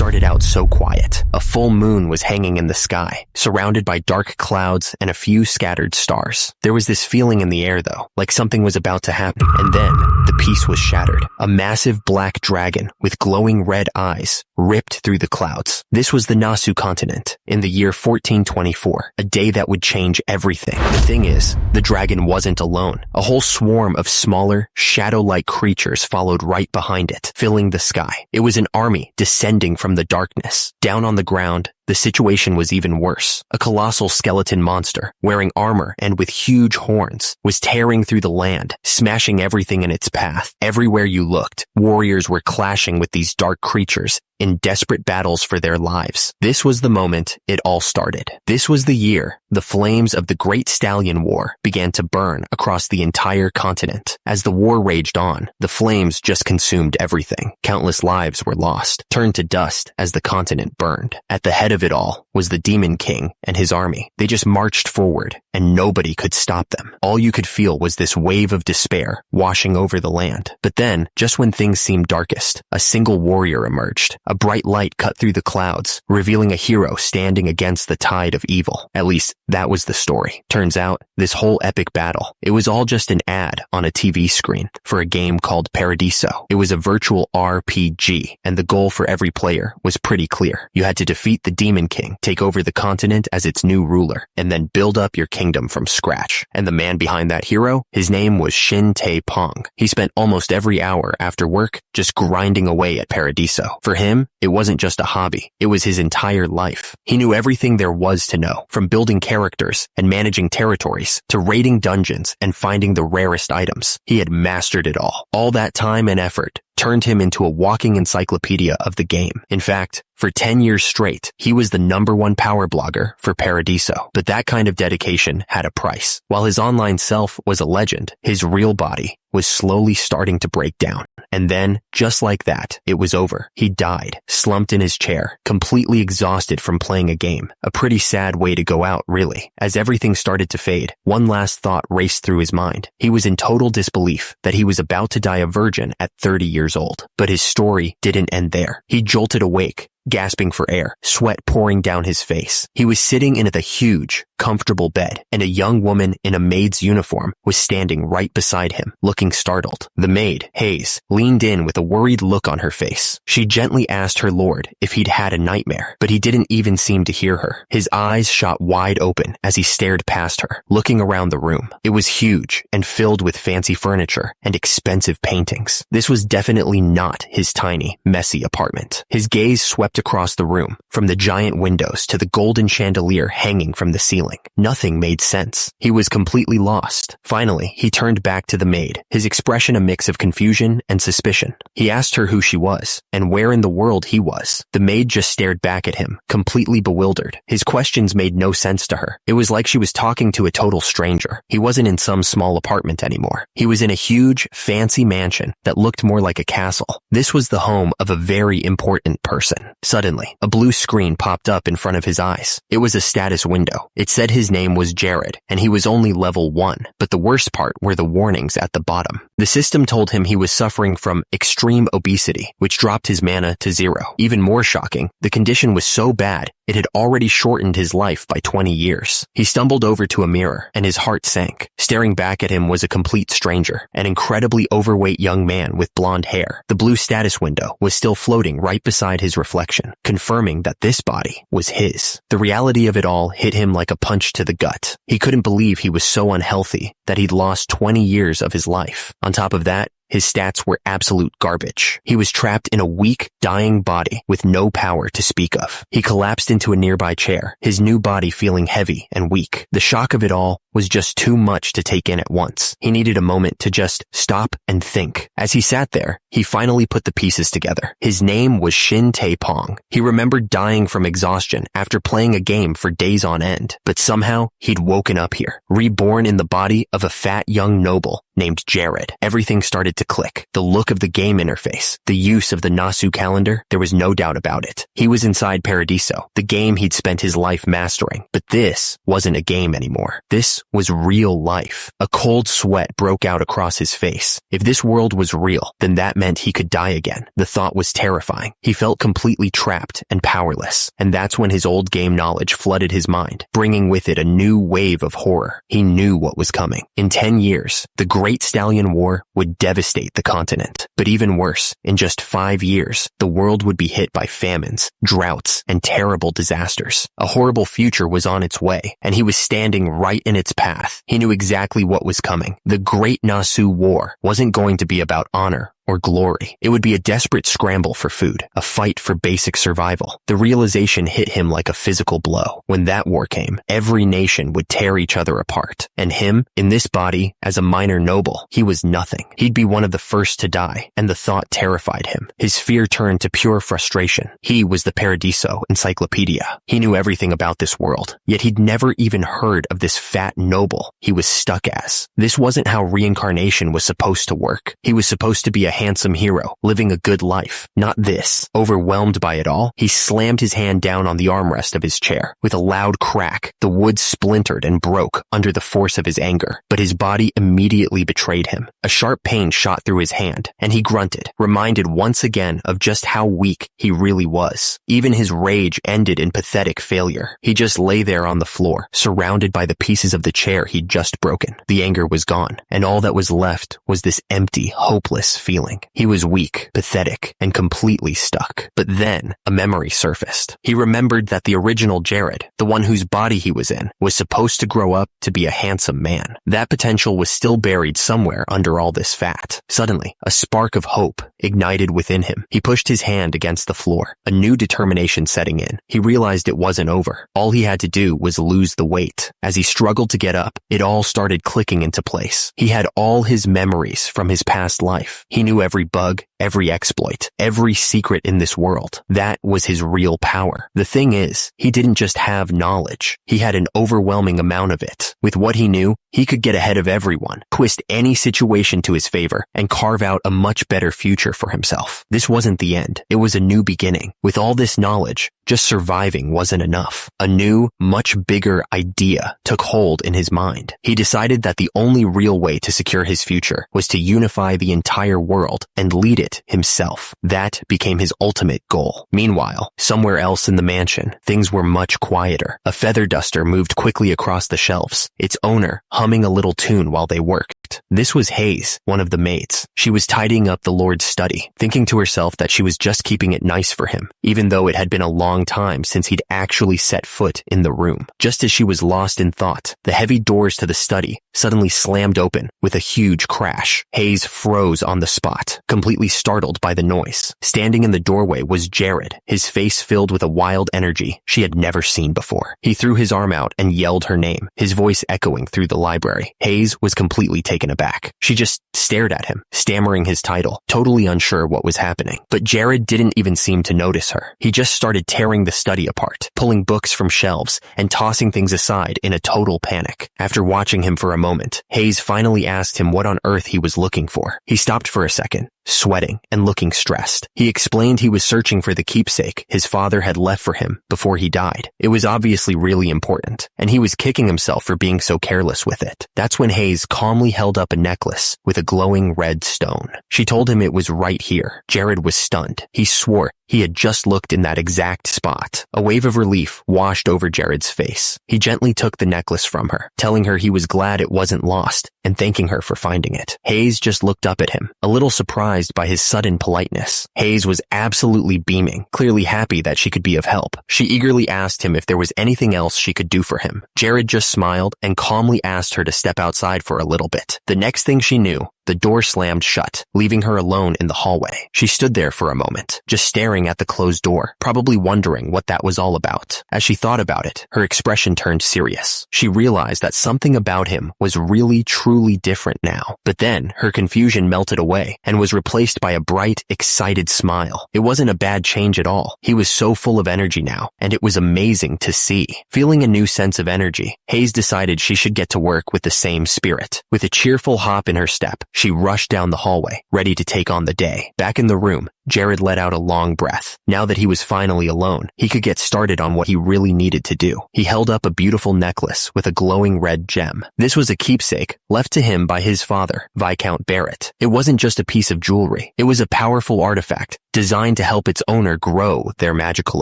started out so quiet. A full moon was hanging in the sky, surrounded by dark clouds and a few scattered stars. There was this feeling in the air, though, like something was about to happen. And then, the peace was shattered. A massive black dragon with glowing red eyes ripped through the clouds. This was the Nasu continent in the year 1424, a day that would change everything. The thing is, the dragon wasn't alone. A whole swarm of smaller, shadow-like creatures followed right behind it, filling the sky. It was an army descending from the darkness. Down on the ground, the situation was even worse. A colossal skeleton monster, wearing armor and with huge horns, was tearing through the land, smashing everything in its path. Everywhere you looked, warriors were clashing with these dark creatures in desperate battles for their lives. This was the moment it all started. This was the year the flames of the Great Stallion War began to burn across the entire continent. As the war raged on, the flames just consumed everything. Countless lives were lost, turned to dust as the continent burned. At the head of it all was the Demon King and his army. They just marched forward, and nobody could stop them. All you could feel was this wave of despair washing over the land. But then, just when things seemed darkest, a single warrior emerged. A bright light cut through the clouds, revealing a hero standing against the tide of evil. At least, that was the story. Turns out, this whole epic battle, it was all just an ad on a TV screen for a game called Paradiso. It was a virtual RPG, and the goal for every player was pretty clear. You had to defeat the Demon King, take over the continent as its new ruler, and then build up your kingdom from scratch. And the man behind that hero, his name was Shin Tae-pong. He spent almost every hour after work just grinding away at Paradiso. For him, it wasn't just a hobby. It was his entire life. He knew everything there was to know, from building characters and managing territories to raiding dungeons and finding the rarest items. He had mastered it all. All that time and effort turned him into a walking encyclopedia of the game. In fact, for 10 years straight, he was the #1 power blogger for Paradiso. But that kind of dedication had a price. While his online self was a legend, his real body was slowly starting to break down. And then, just like that, it was over. He died, slumped in his chair, completely exhausted from playing a game. A pretty sad way to go out, really. As everything started to fade, one last thought raced through his mind. He was in total disbelief that he was about to die a virgin at 30 years old. But his story didn't end there. He jolted awake, gasping for air, sweat pouring down his face. He was sitting in the huge, comfortable bed, and a young woman in a maid's uniform was standing right beside him, looking startled. The maid, Hayes, leaned in with a worried look on her face. She gently asked her lord if he'd had a nightmare, but he didn't even seem to hear her. His eyes shot wide open as he stared past her, looking around the room. It was huge and filled with fancy furniture and expensive paintings. This was definitely not his tiny, messy apartment. His gaze swept across the room, from the giant windows to the golden chandelier hanging from the ceiling. Nothing made sense. He was completely lost. Finally, he turned back to the maid, his expression a mix of confusion and suspicion. He asked her who she was, and where in the world he was. The maid just stared back at him, completely bewildered. His questions made no sense to her. It was like she was talking to a total stranger. He wasn't in some small apartment anymore. He was in a huge, fancy mansion that looked more like a castle. This was the home of a very important person. Suddenly, a blue screen popped up in front of his eyes. It was a status window. It said his name was Jared, and he was only level 1, but the worst part were the warnings at the bottom. The system told him he was suffering from extreme obesity, which dropped his mana to 0. Even more shocking, the condition was so bad, it had already shortened his life by 20 years. He stumbled over to a mirror, and his heart sank. Staring back at him was a complete stranger, an incredibly overweight young man with blonde hair. The blue status window was still floating right beside his reflection, confirming that this body was his. The reality of it all hit him like a punch to the gut. He couldn't believe he was so unhealthy that he'd lost 20 years of his life. On top of that, his stats were absolute garbage. He was trapped in a weak, dying body with no power to speak of. He collapsed into a nearby chair, his new body feeling heavy and weak. The shock of it all was just too much to take in at once. He needed a moment to just stop and think. As he sat there, he finally put the pieces together. His name was Shin Tae-pong. He remembered dying from exhaustion after playing a game for days on end, but somehow he'd woken up here, reborn in the body of a fat young noble named Jared. Everything started to click. The look of the game interface, the use of the Nasu calendar, there was no doubt about it. He was inside Paradiso, the game he'd spent his life mastering. But this wasn't a game anymore. This was real life. A cold sweat broke out across his face. If this world was real, then that meant he could die again. The thought was terrifying. He felt completely trapped and powerless. And that's when his old game knowledge flooded his mind, bringing with it a new wave of horror. He knew what was coming. In 10 years, the Great Stallion War would devastate the continent. But even worse, in just 5 years, the world would be hit by famines, droughts, and terrible disasters. A horrible future was on its way, and he was standing right in its path. He knew exactly what was coming. The Great Nasu War wasn't going to be about honor or glory. It would be a desperate scramble for food, a fight for basic survival. The realization hit him like a physical blow. When that war came, every nation would tear each other apart. And him, in this body, as a minor noble, he was nothing. He'd be one of the first to die, and the thought terrified him. His fear turned to pure frustration. He was the Paradiso encyclopedia. He knew everything about this world, yet he'd never even heard of this fat noble he was stuck as. This wasn't how reincarnation was supposed to work. He was supposed to be a handsome hero, living a good life. Not this. Overwhelmed by it all, he slammed his hand down on the armrest of his chair. With a loud crack, the wood splintered and broke under the force of his anger, but his body immediately betrayed him. A sharp pain shot through his hand, and he grunted, reminded once again of just how weak he really was. Even his rage ended in pathetic failure. He just lay there on the floor, surrounded by the pieces of the chair he'd just broken. The anger was gone, and all that was left was this empty, hopeless feeling. He was weak, pathetic, and completely stuck. But then, a memory surfaced. He remembered that the original Jared, the one whose body he was in, was supposed to grow up to be a handsome man. That potential was still buried somewhere under all this fat. Suddenly, a spark of hope ignited within him. He pushed his hand against the floor, a new determination setting in. He realized it wasn't over. All he had to do was lose the weight. As he struggled to get up, it all started clicking into place. He had all his memories from his past life. He knew every bug, every exploit, every secret in this world. That was his real power. The thing is, he didn't just have knowledge. He had an overwhelming amount of it. With what he knew, he could get ahead of everyone, twist any situation to his favor, and carve out a much better future for himself. This wasn't the end. It was a new beginning. With all this knowledge, just surviving wasn't enough. A new, much bigger idea took hold in his mind. He decided that the only real way to secure his future was to unify the entire world and lead it himself. That became his ultimate goal. Meanwhile, somewhere else in the mansion, things were much quieter. A feather duster moved quickly across the shelves, its owner humming a little tune while they worked. This was Hayes, one of the maids. She was tidying up the Lord's study, thinking to herself that she was just keeping it nice for him, even though it had been a long time since he'd actually set foot in the room. Just as she was lost in thought, the heavy doors to the study suddenly slammed open with a huge crash. Hayes froze on the spot, completely startled by the noise. Standing in the doorway was Jared, his face filled with a wild energy she had never seen before. He threw his arm out and yelled her name, his voice echoing through the library. Hayes was completely taken aback. She just stared at him, stammering his title, totally unsure what was happening. But Jared didn't even seem to notice her. He just started tearing the study apart, pulling books from shelves and tossing things aside in a total panic. After watching him for a moment, Hayes finally asked him what on earth he was looking for. He stopped for a second, sweating and looking stressed. He explained he was searching for the keepsake his father had left for him before he died. It was obviously really important, and he was kicking himself for being so careless with it. That's when Hayes calmly held up a necklace with a glowing red stone. She told him it was right here. Jared was stunned. He swore he had just looked in that exact spot. A wave of relief washed over Jared's face. He gently took the necklace from her, telling her he was glad it wasn't lost and thanking her for finding it. Hayes just looked up at him, a little surprised by his sudden politeness. Hayes was absolutely beaming, clearly happy that she could be of help. She eagerly asked him if there was anything else she could do for him. Jared just smiled and calmly asked her to step outside for a little bit. The next thing she knew, the door slammed shut, leaving her alone in the hallway. She stood there for a moment, just staring at the closed door, probably wondering what that was all about. As she thought about it, her expression turned serious. She realized that something about him was really, truly different now. But then, her confusion melted away and was replaced by a bright, excited smile. It wasn't a bad change at all. He was so full of energy now, and it was amazing to see. Feeling a new sense of energy, Hayes decided she should get to work with the same spirit. With a cheerful hop in her step, she rushed down the hallway, ready to take on the day. Back in the room, Jared let out a long breath. Now that he was finally alone, he could get started on what he really needed to do. He held up a beautiful necklace with a glowing red gem. This was a keepsake left to him by his father, Viscount Barrett. It wasn't just a piece of jewelry. It was a powerful artifact designed to help its owner grow their magical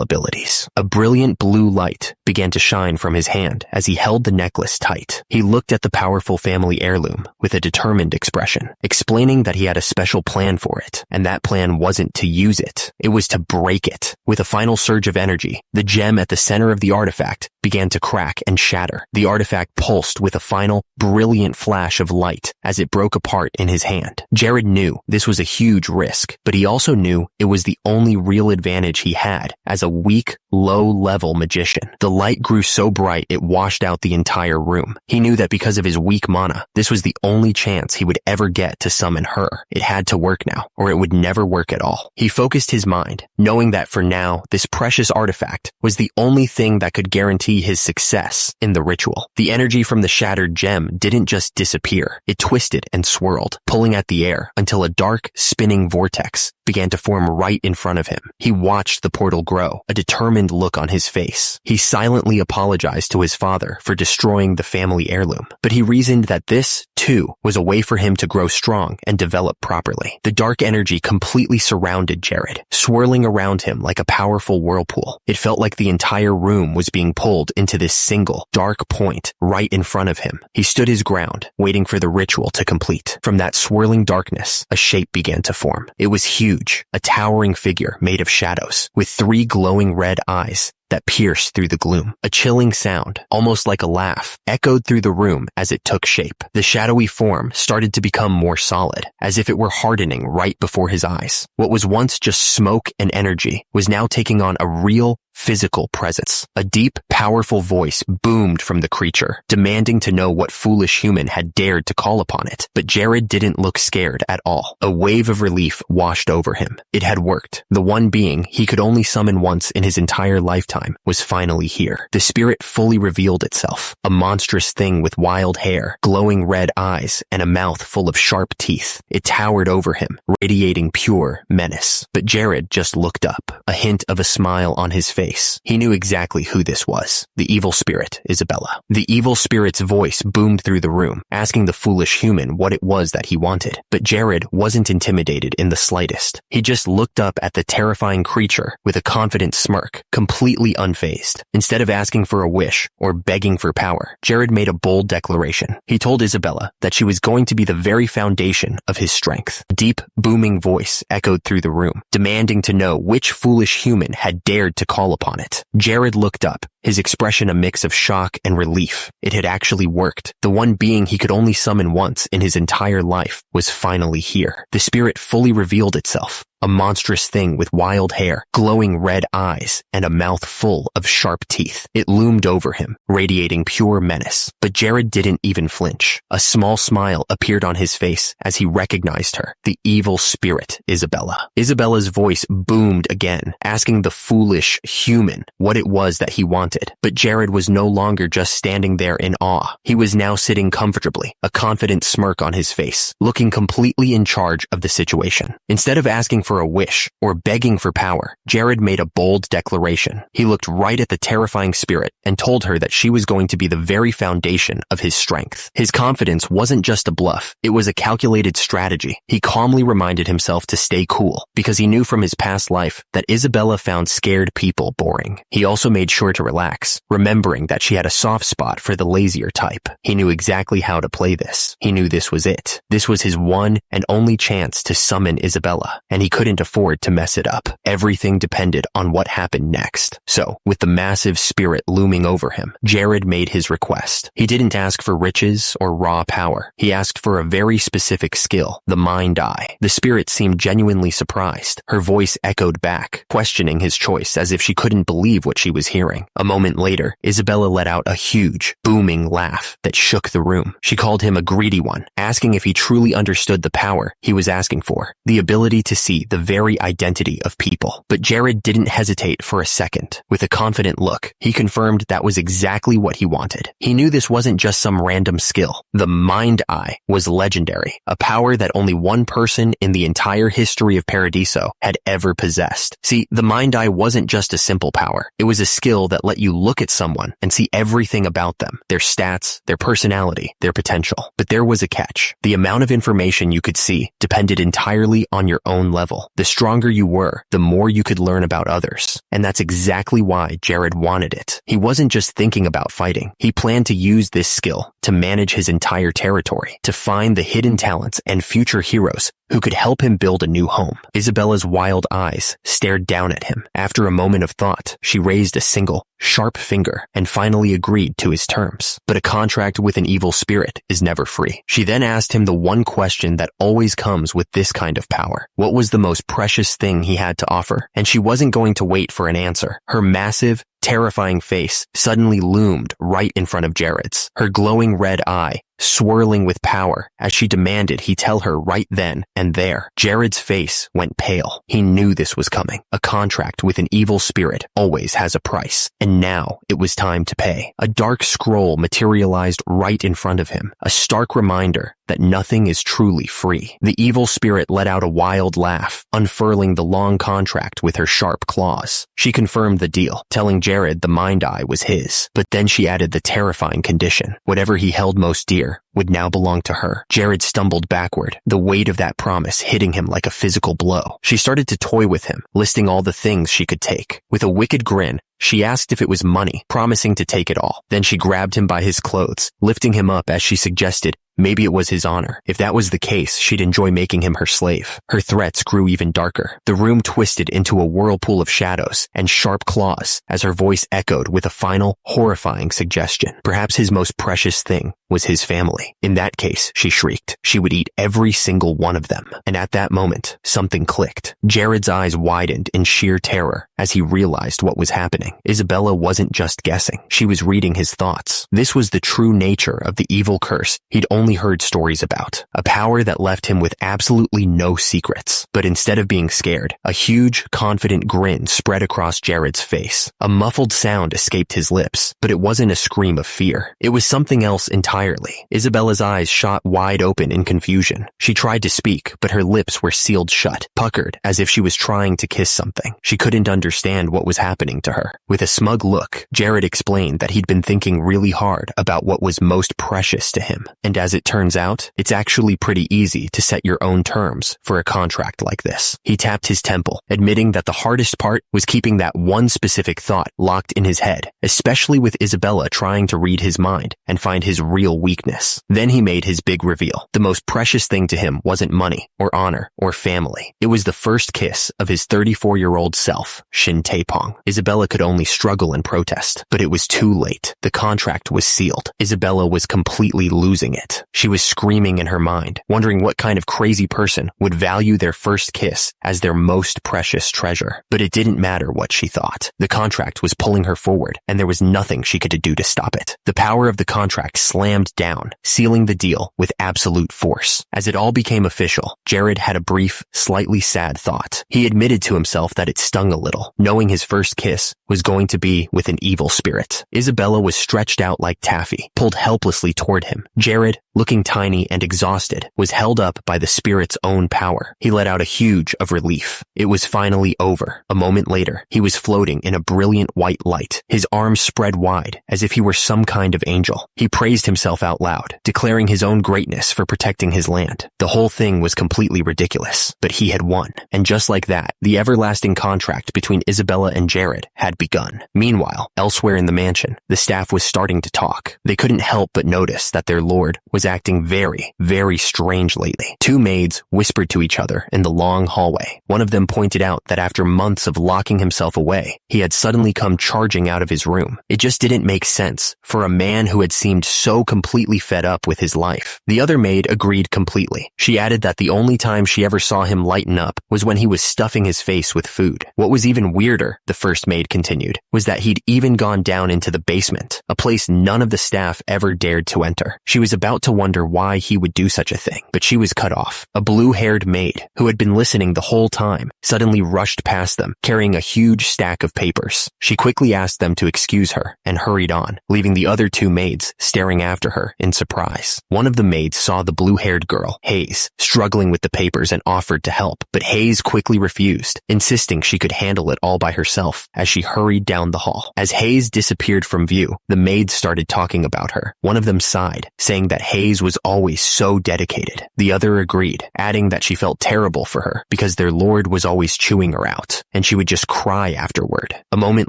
abilities. A brilliant blue light began to shine from his hand as he held the necklace tight. He looked at the powerful family heirloom with a determined expression, explaining that he had a special plan for it, and that plan wasn't to use it. It was to break it. With a final surge of energy, the gem at the center of the artifact began to crack and shatter. The artifact pulsed with a final, brilliant flash of light as it broke apart in his hand. Jared knew this was a huge risk, but he also knew it was the only real advantage he had as a weak, low-level magician. The light grew so bright it washed out the entire room. He knew that because of his weak mana, this was the only chance he would ever get to summon her. It had to work now, or it would never work at all. He focused his mind, knowing that for now, this precious artifact was the only thing that could guarantee his success in the ritual. The energy from the shattered gem didn't just disappear. It twisted and swirled, pulling at the air until a dark, spinning vortex began to form right in front of him. He watched the portal grow, a determined look on his face. He silently apologized to his father for destroying the family heirloom, but he reasoned that this, too, was a way for him to grow strong and develop properly. The dark energy completely surrounded Jared, swirling around him like a powerful whirlpool. It felt like the entire room was being pulled into this single, dark point right in front of him. He stood his ground, waiting for the ritual to complete. From that swirling darkness, a shape began to form. It was huge, a towering figure made of shadows, with 3 glowing red eyes that pierced through the gloom. A chilling sound, almost like a laugh, echoed through the room as it took shape. The shadowy form started to become more solid, as if it were hardening right before his eyes. What was once just smoke and energy was now taking on a real, physical presence. A deep, powerful voice boomed from the creature, demanding to know what foolish human had dared to call upon it. But Jared didn't look scared at all. A wave of relief washed over him. It had worked. The one being he could only summon once in his entire lifetime was finally here. The spirit fully revealed itself. A monstrous thing with wild hair, glowing red eyes, and a mouth full of sharp teeth. It towered over him, radiating pure menace. But Jared just looked up, a hint of a smile on his face. He knew exactly who this was. The evil spirit, Isabella. The evil spirit's voice boomed through the room, asking the foolish human what it was that he wanted. But Jared wasn't intimidated in the slightest. He just looked up at the terrifying creature with a confident smirk, completely unfazed. Instead of asking for a wish or begging for power, Jared made a bold declaration. He told Isabella that she was going to be the very foundation of his strength. A deep, booming voice echoed through the room, demanding to know which foolish human had dared to call upon it. Jared looked up, his expression a mix of shock and relief. It had actually worked. The one being he could only summon once in his entire life was finally here. The spirit fully revealed itself. A monstrous thing with wild hair, glowing red eyes, and a mouth full of sharp teeth. It loomed over him, radiating pure menace. But Jared didn't even flinch. A small smile appeared on his face as he recognized her, the evil spirit, Isabella. Isabella's voice boomed again, asking the foolish human what it was that he wanted. But Jared was no longer just standing there in awe. He was now sitting comfortably, a confident smirk on his face, looking completely in charge of the situation. Instead of asking for a wish or begging for power, Jared made a bold declaration. He looked right at the terrifying spirit and told her that she was going to be the very foundation of his strength. His confidence wasn't just a bluff, it was a calculated strategy. He calmly reminded himself to stay cool, because he knew from his past life that Isabella found scared people boring. He also made sure to relax, remembering that she had a soft spot for the lazier type. He knew exactly how to play this. He knew this was it. This was his one and only chance to summon Isabella, and he couldn't afford to mess it up. Everything depended on what happened next. So, with the massive spirit looming over him, Jared made his request. He didn't ask for riches or raw power. He asked for a very specific skill, the mind eye. The spirit seemed genuinely surprised. Her voice echoed back, questioning his choice as if she couldn't believe what she was hearing. A moment later, Isabella let out a huge, booming laugh that shook the room. She called him a greedy one, asking if he truly understood the power he was asking for, the ability to see the very identity of people. But Jared didn't hesitate for a second. With a confident look, he confirmed that was exactly what he wanted. He knew this wasn't just some random skill. The Mind Eye was legendary, a power that only one person in the entire history of Paradiso had ever possessed. See, the Mind Eye wasn't just a simple power. It was a skill that let you look at someone and see everything about them, their stats, their personality, their potential. But there was a catch. The amount of information you could see depended entirely on your own level. The stronger you were, the more you could learn about others. And that's exactly why Jared wanted it. He wasn't just thinking about fighting. He planned to use this skill to manage his entire territory, to find the hidden talents and future heroes who could help him build a new home. Isabella's wild eyes stared down at him. After a moment of thought, she raised a single, sharp finger and finally agreed to his terms. But a contract with an evil spirit is never free. She then asked him the one question that always comes with this kind of power. What was the most precious thing he had to offer? And she wasn't going to wait for an answer. Her massive, terrifying face suddenly loomed right in front of Jared's, her glowing red eye swirling with power as she demanded he tell her right then and there. Jared's face went pale. He knew this was coming. A contract with an evil spirit always has a price, and now it was time to pay. A dark scroll materialized right in front of him, a stark reminder that nothing is truly free. The evil spirit let out a wild laugh, unfurling the long contract with her sharp claws. She confirmed the deal, telling Jared the Mind Eye was his. But then she added the terrifying condition. Whatever he held most dear would now belong to her. Jared stumbled backward, the weight of that promise hitting him like a physical blow. She started to toy with him, listing all the things she could take. With a wicked grin, she asked if it was money, promising to take it all. Then she grabbed him by his clothes, lifting him up as she suggested maybe it was his honor. If that was the case, she'd enjoy making him her slave. Her threats grew even darker. The room twisted into a whirlpool of shadows and sharp claws as her voice echoed with a final, horrifying suggestion. Perhaps his most precious thing was his family. In that case, she shrieked, she would eat every single one of them. And at that moment, something clicked. Jared's eyes widened in sheer terror as he realized what was happening. Isabella wasn't just guessing. She was reading his thoughts. This was the true nature of the evil curse he'd only heard stories about. A power that left him with absolutely no secrets. But instead of being scared, a huge, confident grin spread across Jared's face. A muffled sound escaped his lips, but it wasn't a scream of fear. It was something else entirely. Isabella's eyes shot wide open in confusion. She tried to speak, but her lips were sealed shut, puckered as if she was trying to kiss something. She couldn't understand what was happening to her. With a smug look, Jared explained that he'd been thinking really hard about what was most precious to him. And as it turns out, it's actually pretty easy to set your own terms for a contract like this. He tapped his temple, admitting that the hardest part was keeping that one specific thought locked in his head, especially with Isabella trying to read his mind and find his real weakness. Then he made his big reveal. The most precious thing to him wasn't money or honor or family. It was the first kiss of his 34-year-old self, Shin Taepong. Isabella could only struggle and protest, but it was too late. The contract was sealed. Isabella was completely losing it. She was screaming in her mind, wondering what kind of crazy person would value their first kiss as their most precious treasure. But it didn't matter what she thought. The contract was pulling her forward, and there was nothing she could do to stop it. The power of the contract slammed down, sealing the deal with absolute force. As it all became official, Jared had a brief, slightly sad thought. He admitted to himself that it stung a little, knowing his first kiss was going to be with an evil spirit. Isabella was stretched out like taffy, pulled helplessly toward him. Jared, looking tiny and exhausted, was held up by the spirit's own power. He let out a huge of relief. It was finally over. A moment later, he was floating in a brilliant white light, his arms spread wide as if he were some kind of angel. He praised himself out loud, declaring his own greatness for protecting his land. The whole thing was completely ridiculous, but he had won. And just like that, the everlasting contract between Isabella and Jared had begun. Meanwhile, elsewhere in the mansion, the staff was starting to talk. They couldn't help but notice that their lord was acting very, very strange lately. Two maids whispered to each other in the long hallway. One of them pointed out that after months of locking himself away, he had suddenly come charging out of his room. It just didn't make sense for a man who had seemed so completely fed up with his life. The other maid agreed completely. She added that the only time she ever saw him lighten up was when he was stuffing his face with food. What was even weirder, the first maid continued, was that he'd even gone down into the basement, a place none of the staff ever dared to enter. She was about to wonder why he would do such a thing, but she was cut off. A blue-haired maid, who had been listening the whole time, suddenly rushed past them, carrying a huge stack of papers. She quickly asked them to excuse her and hurried on, leaving the other two maids staring after her in surprise. One of the maids saw the blue-haired girl, Hayes, struggling with the papers and offered to help, but Hayes quickly refused, insisting she could handle it all by herself as she hurried down the hall. As Hayes disappeared from view, the maids started talking about her. One of them sighed, saying that Hayes was always so dedicated. The other agreed, adding that she felt terrible for her because their lord was always chewing her out, and she would just cry afterward. A moment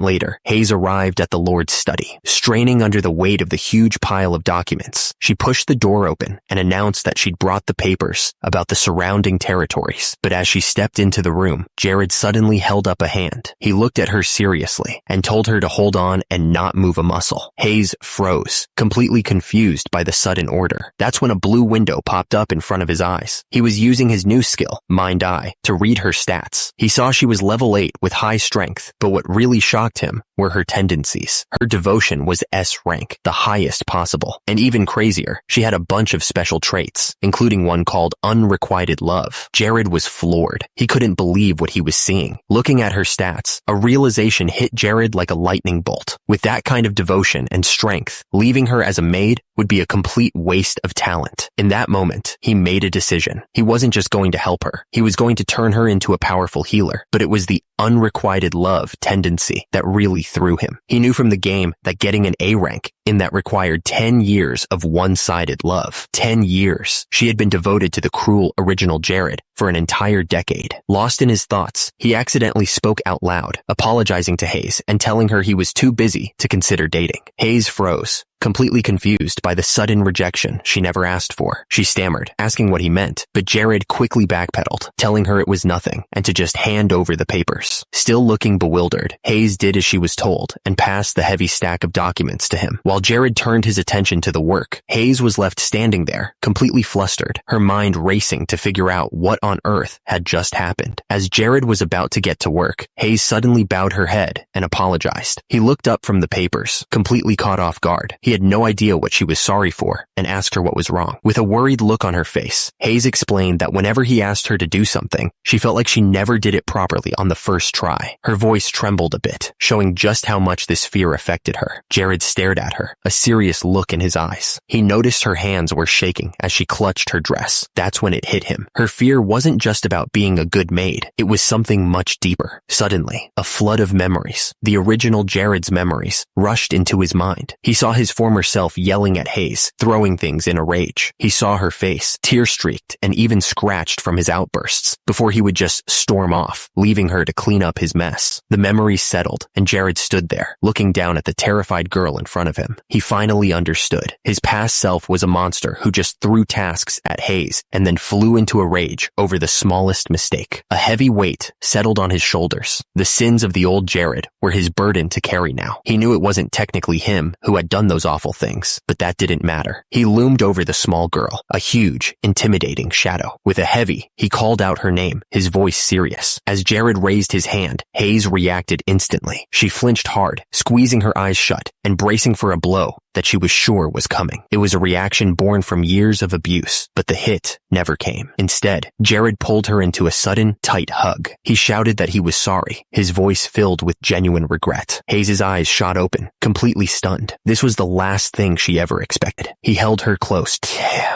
later, Hayes arrived at the lord's study. Straining under the weight of the huge pile of documents, she pushed the door open and announced that she'd brought the papers about the surrounding territories. But as she stepped into the room, Jared suddenly held up a hand. He looked at her seriously and told her to hold on and not move a muscle. Hayes froze, completely confused by the sudden order. That's when a blue window popped up in front of his eyes. He was using his new skill, Mind Eye, to read her stats. He saw she was level 8 with high strength, but what really shocked him were her tendencies. Her devotion was S rank, the highest possible. And even crazier, she had a bunch of special traits, including one called unrequited love. Jared was floored. He couldn't believe what he was seeing. Looking at her stats, a realization hit Jared like a lightning bolt. With that kind of devotion and strength, leaving her as a maid would be a complete waste of talent. In that moment, he made a decision. He wasn't just going to help her. He was going to turn her into a powerful healer. But it was the unrequited love tendency that really threw him. He knew from the game that getting an A rank in that required 10 years of one-sided love. 10 years. She had been devoted to the cruel original Jared for an entire decade. Lost in his thoughts, he accidentally spoke out loud, apologizing to Hayes and telling her he was too busy to consider dating. Hayes froze, completely confused by the sudden rejection she never asked for. She stammered, asking what he meant, but Jared quickly backpedaled, telling her it was nothing and to just hand over the papers. Still looking bewildered, Hayes did as she was told and passed the heavy stack of documents to him. While Jared turned his attention to the work, Hayes was left standing there, completely flustered, her mind racing to figure out what on earth had just happened. As Jared was about to get to work, Hayes suddenly bowed her head and apologized. He looked up from the papers, completely caught off guard. He had no idea what she was sorry for and asked her what was wrong. With a worried look on her face, Hayes explained that whenever he asked her to do something, she felt like she never did it properly on the first try. Her voice trembled a bit, showing just how much this fear affected her. Jared stared at her, a serious look in his eyes. He noticed her hands were shaking as she clutched her dress. That's when it hit him. Her fear wasn't just about being a good maid. It was something much deeper. Suddenly, a flood of memories, the original Jared's memories, rushed into his mind. He saw his former self yelling at Hayes, throwing things in a rage. He saw her face, tear-streaked and even scratched from his outbursts, before he would just storm off, leaving her to clean up his mess. The memories settled, and Jared stood there, looking down at the terrified girl in front of him. He finally understood. His past self was a monster who just threw tasks at Hayes and then flew into a rage over the smallest mistake. A heavy weight settled on his shoulders. The sins of the old Jared were his burden to carry now. He knew it wasn't technically him who had done those awful things, but that didn't matter. He loomed over the small girl, a huge, intimidating shadow. With a heavy, he called out her name, his voice serious. As Jared raised his hand, Hayes reacted instantly. She flinched hard, squeezing her eyes shut and bracing for a blow that she was sure was coming. It was a reaction born from years of abuse, but the hit never came. Instead, Jared pulled her into a sudden, tight hug. He shouted that he was sorry, his voice filled with genuine regret. Hayes' eyes shot open, completely stunned. This was the last thing she ever expected. He held her close,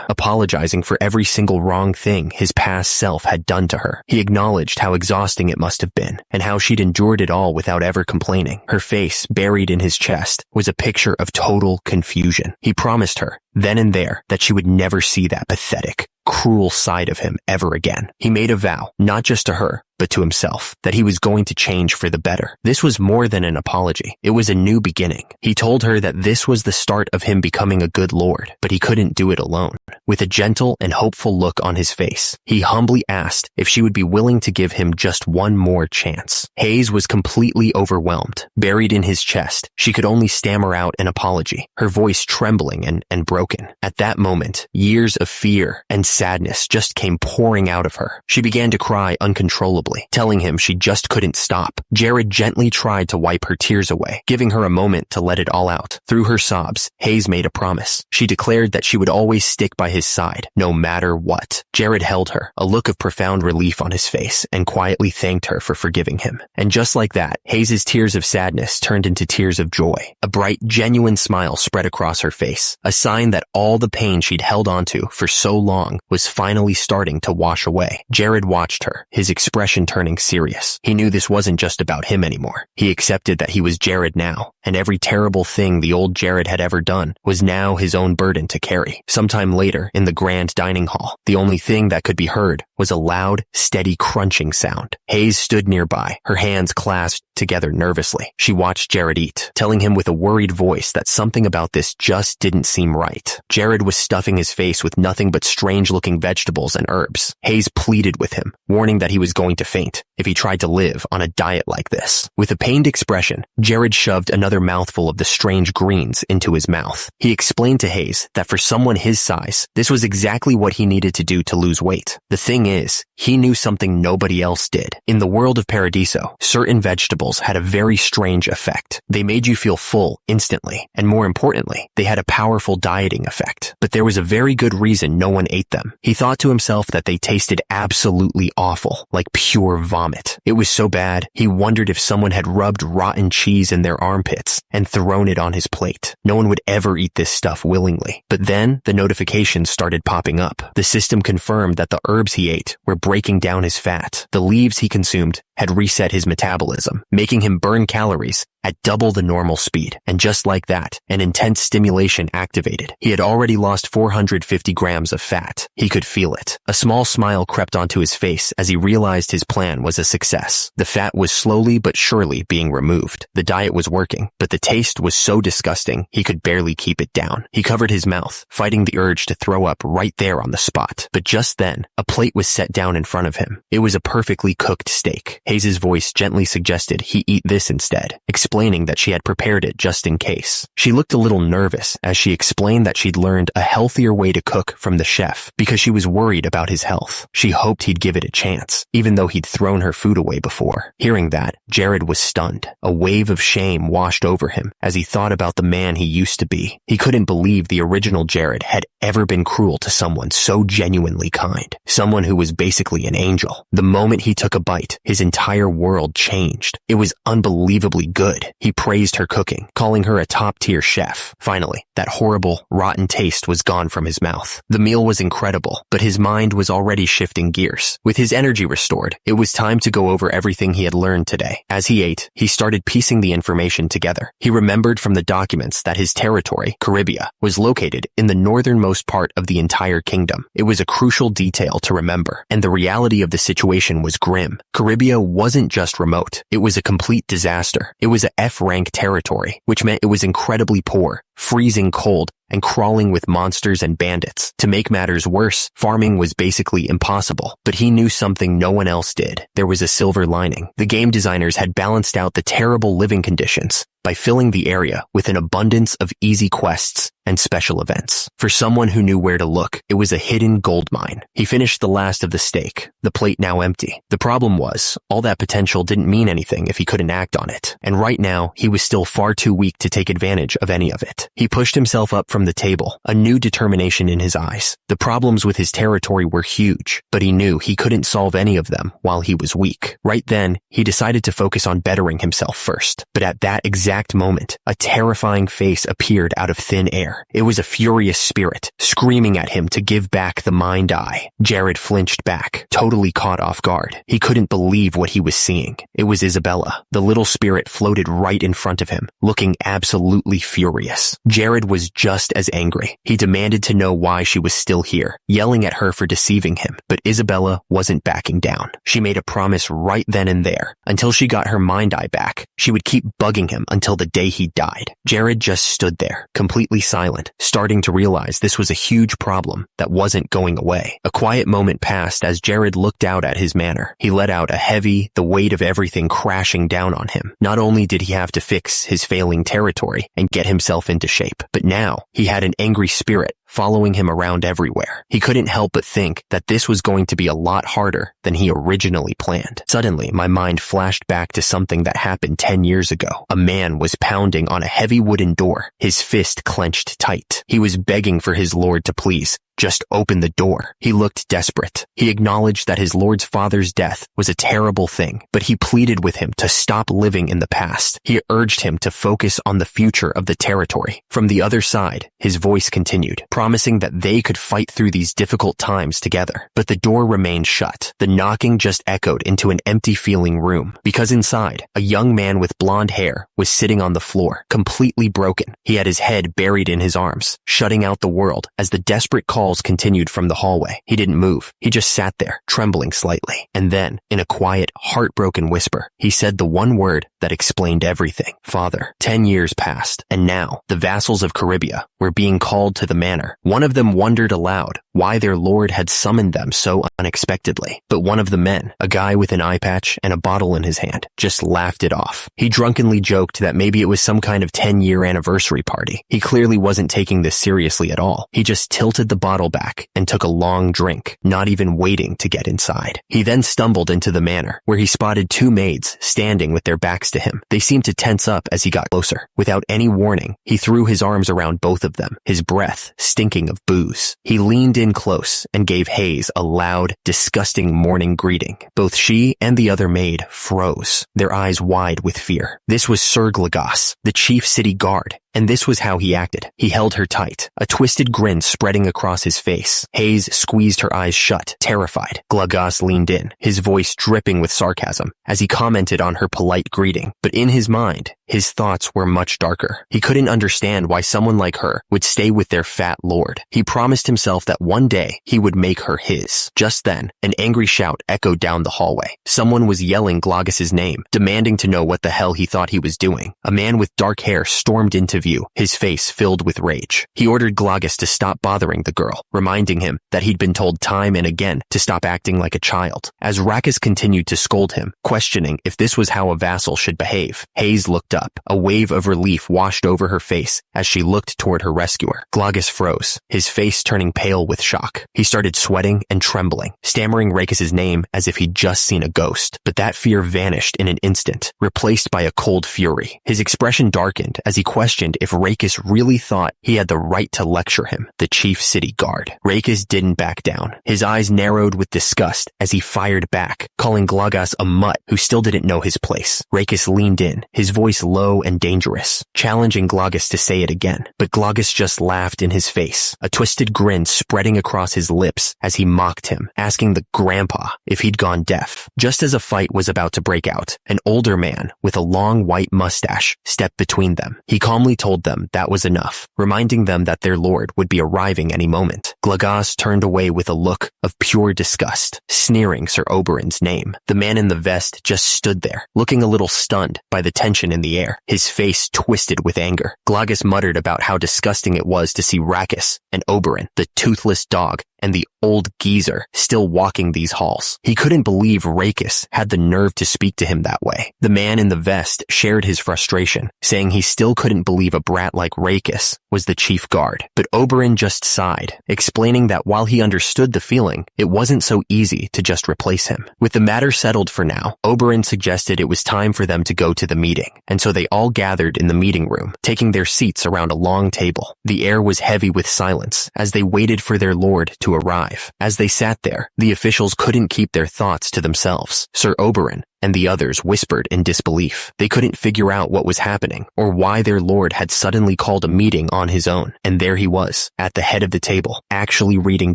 apologizing for every single wrong thing his past self had done to her. He acknowledged how exhausting it must have been, and how she'd endured it all without ever complaining. Her face, buried in his chest, was a picture of total confusion. He promised her, then and there, that she would never see that pathetic, cruel side of him ever again. He made a vow, not just to her, but to himself, that he was going to change for the better. This was more than an apology. It was a new beginning. He told her that this was the start of him becoming a good lord, but he couldn't do it alone. With a gentle and hopeful look on his face, he humbly asked if she would be willing to give him just one more chance. Hayes was completely overwhelmed. Buried in his chest, she could only stammer out an apology, her voice trembling and broken. broken. At that moment, years of fear and sadness just came pouring out of her. She began to cry uncontrollably, telling him she just couldn't stop. Jared gently tried to wipe her tears away, giving her a moment to let it all out. Through her sobs, Hayes made a promise. She declared that she would always stick by his side, no matter what. Jared held her, a look of profound relief on his face, and quietly thanked her for forgiving him. And just like that, Hayes' tears of sadness turned into tears of joy. A bright, genuine smile spread across her face, a sign that all the pain she'd held onto for so long was finally starting to wash away. Jared watched her, his expression turning serious. He knew this wasn't just about him anymore. He accepted that he was Jared now, and every terrible thing the old Jared had ever done was now his own burden to carry. Sometime later, in the grand dining hall, the only thing that could be heard was a loud, steady crunching sound. Hayes stood nearby, her hands clasped together nervously. She watched Jared eat, telling him with a worried voice that something about this just didn't seem right. Jared was stuffing his face with nothing but strange-looking vegetables and herbs. Hayes pleaded with him, warning that he was going to faint if he tried to live on a diet like this. With a pained expression, Jared shoved another mouthful of the strange greens into his mouth. He explained to Hayes that for someone his size, this was exactly what he needed to do to lose weight. The thing is, he knew something nobody else did. In the world of Paradiso, certain vegetables had a very strange effect. They made you feel full instantly, and more importantly, they had a powerful dieting effect. But there was a very good reason no one ate them. He thought to himself that they tasted absolutely awful, like pure vomit. It was so bad, he wondered if someone had rubbed rotten cheese in their armpits and thrown it on his plate. No one would ever eat this stuff willingly. But then, the notifications started popping up. The system confirmed that the herbs he ate were breaking down his fat. The leaves he consumed had reset his metabolism, making him burn calories at double the normal speed. And just like that, an intense stimulation activated. He had already lost 450 grams of fat. He could feel it. A small smile crept onto his face as he realized his plan was a success. The fat was slowly but surely being removed. The diet was working, but the taste was so disgusting he could barely keep it down. He covered his mouth, fighting the urge to throw up right there on the spot. But just then, a plate was set down in front of him. It was a perfectly cooked steak. Hayes' voice gently suggested he eat this instead, explaining that she had prepared it just in case. She looked a little nervous as she explained that she'd learned a healthier way to cook from the chef because she was worried about his health. She hoped he'd give it a chance, even though he'd thrown her food away before. Hearing that, Jared was stunned. A wave of shame washed over him as he thought about the man he used to be. He couldn't believe the original Jared had ever been cruel to someone so genuinely kind, someone who was basically an angel. The moment he took a bite, his entire world changed. It was unbelievably good. He praised her cooking, calling her a top-tier chef. Finally, that horrible, rotten taste was gone from his mouth. The meal was incredible, but his mind was already shifting gears. With his energy restored, it was time to go over everything he had learned today. As he ate, he started piecing the information together. He remembered from the documents that his territory, Caribia, was located in the northernmost part of the entire kingdom. It was a crucial detail to remember, and the reality of the situation was grim. Caribia wasn't just remote. It was a complete disaster. It was a F-rank territory, which meant it was incredibly poor, freezing cold, and crawling with monsters and bandits. To make matters worse, farming was basically impossible. But he knew something no one else did. There was a silver lining. The game designers had balanced out the terrible living conditions by filling the area with an abundance of easy quests and special events. For someone who knew where to look, it was a hidden gold mine. He finished the last of the steak, the plate now empty. The problem was, all that potential didn't mean anything if he couldn't act on it. And right now, he was still far too weak to take advantage of any of it. He pushed himself up from the table, a new determination in his eyes. The problems with his territory were huge, but he knew he couldn't solve any of them while he was weak. Right then, he decided to focus on bettering himself first. But at that exact moment, a terrifying face appeared out of thin air. It was a furious spirit, screaming at him to give back the mind eye. Jared flinched back, totally caught off guard. He couldn't believe what he was seeing. It was Isabella. The little spirit floated right in front of him, looking absolutely furious. Jared was just as angry. He demanded to know why she was still here, yelling at her for deceiving him. But Isabella wasn't backing down. She made a promise right then and there. Until she got her mind eye back, she would keep bugging him until the day he died. Jared just stood there, completely silent, starting to realize this was a huge problem that wasn't going away. A quiet moment passed as Jared looked out at his manor. He let out a heavy, the weight of everything crashing down on him. Not only did he have to fix his failing territory and get himself into into shape. But now, he had an angry spirit following him around everywhere. He couldn't help but think that this was going to be a lot harder than he originally planned. Suddenly, my mind flashed back to something that happened 10 years ago. A man was pounding on a heavy wooden door, his fist clenched tight. He was begging for his lord to please just open the door. He looked desperate. He acknowledged that his lord's father's death was a terrible thing, but he pleaded with him to stop living in the past. He urged him to focus on the future of the territory. From the other side, his voice continued, promising that they could fight through these difficult times together. But the door remained shut. The knocking just echoed into an empty feeling room, because inside, a young man with blonde hair was sitting on the floor, completely broken. He had his head buried in his arms, shutting out the world as the desperate call continued from the hallway. He didn't move. He just sat there, trembling slightly. And then, in a quiet, heartbroken whisper, he said the one word that explained everything. Father. 10 years passed, and now, the vassals of Caribia were being called to the manor. One of them wondered aloud why their lord had summoned them so unexpectedly. But one of the men, a guy with an eye patch and a bottle in his hand, just laughed it off. He drunkenly joked that maybe it was some kind of 10-year anniversary party. He clearly wasn't taking this seriously at all. He just tilted the bottle back and took a long drink, not even waiting to get inside. He then stumbled into the manor, where he spotted two maids standing with their backs to him. They seemed to tense up as he got closer. Without any warning, he threw his arms around both of them, his breath stinking of booze. He leaned in close and gave Hayes a loud, disgusting morning greeting. Both she and the other maid froze, their eyes wide with fear. This was Sir Glagos, the chief city guard. And this was how he acted. He held her tight, a twisted grin spreading across his face. Hayes squeezed her eyes shut, terrified. Glagos leaned in, his voice dripping with sarcasm, as he commented on her polite greeting. But in his mind, his thoughts were much darker. He couldn't understand why someone like her would stay with their fat lord. He promised himself that one day he would make her his. Just then, an angry shout echoed down the hallway. Someone was yelling Glagos's name, demanding to know what the hell he thought he was doing. A man with dark hair stormed into view, his face filled with rage. He ordered Glagos to stop bothering the girl, reminding him that he'd been told time and again to stop acting like a child. As Rakis continued to scold him, questioning if this was how a vassal should behave, Hayes looked up. A wave of relief washed over her face as she looked toward her rescuer. Glagos froze, his face turning pale with shock. He started sweating and trembling, stammering Rakis's name as if he'd just seen a ghost. But that fear vanished in an instant, replaced by a cold fury. His expression darkened as he questioned if Rakis really thought he had the right to lecture him, the chief city guard. Rakis didn't back down. His eyes narrowed with disgust as he fired back, calling Glagos a mutt who still didn't know his place. Rakis leaned in, his voice low and dangerous, challenging Glagos to say it again. But Glagos just laughed in his face, a twisted grin spreading across his lips as he mocked him, asking the grandpa if he'd gone deaf. Just as a fight was about to break out, an older man with a long white mustache stepped between them. He calmly told them that was enough, reminding them that their lord would be arriving any moment. Glagos turned away with a look of pure disgust, sneering Sir Oberyn's name. The man in the vest just stood there, looking a little stunned by the tension in the air, his face twisted with anger. Glagos muttered about how disgusting it was to see Rakis and Oberyn, the toothless dog, and the old geezer still walking these halls. He couldn't believe Rakis had the nerve to speak to him that way. The man in the vest shared his frustration, saying he still couldn't believe a brat like Rakis was the chief guard. But Oberyn just sighed, explaining that while he understood the feeling, it wasn't so easy to just replace him. With the matter settled for now, Oberyn suggested it was time for them to go to the meeting, and so they all gathered in the meeting room, taking their seats around a long table. The air was heavy with silence as they waited for their lord to arrive. As they sat there, the officials couldn't keep their thoughts to themselves. Sir Oberyn and the others whispered in disbelief. They couldn't figure out what was happening or why their lord had suddenly called a meeting on his own. And there he was, at the head of the table, actually reading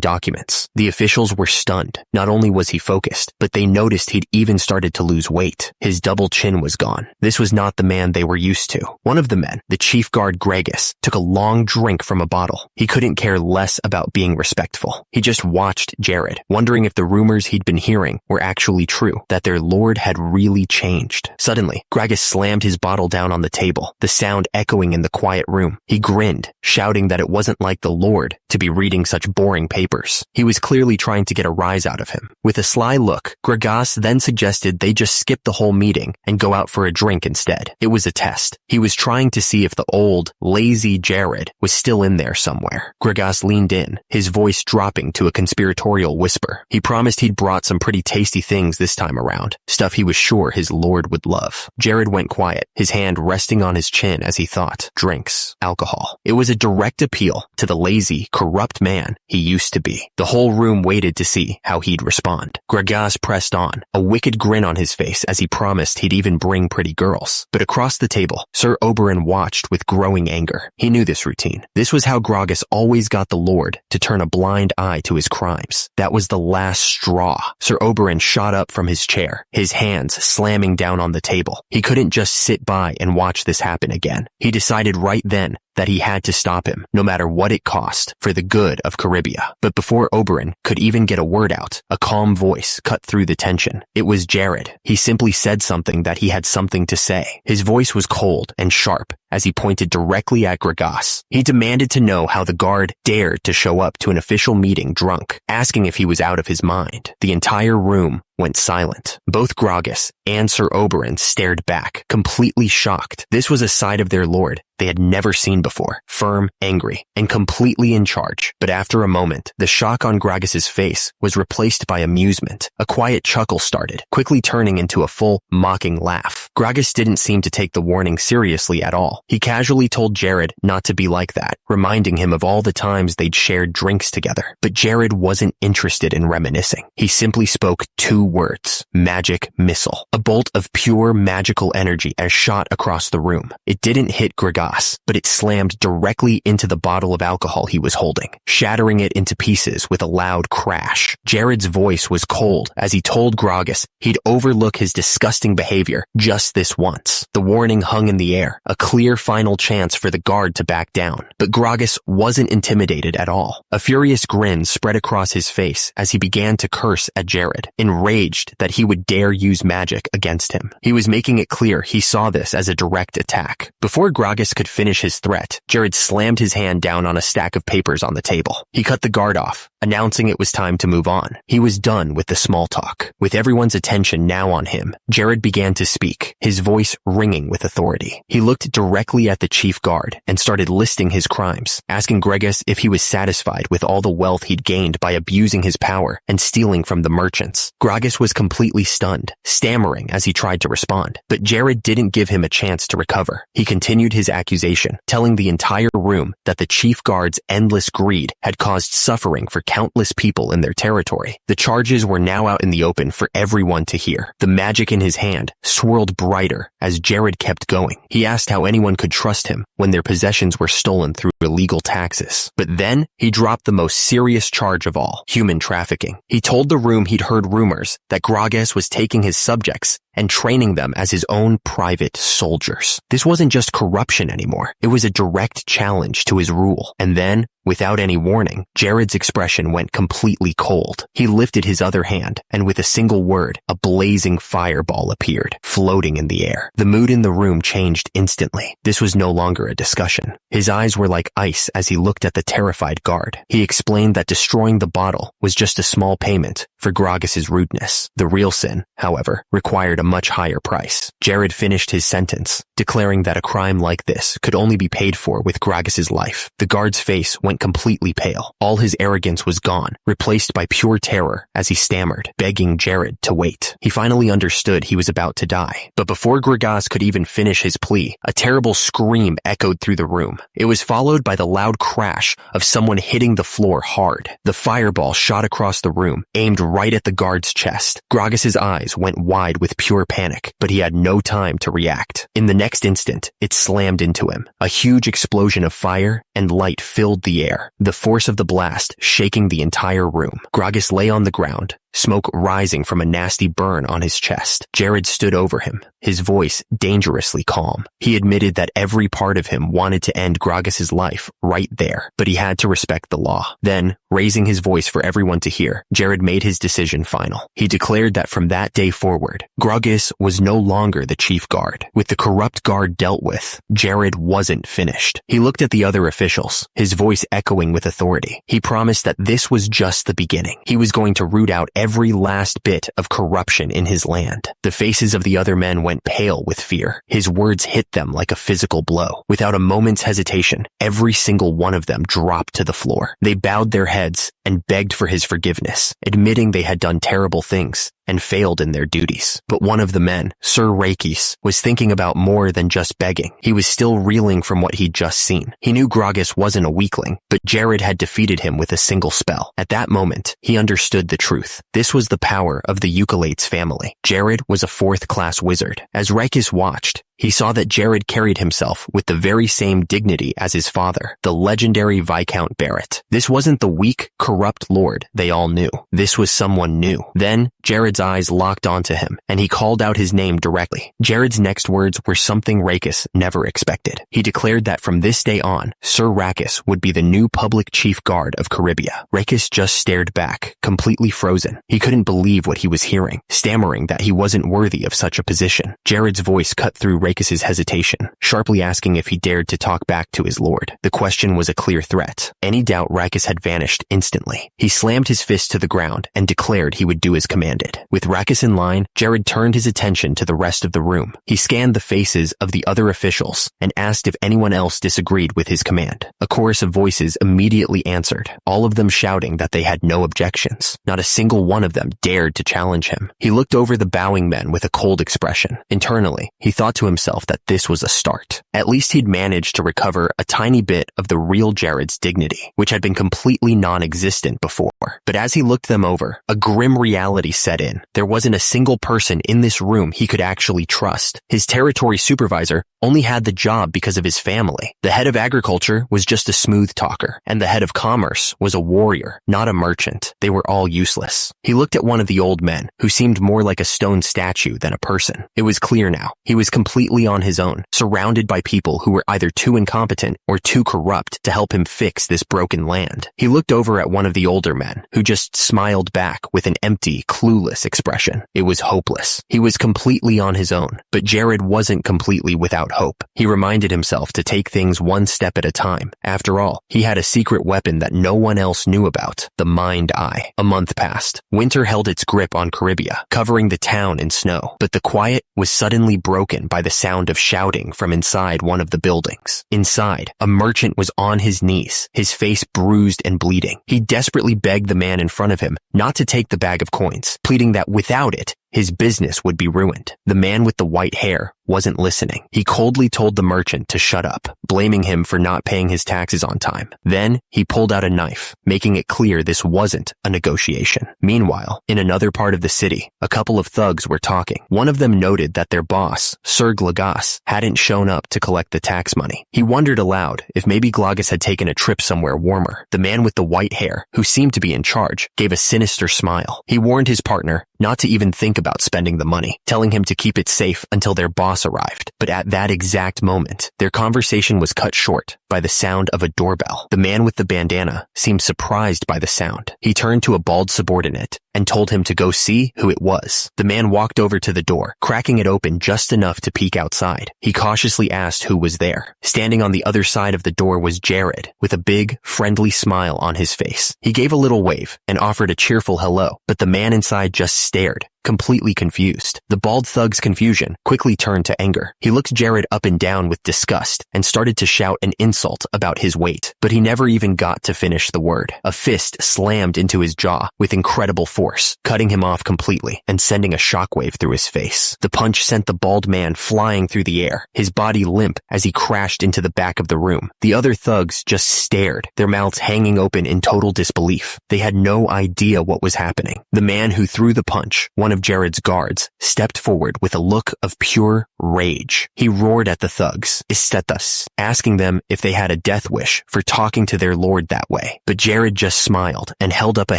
documents. The officials were stunned. Not only was he focused, but they noticed he'd even started to lose weight. His double chin was gone. This was not the man they were used to. One of the men, the chief guard Gregis, took a long drink from a bottle. He couldn't care less about being respectful. He just watched Jared, wondering if the rumors he'd been hearing were actually true, that their lord had had really changed. Suddenly, Gragas slammed his bottle down on the table, the sound echoing in the quiet room. He grinned, shouting that it wasn't like the Lord to be reading such boring papers. He was clearly trying to get a rise out of him. With a sly look, Gragas then suggested they just skip the whole meeting and go out for a drink instead. It was a test. He was trying to see if the old, lazy Jared was still in there somewhere. Gragas leaned in, his voice dropping to a conspiratorial whisper. He promised he'd brought some pretty tasty things this time around, stuff he was sure his lord would love. Jared went quiet, his hand resting on his chin as he thought. Drinks, alcohol. It was a direct appeal to the lazy, corrupt man he used to be. The whole room waited to see how he'd respond. Gragas pressed on, a wicked grin on his face as he promised he'd even bring pretty girls. But across the table, Sir Oberyn watched with growing anger. He knew this routine. This was how Gragas always got the Lord to turn a blind eye to his crimes. That was the last straw. Sir Oberyn shot up from his chair, his hands slamming down on the table. He couldn't just sit by and watch this happen again. He decided right then that he had to stop him, no matter what it cost, for the good of Caribia. But before Oberyn could even get a word out, a calm voice cut through the tension. It was Jared. He simply said something that he had something to say. His voice was cold and sharp as he pointed directly at Gragas. He demanded to know how the guard dared to show up to an official meeting drunk, asking if he was out of his mind. The entire room went silent. Both Gragas and Sir Oberyn stared back, completely shocked. This was a side of their lord they had never seen before, firm, angry, and completely in charge. But after a moment, the shock on Gragas's face was replaced by amusement. A quiet chuckle started, quickly turning into a full, mocking laugh. Gragas didn't seem to take the warning seriously at all. He casually told Jared not to be like that, reminding him of all the times they'd shared drinks together. But Jared wasn't interested in reminiscing. He simply spoke two words: magic missile. A bolt of pure magical energy as shot across the room. It didn't hit Gragas, but it slammed directly into the bottle of alcohol he was holding, shattering it into pieces with a loud crash. Jared's voice was cold as he told Gragas he'd overlook his disgusting behavior just this once. The warning hung in the air, a clear final chance for the guard to back down. But Gragas wasn't intimidated at all. A furious grin spread across his face as he began to curse at Jared, enraged that he would dare use magic against him. He was making it clear he saw this as a direct attack. Before Gragas could finish his threat, Jared slammed his hand down on a stack of papers on the table. He cut the guard off, announcing it was time to move on. He was done with the small talk. With everyone's attention now on him, Jared began to speak, his voice ringing with authority. He looked directly at the chief guard and started listing his crimes, asking Gragas if he was satisfied with all the wealth he'd gained by abusing his power and stealing from the merchants. Gragas was completely stunned, stammering as he tried to respond. But Jared didn't give him a chance to recover. He continued his accusation, telling the entire room that the chief guard's endless greed had caused suffering for countless people in their territory. The charges were now out in the open for everyone to hear. The magic in his hand swirled brighter as Jared kept going. He asked how anyone could trust him when their possessions were stolen through illegal taxes. But then he dropped the most serious charge of all: human trafficking. He told the room he'd heard rumors that Gragas was taking his subjects and training them as his own private soldiers. This wasn't just corruption anymore. It was a direct challenge to his rule. And then, without any warning, Jared's expression went completely cold. He lifted his other hand, and with a single word, a blazing fireball appeared, floating in the air. The mood in the room changed instantly. This was no longer a discussion. His eyes were like ice as he looked at the terrified guard. He explained that destroying the bottle was just a small payment for Gragas's rudeness. The real sin, however, required a much higher price. Jared finished his sentence, declaring that a crime like this could only be paid for with Gragas's life. The guard's face went completely pale. All his arrogance was gone, replaced by pure terror as he stammered, begging Jared to wait. He finally understood he was about to die. But before Gragas could even finish his plea, a terrible scream echoed through the room. It was followed by the loud crash of someone hitting the floor hard. The fireball shot across the room, aimed right at the guard's chest. Gragas's eyes went wide with pure panic, but he had no time to react. In the next instant, it slammed into him. A huge explosion of fire and light filled the air, the force of the blast shaking the entire room. Gragas lay on the ground, smoke rising from a nasty burn on his chest. Jared stood over him, his voice dangerously calm. He admitted that every part of him wanted to end Gragas's life right there, but he had to respect the law. Then, raising his voice for everyone to hear, Jared made his decision final. He declared that from that day forward, Gragas was no longer the chief guard. With the corrupt guard dealt with, Jared wasn't finished. He looked at the other officials, his voice echoing with authority. He promised that this was just the beginning. He was going to root out every last bit of corruption in his land. The faces of the other men went pale with fear. His words hit them like a physical blow. Without a moment's hesitation, every single one of them dropped to the floor. They bowed their heads and begged for his forgiveness, admitting they had done terrible things and failed in their duties. But one of the men, Sir Reikis, was thinking about more than just begging. He was still reeling from what he'd just seen. He knew Gragas wasn't a weakling, but Jared had defeated him with a single spell. At that moment, he understood the truth. This was the power of the Ukulates family. Jared was a fourth-class wizard. As Reikis watched, he saw that Jared carried himself with the very same dignity as his father, the legendary Viscount Barrett. This wasn't the weak, corrupt lord they all knew. This was someone new. Then, Jared's eyes locked onto him, and he called out his name directly. Jared's next words were something Reikis never expected. He declared that from this day on, Sir Rakis would be the new public chief guard of Caribia. Reikis just stared back, completely frozen. He couldn't believe what he was hearing, stammering that he wasn't worthy of such a position. Jared's voice cut through Reikis' hesitation, sharply asking if he dared to talk back to his lord. The question was a clear threat. Any doubt Reikis had vanished instantly. He slammed his fist to the ground and declared he would do as commanded. With Reikis in line, Jared turned his attention to the rest of the room. He scanned the faces of the other officials and asked if anyone else disagreed with his command. A chorus of voices immediately answered, all of them shouting that they had no objections. Not a single one of them dared to challenge him. He looked over the bowing men with a cold expression. Internally, he thought to himself that this was a start. At least he'd managed to recover a tiny bit of the real Jared's dignity, which had been completely non-existent before. But as he looked them over, a grim reality set in. There wasn't a single person in this room he could actually trust. His territory supervisor only had the job because of his family. The head of agriculture was just a smooth talker, and the head of commerce was a warrior, not a merchant. They were all useless. He looked at one of the old men, who seemed more like a stone statue than a person. It was clear now. He was completely on his own, surrounded by people who were either too incompetent or too corrupt to help him fix this broken land. He looked over at one of the older men, who just smiled back with an empty, clueless expression. It was hopeless. He was completely on his own, but Jared wasn't completely without hope. He reminded himself to take things one step at a time. After all, he had a secret weapon that no one else knew about, the Mind Eye. A month passed. Winter held its grip on Caribia, covering the town in snow, but the quiet was suddenly broken by the sound of shouting from inside one of the buildings. Inside, a merchant was on his knees, his face bruised and bleeding. He desperately begged the man in front of him not to take the bag of coins, pleading that without it, his business would be ruined. The man with the white hair wasn't listening. He coldly told the merchant to shut up, blaming him for not paying his taxes on time. Then, he pulled out a knife, making it clear this wasn't a negotiation. Meanwhile, in another part of the city, a couple of thugs were talking. One of them noted that their boss, Sir Glagas, hadn't shown up to collect the tax money. He wondered aloud if maybe Glagas had taken a trip somewhere warmer. The man with the white hair, who seemed to be in charge, gave a sinister smile. He warned his partner not to even think about spending the money, telling him to keep it safe until their boss arrived. But at that exact moment, their conversation was cut short by the sound of a doorbell. The man with the bandana seemed surprised by the sound. He turned to a bald subordinate and told him to go see who it was. The man walked over to the door, cracking it open just enough to peek outside. He cautiously asked who was there. Standing on the other side of the door was Jared, with a big, friendly smile on his face. He gave a little wave and offered a cheerful hello, but the man inside just stared, completely confused. The bald thug's confusion quickly turned to anger. He looked Jared up and down with disgust and started to shout an insult about his weight, but he never even got to finish the word. A fist slammed into his jaw with incredible force, cutting him off completely and sending a shockwave through his face. The punch sent the bald man flying through the air, his body limp as he crashed into the back of the room. The other thugs just stared, their mouths hanging open in total disbelief. They had no idea what was happening. The man who threw the punch, one of Jared's guards, stepped forward with a look of pure rage. He roared at the thugs, "Istetas," asking them if they had a death wish for talking to their lord that way. But Jared just smiled and held up a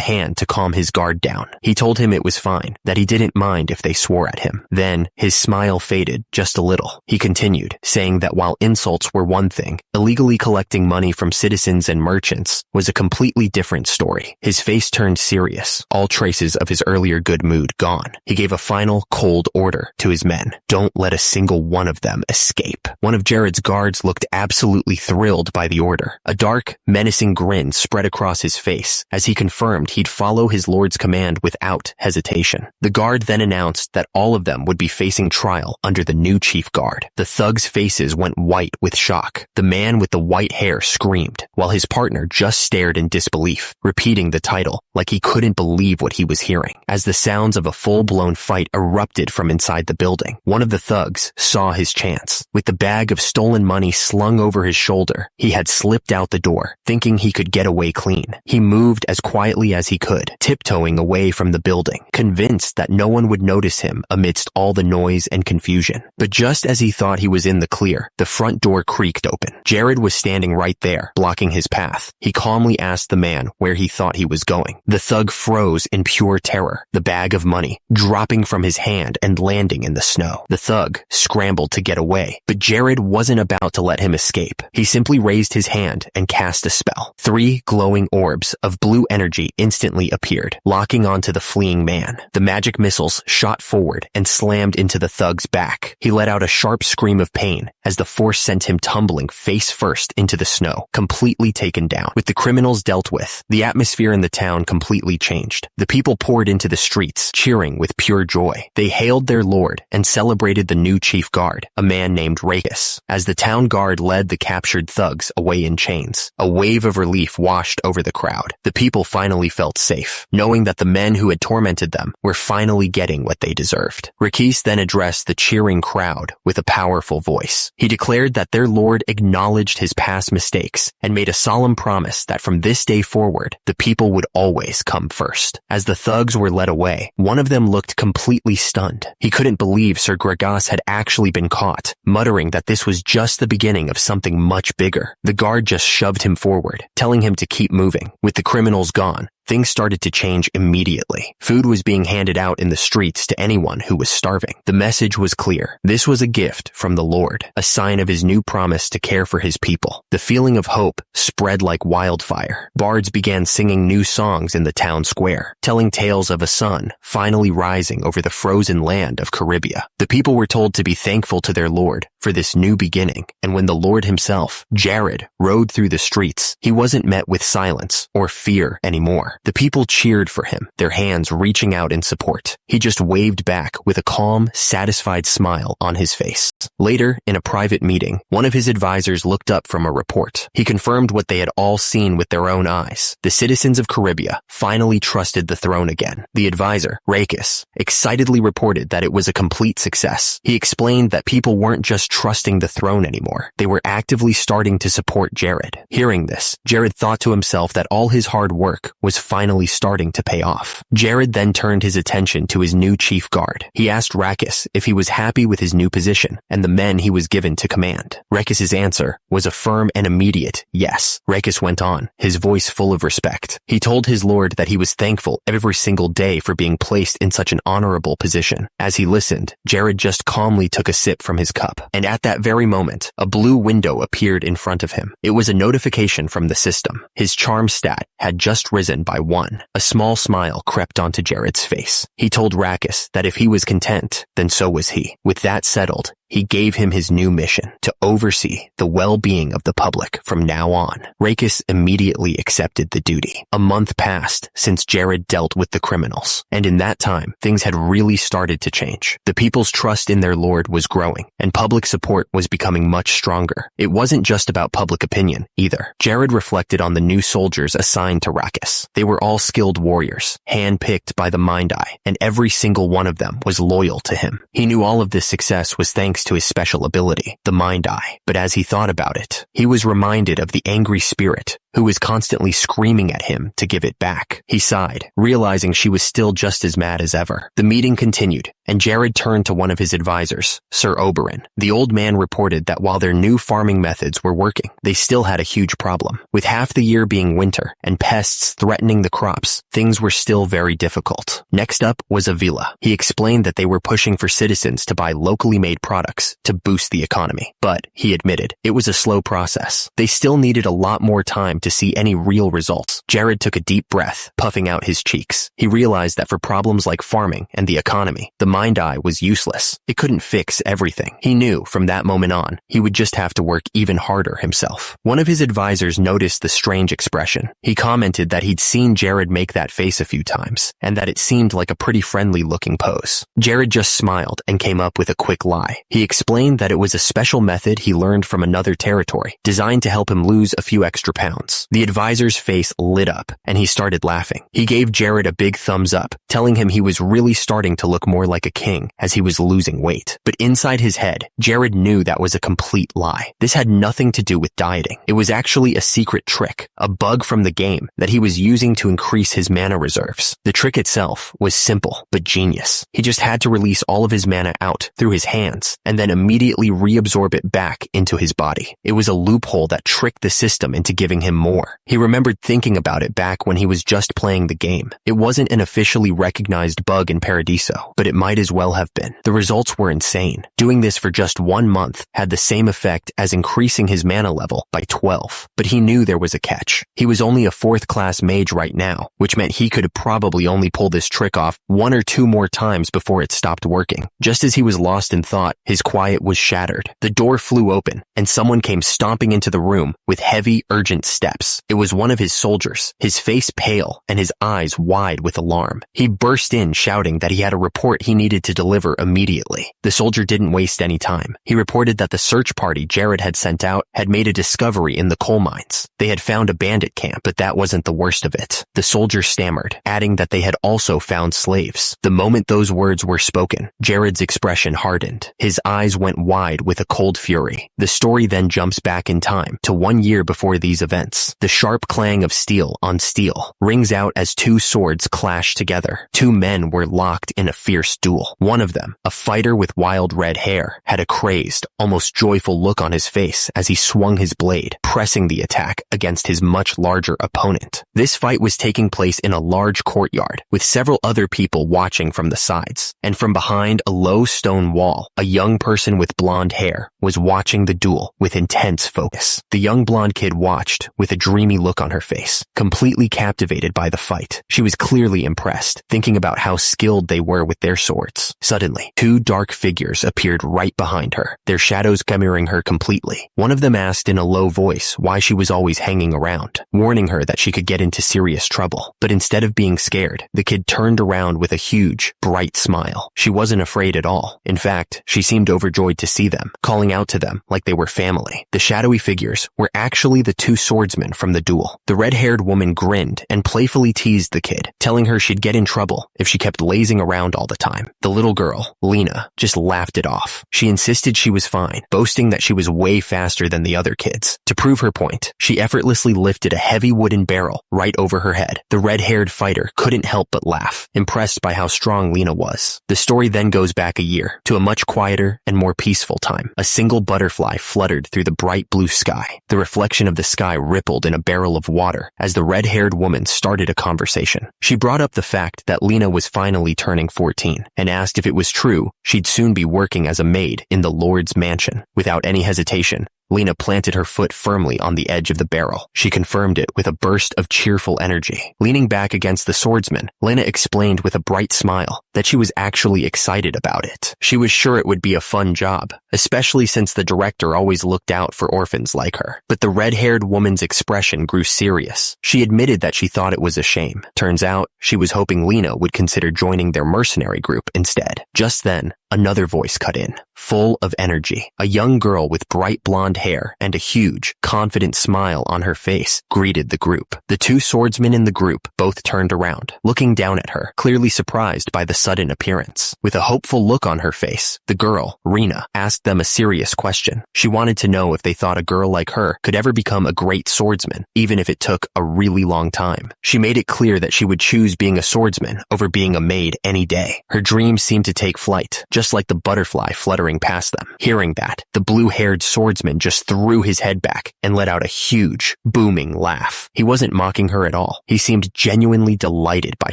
hand to calm his guard down. He told him it was fine, that he didn't mind if they swore at him. Then, his smile faded just a little. He continued, saying that while insults were one thing, illegally collecting money from citizens and merchants was a completely different story. His face turned serious, all traces of his earlier good mood gone. He gave a final, cold order to his men. Don't let a single one of them escape. One of Jared's guards looked absolutely thrilled by the order. A dark, menacing grin spread across his face as he confirmed he'd follow his lord's command without hesitation. The guard then announced that all of them would be facing trial under the new chief guard. The thugs' faces went white with shock. The man with the white hair screamed, while his partner just stared in disbelief, repeating the title like he couldn't believe what he was hearing. As the sounds of a full-blown fight erupted from inside the building, one of the thugs saw his chance. With the bag of stolen money slung over his shoulder, he had slipped out the door, thinking he could get away clean. He moved as quietly as he could, tiptoeing away from the building, convinced that no one would notice him amidst all the noise and confusion. But just as he thought he was in the clear, the front door creaked open. Jared was standing right there, blocking his path. He calmly asked the man where he thought he was going. The thug froze in pure terror, the bag of money dropping from his hand and landing in the snow. The thug scrambled to get away, but Jared wasn't about to let him escape. He simply raised his hand and cast a spell. 3 glowing orbs of blue energy instantly appeared, locking onto the fleeing man. The magic missiles shot forward and slammed into the thug's back. He let out a sharp scream of pain as the force sent him tumbling face first into the snow, completely taken down. With the criminals dealt with, the atmosphere in the town completely changed. The people poured into the streets, cheering with pure joy. They hailed their lord and celebrated the new chief guard, a man named Rakis. As the town guard led the captured thugs away in chains, a wave of relief washed over the crowd. The people finally felt safe, knowing that the men who had tormented them were finally getting what they deserved. Rakis then addressed the cheering crowd with a powerful voice. He declared that their lord acknowledged his past mistakes and made a solemn promise that from this day forward, the people would always come first. As the thugs were led away, one of them looked completely stunned. He couldn't believe Sir Gregas had actually been caught, muttering that this was just the beginning of something much bigger. The guard just shoved him forward, telling him to keep moving. With the criminals gone, things started to change immediately. Food was being handed out in the streets to anyone who was starving. The message was clear. This was a gift from the Lord, a sign of his new promise to care for his people. The feeling of hope spread like wildfire. Bards began singing new songs in the town square, telling tales of a sun finally rising over the frozen land of Caribia. The people were told to be thankful to their Lord for this new beginning, and when the Lord himself, Jared, rode through the streets, he wasn't met with silence or fear anymore. The people cheered for him, their hands reaching out in support. He just waved back with a calm, satisfied smile on his face. Later, in a private meeting, one of his advisors looked up from a report. He confirmed what they had all seen with their own eyes. The citizens of Caribia finally trusted the throne again. The advisor, Rakis, excitedly reported that it was a complete success. He explained that people weren't just trusting the throne anymore. They were actively starting to support Jared. Hearing this, Jared thought to himself that all his hard work was finally starting to pay off. Jared then turned his attention to his new chief guard. He asked Rakis if he was happy with his new position and the men he was given to command. Rakis's answer was a firm and immediate yes. Rakis went on, his voice full of respect. He told his lord that he was thankful every single day for being placed in such an honorable position. As he listened, Jared just calmly took a sip from his cup, and at that very moment, a blue window appeared in front of him. It was a notification from the system. His charm stat had just risen by 1. A small smile crept onto Jared's face. He told Rakis that if he was content, then so was he. With that settled, he gave him his new mission, to oversee the well-being of the public from now on. Rakis immediately accepted the duty. A month passed since Jared dealt with the criminals, and in that time, things had really started to change. The people's trust in their lord was growing, and public support was becoming much stronger. It wasn't just about public opinion, either. Jared reflected on the new soldiers assigned to Rakis. They were all skilled warriors, hand-picked by the Mind Eye, and every single one of them was loyal to him. He knew all of this success was thanks to his special ability, the Mind Eye. But as he thought about it, he was reminded of the angry spirit who was constantly screaming at him to give it back. He sighed, realizing she was still just as mad as ever. The meeting continued, and Jared turned to one of his advisors, Sir Oberon. The old man reported that while their new farming methods were working, they still had a huge problem. With half the year being winter and pests threatening the crops, things were still very difficult. Next up was Avila. He explained that they were pushing for citizens to buy locally made products to boost the economy. But, he admitted, it was a slow process. They still needed a lot more time to see any real results. Jared took a deep breath, puffing out his cheeks. He realized that for problems like farming and the economy, the mind eye was useless. It couldn't fix everything. He knew from that moment on, he would just have to work even harder himself. One of his advisors noticed the strange expression. He commented that he'd seen Jared make that face a few times, and that it seemed like a pretty friendly-looking pose. Jared just smiled and came up with a quick lie. He explained that it was a special method he learned from another territory, designed to help him lose a few extra pounds. The advisor's face lit up, and he started laughing. He gave Jared a big thumbs up, telling him he was really starting to look more like a king as he was losing weight. But inside his head, Jared knew that was a complete lie. This had nothing to do with dieting. It was actually a secret trick, a bug from the game that he was using to increase his mana reserves. The trick itself was simple, but genius. He just had to release all of his mana out through his hands, and then immediately reabsorb it back into his body. It was a loophole that tricked the system into giving him more. He remembered thinking about it back when he was just playing the game. It wasn't an officially recognized bug in Paradiso, but it might as well have been. The results were insane. Doing this for just 1 month had the same effect as increasing his mana level by 12. But he knew there was a catch. He was only a 4th class mage right now, which meant he could probably only pull this trick off 1 or 2 more times before it stopped working. Just as he was lost in thought, his quiet was shattered. The door flew open, and someone came stomping into the room with heavy, urgent steps. It was one of his soldiers, his face pale and his eyes wide with alarm. He burst in shouting that he had a report he needed to deliver immediately. The soldier didn't waste any time. He reported that the search party Jared had sent out had made a discovery in the coal mines. They had found a bandit camp, but that wasn't the worst of it. The soldier stammered, adding that they had also found slaves. The moment those words were spoken, Jared's expression hardened. His eyes went wide with a cold fury. The story then jumps back in time to 1 year before these events. The sharp clang of steel on steel rings out as 2 swords clash together. 2 men were locked in a fierce duel. One of them, a fighter with wild red hair, had a crazed, almost joyful look on his face as he swung his blade, pressing the attack against his much larger opponent. This fight was taking place in a large courtyard, with several other people watching from the sides. And from behind a low stone wall, a young person with blonde hair was watching the duel with intense focus. The young blonde kid watched with a dreamy look on her face, completely captivated by the fight. She was clearly impressed, thinking about how skilled they were with their swords. Suddenly, 2 dark figures appeared right behind her, their shadows covering her completely. One of them asked in a low voice why she was always hanging around, warning her that she could get into serious trouble. But instead of being scared, the kid turned around with a huge, bright smile. She wasn't afraid at all. In fact, she seemed overjoyed to see them, calling out to them like they were family. The shadowy figures were actually the 2 swordsmen from the duel. The red-haired woman grinned and playfully teased the kid, telling her she'd get in trouble if she kept lazing around all the time. The little girl, Lena, just laughed it off. She insisted she was fine, boasting that she was way faster than the other kids. To prove her point, she effortlessly lifted a heavy wooden barrel right over her head. The red-haired fighter couldn't help but laugh, impressed by how strong Lena was. The story then goes back a year, to a much quieter and more peaceful time. A single butterfly fluttered through the bright blue sky. The reflection of the sky rippled in a barrel of water as the red-haired woman started a conversation. She brought up the fact that Lena was finally turning 14, and asked if it was true she'd soon be working as a maid in the Lord's mansion. Without any hesitation, Lena planted her foot firmly on the edge of the barrel. She confirmed it with a burst of cheerful energy. Leaning back against the swordsman, Lena explained with a bright smile that she was actually excited about it. She was sure it would be a fun job, especially since the director always looked out for orphans like her. But the red-haired woman's expression grew serious. She admitted that she thought it was a shame. Turns out, she was hoping Lena would consider joining their mercenary group instead. Just then, Another voice cut in, full of energy. A young girl with bright blonde hair and a huge, confident smile on her face greeted the group. The two swordsmen in the group both turned around, looking down at her, clearly surprised by the sudden appearance. With a hopeful look on her face, the girl, Rena, asked them a serious question. She wanted to know if they thought a girl like her could ever become a great swordsman, even if it took a really long time. She made it clear that she would choose being a swordsman over being a maid any day. Her dreams seemed to take flight, just like the butterfly fluttering past them. Hearing that, the blue-haired swordsman just threw his head back and let out a huge, booming laugh. He wasn't mocking her at all. He seemed genuinely delighted by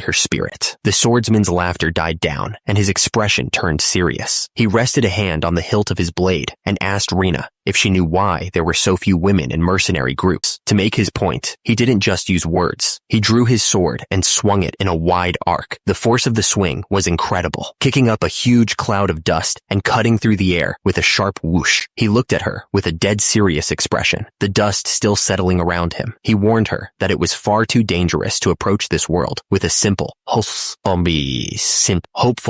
her spirit. The swordsman's laughter died down, and his expression turned serious. He rested a hand on the hilt of his blade and asked Rena if she knew why there were so few women in mercenary groups. To make his point, he didn't just use words. He drew his sword and swung it in a wide arc. The force of the swing was incredible, kicking up a huge cloud of dust and cutting through the air with a sharp whoosh. He looked at her with a dead serious expression, the dust still settling around him. He warned her that it was far too dangerous to approach this world with a simple, hopeful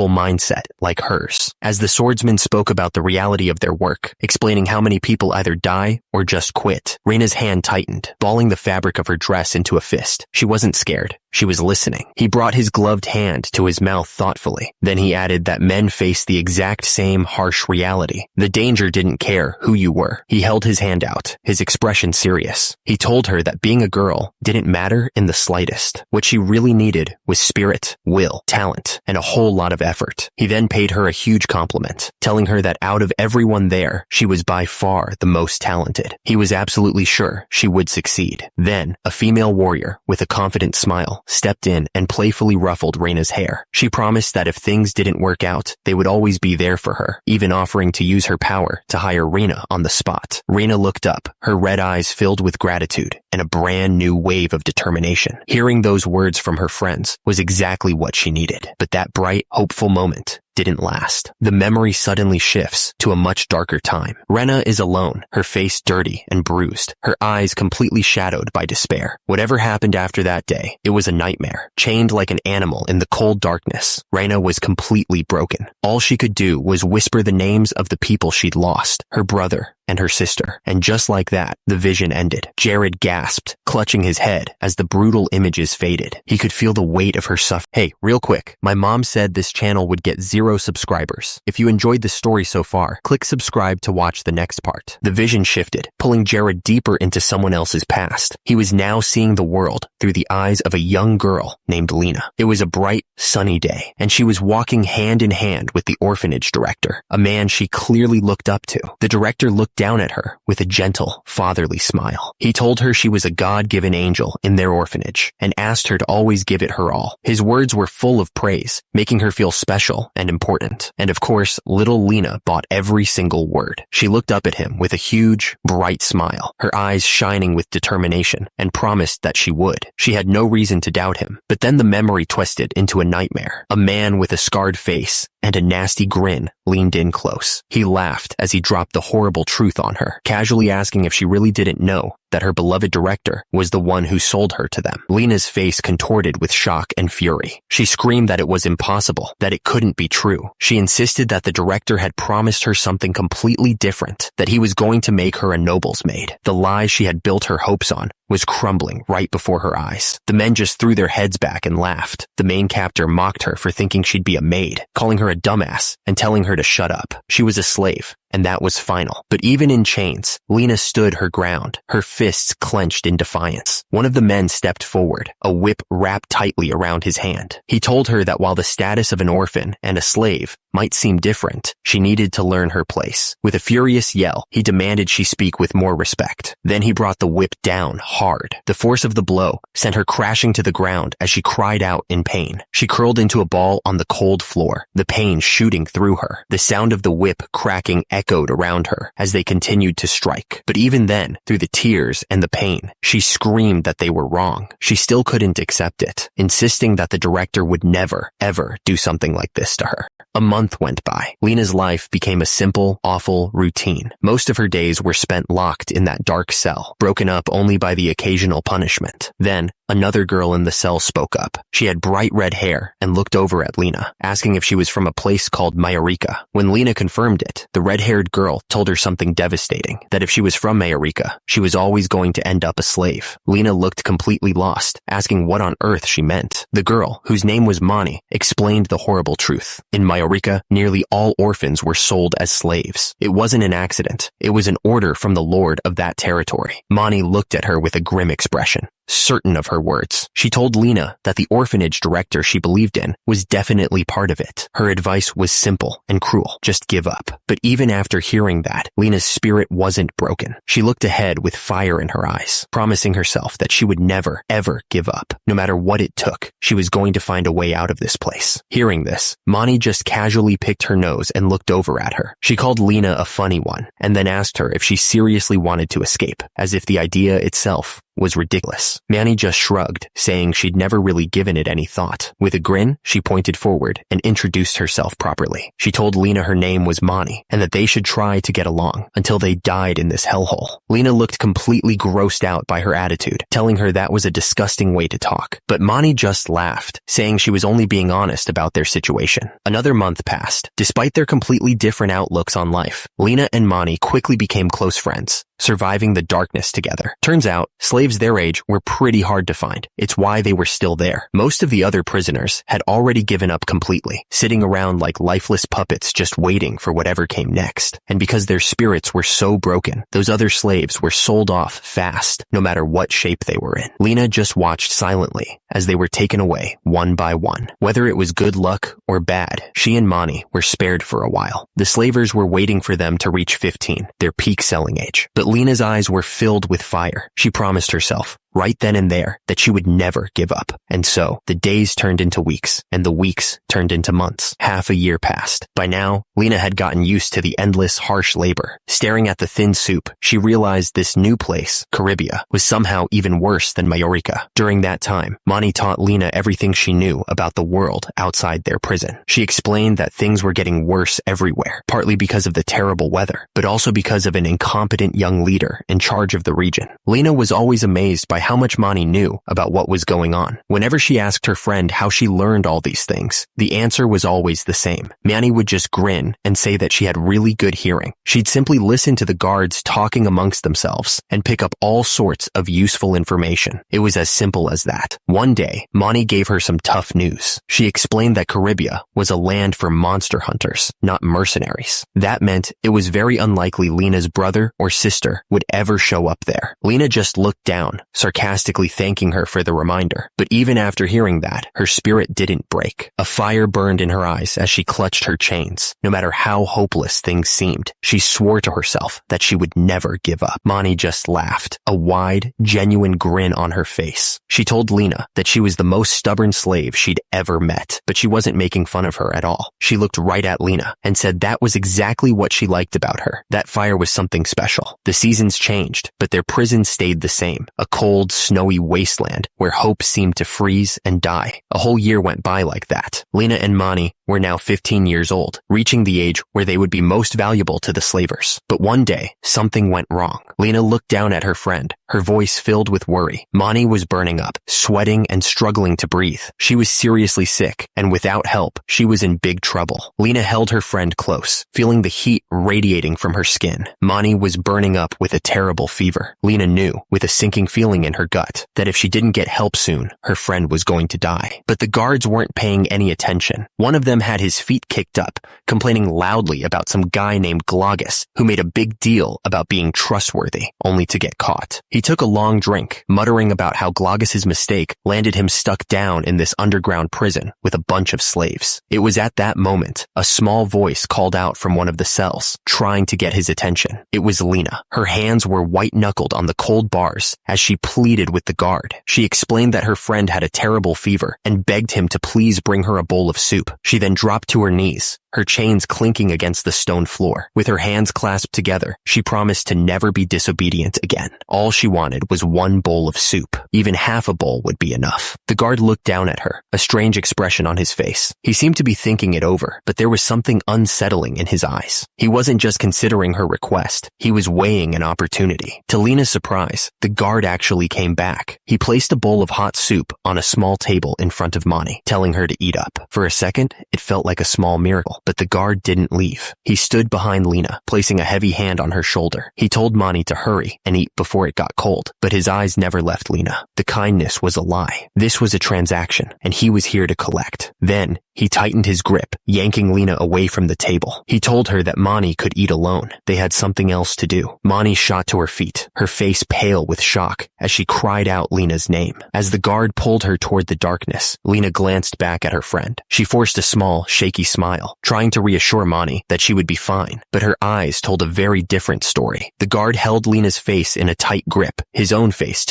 mindset like hers. As the swordsman spoke about the reality of their work, explaining how many people either die or just quit, Rena's hand tightened, balling the fabric of her dress into a fist. She wasn't scared. She was listening. He brought his gloved hand to his mouth thoughtfully. Then he added that men face the exact same harsh reality. The danger didn't care who you were. He held his hand out, his expression serious. He told her that being a girl didn't matter in the slightest. What she really needed was spirit, will, talent, and a whole lot of effort. He then paid her a huge compliment, telling her that out of everyone there, she was by far the most talented. He was absolutely sure she would succeed. Then, a female warrior with a confident smile stepped in and playfully ruffled Rena's hair. She promised that if things didn't work out, they would always be there for her, even offering to use her power to hire Rena on the spot. Rena looked up, her red eyes filled with gratitude and a brand new wave of determination. Hearing those words from her friends was exactly what she needed. But that bright, hopeful moment didn't last. The memory suddenly shifts to a much darker time. Rena is alone, her face dirty and bruised, her eyes completely shadowed by despair. Whatever happened after that day, it was a nightmare. Chained like an animal in the cold darkness, Rena was completely broken. All she could do was whisper the names of the people she'd lost, her brother and her sister. And just like that, the vision ended. Jared gasped, clutching his head as the brutal images faded. He could feel the weight of her suffering. Hey, real quick, my mom said this channel would get 0 subscribers. If you enjoyed the story so far, click subscribe to watch the next part. The vision shifted, pulling Jared deeper into someone else's past. He was now seeing the world through the eyes of a young girl named Lena. It was a bright, sunny day, and she was walking hand in hand with the orphanage director, a man she clearly looked up to. The director looked down at her with a gentle, fatherly smile. He told her she was a God-given angel in their orphanage and asked her to always give it her all. His words were full of praise, making her feel special and important. And of course, little Lena bought every single word. She looked up at him with a huge, bright smile, her eyes shining with determination, and promised that she would. She had no reason to doubt him. But then the memory twisted into a nightmare. A man with a scarred face and a nasty grin leaned in close. He laughed as he dropped the horrible truth on her, casually asking if she really didn't know that her beloved director was the one who sold her to them. Lena's face contorted with shock and fury. She screamed that it was impossible, that it couldn't be true. She insisted that the director had promised her something completely different, that he was going to make her a noble's maid. The lie she had built her hopes on was crumbling right before her eyes. The men just threw their heads back and laughed. The main captor mocked her for thinking she'd be a maid, calling her a dumbass and telling her to shut up. She was a slave, and that was final. But even in chains, Lena stood her ground, her fists clenched in defiance. One of the men stepped forward, a whip wrapped tightly around his hand. He told her that while the status of an orphan and a slave might seem different, she needed to learn her place. With a furious yell, he demanded she speak with more respect. Then he brought the whip down hard. The force of the blow sent her crashing to the ground as she cried out in pain. She curled into a ball on the cold floor, the pain shooting through her. The sound of the whip cracking echoed around her as they continued to strike. But even then, through the tears and the pain, she screamed that they were wrong. She still couldn't accept it, insisting that the director would never, ever do something like this to her. A month went by. Lena's life became a simple, awful routine. Most of her days were spent locked in that dark cell, broken up only by the occasional punishment. Then, Another girl in the cell spoke up. She had bright red hair and looked over at Lena, asking if she was from a place called Mayarika. When Lena confirmed it, the red-haired girl told her something devastating, that if she was from Mayarika, she was always going to end up a slave. Lena looked completely lost, asking what on earth she meant. The girl, whose name was Mani, explained the horrible truth. In Mayarika, nearly all orphans were sold as slaves. It wasn't an accident. It was an order from the lord of that territory. Mani looked at her with a grim expression, certain of her words. She told Lena that the orphanage director she believed in was definitely part of it. Her advice was simple and cruel. Just give up. But even after hearing that, Lena's spirit wasn't broken. She looked ahead with fire in her eyes, promising herself that she would never, ever give up. No matter what it took, she was going to find a way out of this place. Hearing this, Mani just casually picked her nose and looked over at her. She called Lena a funny one, and then asked her if she seriously wanted to escape, as if the idea itself was ridiculous. Mani just shrugged, saying she'd never really given it any thought. With a grin, she pointed forward and introduced herself properly. She told Lena her name was Mani, and that they should try to get along until they died in this hellhole. Lena looked completely grossed out by her attitude, telling her that was a disgusting way to talk. But Mani just laughed, saying she was only being honest about their situation. Another month passed. Despite their completely different outlooks on life, Lena and Mani quickly became close friends, surviving the darkness together. Turns out, slaves their age were pretty hard to find. It's why they were still there. Most of the other prisoners had already given up completely, sitting around like lifeless puppets just waiting for whatever came next. And because their spirits were so broken, those other slaves were sold off fast, no matter what shape they were in. Lena just watched silently as they were taken away one by one. Whether it was good luck or bad, she and Mani were spared for a while. The slavers were waiting for them to reach 15, their peak selling age. But Lena's eyes were filled with fire. She promised herself, right then and there, that she would never give up. And so, the days turned into weeks, and the weeks turned into months. Half a year passed. By now, Lena had gotten used to the endless, harsh labor. Staring at the thin soup, she realized this new place, Caribia, was somehow even worse than Majorica. During that time, Mani taught Lena everything she knew about the world outside their prison. She explained that things were getting worse everywhere, partly because of the terrible weather, but also because of an incompetent young leader in charge of the region. Lena was always amazed by how much Mani knew about what was going on. Whenever she asked her friend how she learned all these things, the answer was always the same. Mani would just grin and say that she had really good hearing. She'd simply listen to the guards talking amongst themselves and pick up all sorts of useful information. It was as simple as that. One day, Mani gave her some tough news. She explained that Caribia was a land for monster hunters, not mercenaries. That meant it was very unlikely Lena's brother or sister would ever show up there. Lena just looked down, sarcastically thanking her for the reminder. But even after hearing that, her spirit didn't break. A fire burned in her eyes as she clutched her chains. No matter how hopeless things seemed, she swore to herself that she would never give up. Mani just laughed, a wide, genuine grin on her face. She told Lena that she was the most stubborn slave she'd ever met, but she wasn't making fun of her at all. She looked right at Lena and said that was exactly what she liked about her. That fire was something special. The seasons changed, but their prison stayed the same. A cold, snowy wasteland where hope seemed to freeze and die. A whole year went by like that. Lena and Mani were now 15 years old, reaching the age where they would be most valuable to the slavers. But one day, something went wrong. Lena looked down at her friend, her voice filled with worry. Mani was burning up, sweating and struggling to breathe. She was seriously sick, and without help, she was in big trouble. Lena held her friend close, feeling the heat radiating from her skin. Mani was burning up with a terrible fever. Lena knew, with a sinking feeling in her gut, that if she didn't get help soon, her friend was going to die. But the guards weren't paying any attention. One of them had his feet kicked up, complaining loudly about some guy named Glogus, who made a big deal about being trustworthy, only to get caught. He took a long drink, muttering about how Glogus's mistake landed him stuck down in this underground prison with a bunch of slaves. It was at that moment, a small voice called out from one of the cells, trying to get his attention. It was Lena. Her hands were white-knuckled on the cold bars as she pleaded with the guard. She explained that her friend had a terrible fever and begged him to please bring her a bowl of soup. She then dropped to her knees, her chains clinking against the stone floor. With her hands clasped together, she promised to never be disobedient again. All she wanted was one bowl of soup. Even half a bowl would be enough. The guard looked down at her, a strange expression on his face. He seemed to be thinking it over, but there was something unsettling in his eyes. He wasn't just considering her request. He was weighing an opportunity. To Lena's surprise, the guard actually came back. He placed a bowl of hot soup on a small table in front of Mani, telling her to eat up. For a second, it felt like a small miracle, but the guard didn't leave. He stood behind Lena, placing a heavy hand on her shoulder. He told Mani to hurry and eat before it got cold, but his eyes never left Lena. The kindness was a lie. This was a transaction, and he was here to collect. Then, he tightened his grip, yanking Lena away from the table. He told her that Mani could eat alone. They had something else to do. Mani shot to her feet, her face pale with shock, as she cried out Lena's name. As the guard pulled her toward the darkness, Lena glanced back at her friend. She forced a small, shaky smile, trying to reassure Mani that she would be fine, but her eyes told a very different story. The guard held Lena's face in a tight grip. His own face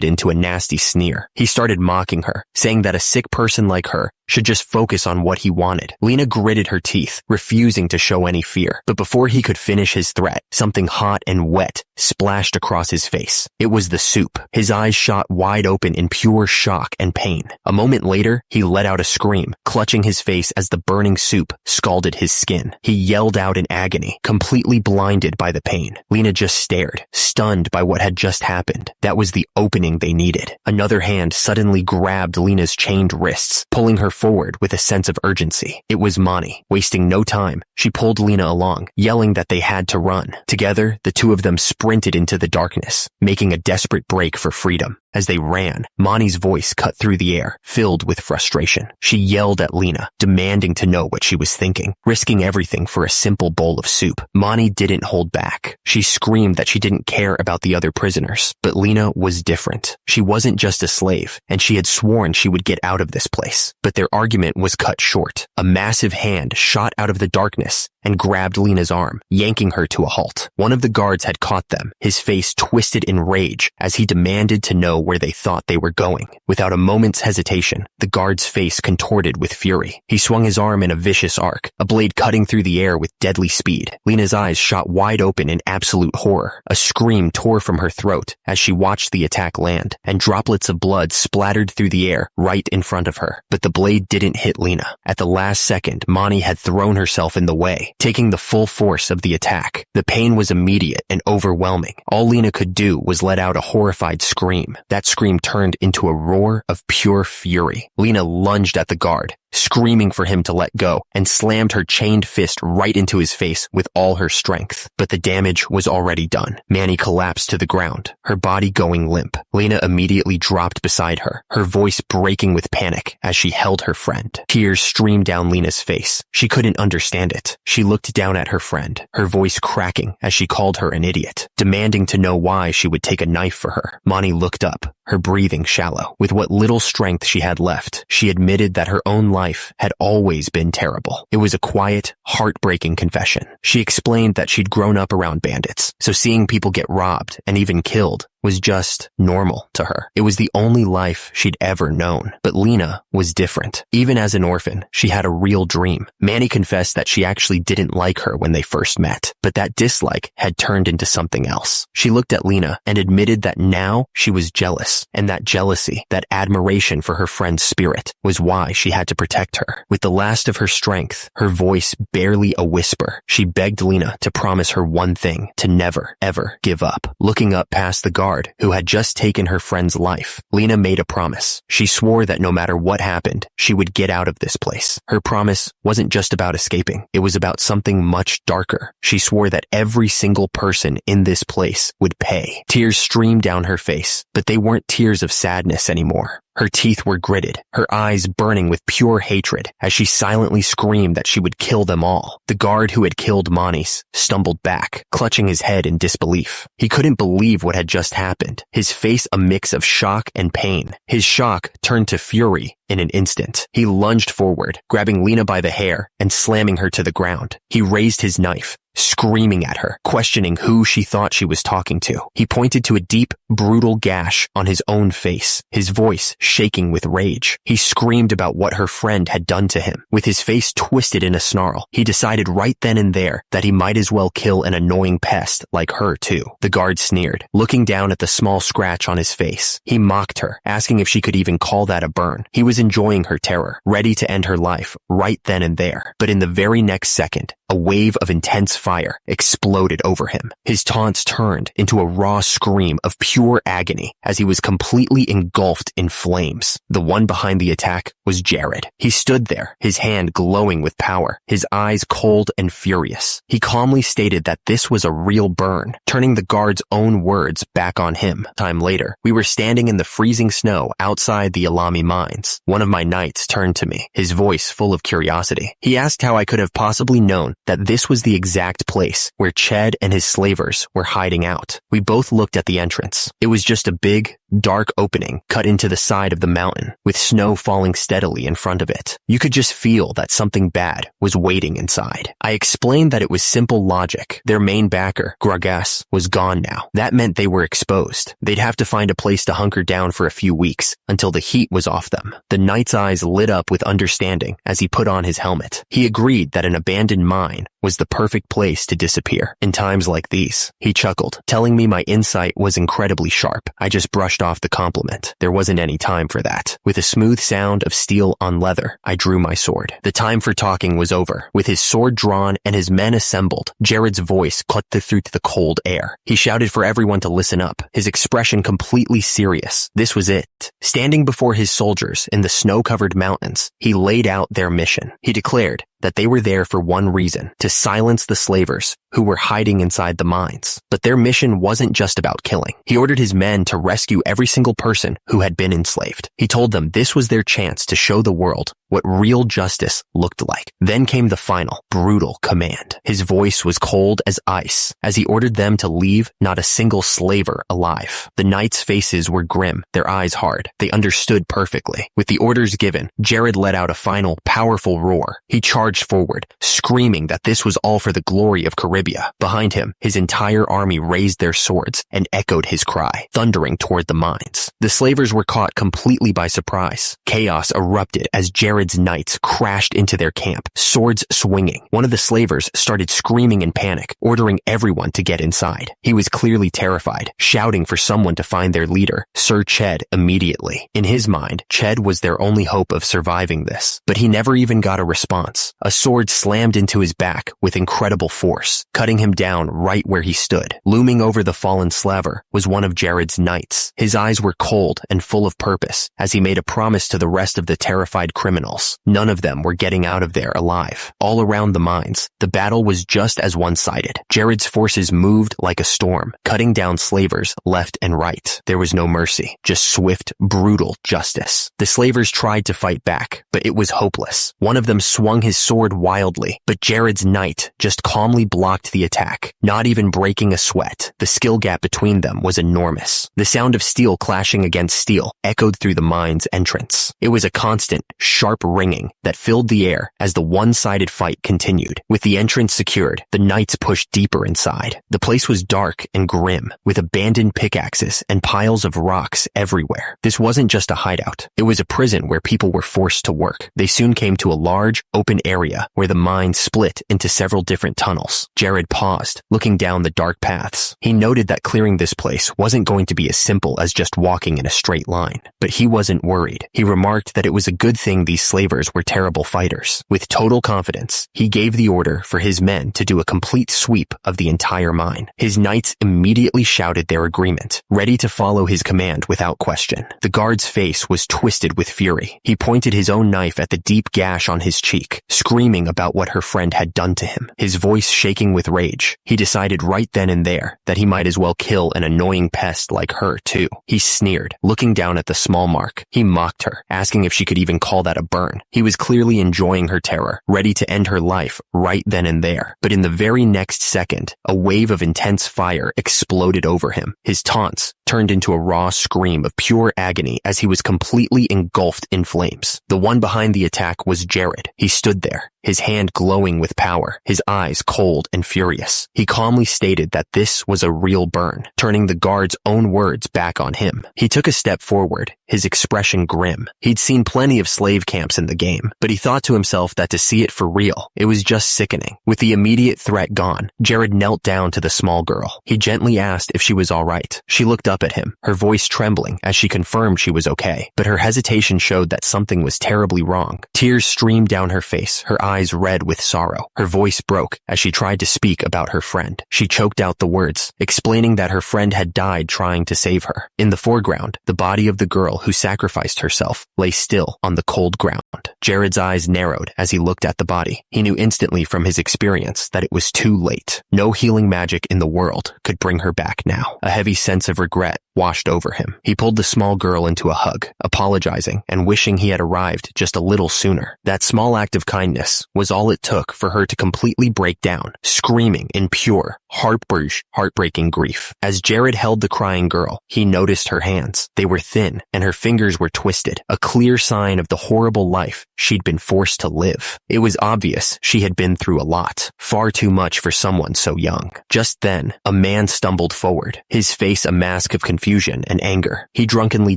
twisted into a nasty sneer. He started mocking her, saying that a sick person like her should just focus on what he wanted. Lena gritted her teeth, refusing to show any fear. But before he could finish his threat, something hot and wet splashed across his face. It was the soup. His eyes shot wide open in pure shock and pain. A moment later, he let out a scream, clutching his face as the burning soup scalded his skin. He yelled out in agony, completely blinded by the pain. Lena just stared, stunned by what had just happened. That was the opening they needed. Another hand suddenly grabbed Lena's chained wrists, pulling her forward with a sense of urgency. It was Mani. Wasting no time, she pulled Lena along, yelling that they had to run. Together, the two of them sprinted into the darkness, making a desperate break for freedom. As they ran, Mani's voice cut through the air, filled with frustration. She yelled at Lena, demanding to know what she was thinking, risking everything for a simple bowl of soup. Mani didn't hold back. She screamed that she didn't care about the other prisoners, but Lena was different. She wasn't just a slave, and she had sworn she would get out of this place. But their argument was cut short. A massive hand shot out of the darkness and grabbed Lena's arm, yanking her to a halt. One of the guards had caught them, his face twisted in rage as he demanded to know where they thought they were going. Without a moment's hesitation, the guard's face contorted with fury. He swung his arm in a vicious arc, a blade cutting through the air with deadly speed. Lena's eyes shot wide open in absolute horror. A scream tore from her throat as she watched the attack land, and droplets of blood splattered through the air right in front of her. But the blade didn't hit Lena. At the last second, Mani had thrown herself in the way, taking the full force of the attack. The pain was immediate and overwhelming. All Lena could do was let out a horrified scream. That scream turned into a roar of pure fury. Lena lunged at the guard, screaming for him to let go, and slammed her chained fist right into his face with all her strength. But the damage was already done. Mani collapsed to the ground, her body going limp. Lena immediately dropped beside her, her voice breaking with panic as she held her friend. Tears streamed down Lena's face. She couldn't understand it. She looked down at her friend, her voice cracking as she called her an idiot, demanding to know why she would take a knife for her. Mani looked up, her breathing shallow. With what little strength she had left, she admitted that her own life had always been terrible. It was a quiet, heartbreaking confession. She explained that she'd grown up around bandits, so seeing people get robbed and even killed was just normal to her. It was the only life she'd ever known. But Lena was different. Even as an orphan, she had a real dream. Mani confessed that she actually didn't like her when they first met, but that dislike had turned into something else. She looked at Lena and admitted that now she was jealous, and that jealousy, that admiration for her friend's spirit, was why she had to protect her. With the last of her strength, her voice barely a whisper, she begged Lena to promise her one thing, to never, ever give up. Looking up past the guard who had just taken her friend's life, Lena made a promise. She swore that no matter what happened, she would get out of this place. Her promise wasn't just about escaping. It was about something much darker. She swore that every single person in this place would pay. Tears streamed down her face, but they weren't tears of sadness anymore. Her teeth were gritted, her eyes burning with pure hatred as she silently screamed that she would kill them all. The guard who had killed Manis stumbled back, clutching his head in disbelief. He couldn't believe what had just happened, his face a mix of shock and pain. His shock turned to fury in an instant. He lunged forward, grabbing Lena by the hair and slamming her to the ground. He raised his knife, screaming at her, questioning who she thought she was talking to. He pointed to a deep, brutal gash on his own face, his voice shaking with rage. He screamed about what her friend had done to him. With his face twisted in a snarl, he decided right then and there that he might as well kill an annoying pest like her too. The guard sneered, looking down at the small scratch on his face. He mocked her, asking if she could even call that a burn. He was enjoying her terror, ready to end her life right then and there. But in the very next second, a wave of intense fire exploded over him. His taunts turned into a raw scream of pure agony as he was completely engulfed in flames. The one behind the attack was Jared. He stood there, his hand glowing with power, his eyes cold and furious. He calmly stated that this was a real burn, turning the guard's own words back on him. Time later, we were standing in the freezing snow outside the Alami mines. One of my knights turned to me, his voice full of curiosity. He asked how I could have possibly known that this was the exact place where Ched and his slavers were hiding out. We both looked at the entrance. It was just a big, dark opening cut into the side of the mountain, with snow falling steadily in front of it. You could just feel that something bad was waiting inside. I explained that it was simple logic. Their main backer, Gragas, was gone now. That meant they were exposed. They'd have to find a place to hunker down for a few weeks until the heat was off them. The knight's eyes lit up with understanding as he put on his helmet. He agreed that an abandoned mine was the perfect place to disappear. In times like these, he chuckled, telling me my insight was incredibly sharp. I just brushed off the compliment. There wasn't any time for that. With a smooth sound of steel on leather, I drew my sword. The time for talking was over. With his sword drawn and his men assembled, Jared's voice cut through the cold air. He shouted for everyone to listen up, his expression completely serious. This was it. Standing before his soldiers in the snow-covered mountains, he laid out their mission. He declared that they were there for one reason, to silence the slavers who were hiding inside the mines. But their mission wasn't just about killing. He ordered his men to rescue every single person who had been enslaved. He told them this was their chance to show the world what real justice looked like. Then came the final, brutal command. His voice was cold as ice as he ordered them to leave not a single slaver alive. The knights' faces were grim, their eyes hard. They understood perfectly. With the orders given, Jared let out a final, powerful roar. He charged forward, screaming that this was all for the glory of Caribia. Behind him, his entire army raised their swords and echoed his cry, thundering toward the mines. The slavers were caught completely by surprise. Chaos erupted as Jared's knights crashed into their camp, swords swinging. One of the slavers started screaming in panic, ordering everyone to get inside. He was clearly terrified, shouting for someone to find their leader, Sir Ched, immediately. In his mind, Ched was their only hope of surviving this, but he never even got a response. A sword slammed into his back with incredible force, cutting him down right where he stood. Looming over the fallen slaver was one of Jared's knights. His eyes were cold and full of purpose as he made a promise to the rest of the terrified criminals. None of them were getting out of there alive. All around the mines, the battle was just as one-sided. Jared's forces moved like a storm, cutting down slavers left and right. There was no mercy, just swift, brutal justice. The slavers tried to fight back, but it was hopeless. One of them swung his sword wildly, but Jared's knight just calmly blocked the attack, not even breaking a sweat. The skill gap between them was enormous. The sound of steel clashing against steel echoed through the mine's entrance. It was a constant, sharp ringing that filled the air as the one-sided fight continued. With the entrance secured, the knights pushed deeper inside. The place was dark and grim, with abandoned pickaxes and piles of rocks everywhere. This wasn't just a hideout. It was a prison where people were forced to work. They soon came to a large, open area where the mine split into several different tunnels. Jared paused, looking down the dark paths. He noted that clearing this place wasn't going to be as simple as just walking in a straight line. But he wasn't worried. He remarked that it was a good thing these slavers were terrible fighters. With total confidence, he gave the order for his men to do a complete sweep of the entire mine. His knights immediately shouted their agreement, ready to follow his command without question. The guard's face was twisted with fury. He pointed his own knife at the deep gash on his cheek, screaming about what her friend had done to him. His voice shaking with rage, he decided right then and there that he might as well kill an annoying pest like her too. He sneered, looking down at the small mark. He mocked her, asking if she could even call that a burn. He was clearly enjoying her terror, ready to end her life right then and there. But in the very next second, a wave of intense fire exploded over him. His taunts turned into a raw scream of pure agony as he was completely engulfed in flames. The one behind the attack was Jared. He stood there, his hand glowing with power, his eyes cold and furious. He calmly stated that this was a real burn, turning the guard's own words back on him. He took a step forward, his expression grim. He'd seen plenty of slave camps in the game, but he thought to himself that to see it for real, it was just sickening. With the immediate threat gone, Jared knelt down to the small girl. He gently asked if she was all right. She looked up at him, her voice trembling as she confirmed she was okay, but her hesitation showed that something was terribly wrong. Tears streamed down her face, her eyes red with sorrow. Her voice broke as she tried to speak about her friend. She choked out the words, explaining that her friend had died trying to save her. In the foreground, the body of the girl who sacrificed herself lay still on the cold ground. Jared's eyes narrowed as he looked at the body. He knew instantly from his experience that it was too late. No healing magic in the world could bring her back now. A heavy sense of regret washed over him. He pulled the small girl into a hug, apologizing and wishing he had arrived just a little sooner. That small act of kindness was all it took for her to completely break down, screaming in pure, heartbreaking grief. As Jared held the crying girl, he noticed her hands. They were thin and her fingers were twisted, a clear sign of the horrible life she'd been forced to live. It was obvious she had been through a lot, far too much for someone so young. Just then, a man stumbled forward, his face a mask of confusion and anger. He drunkenly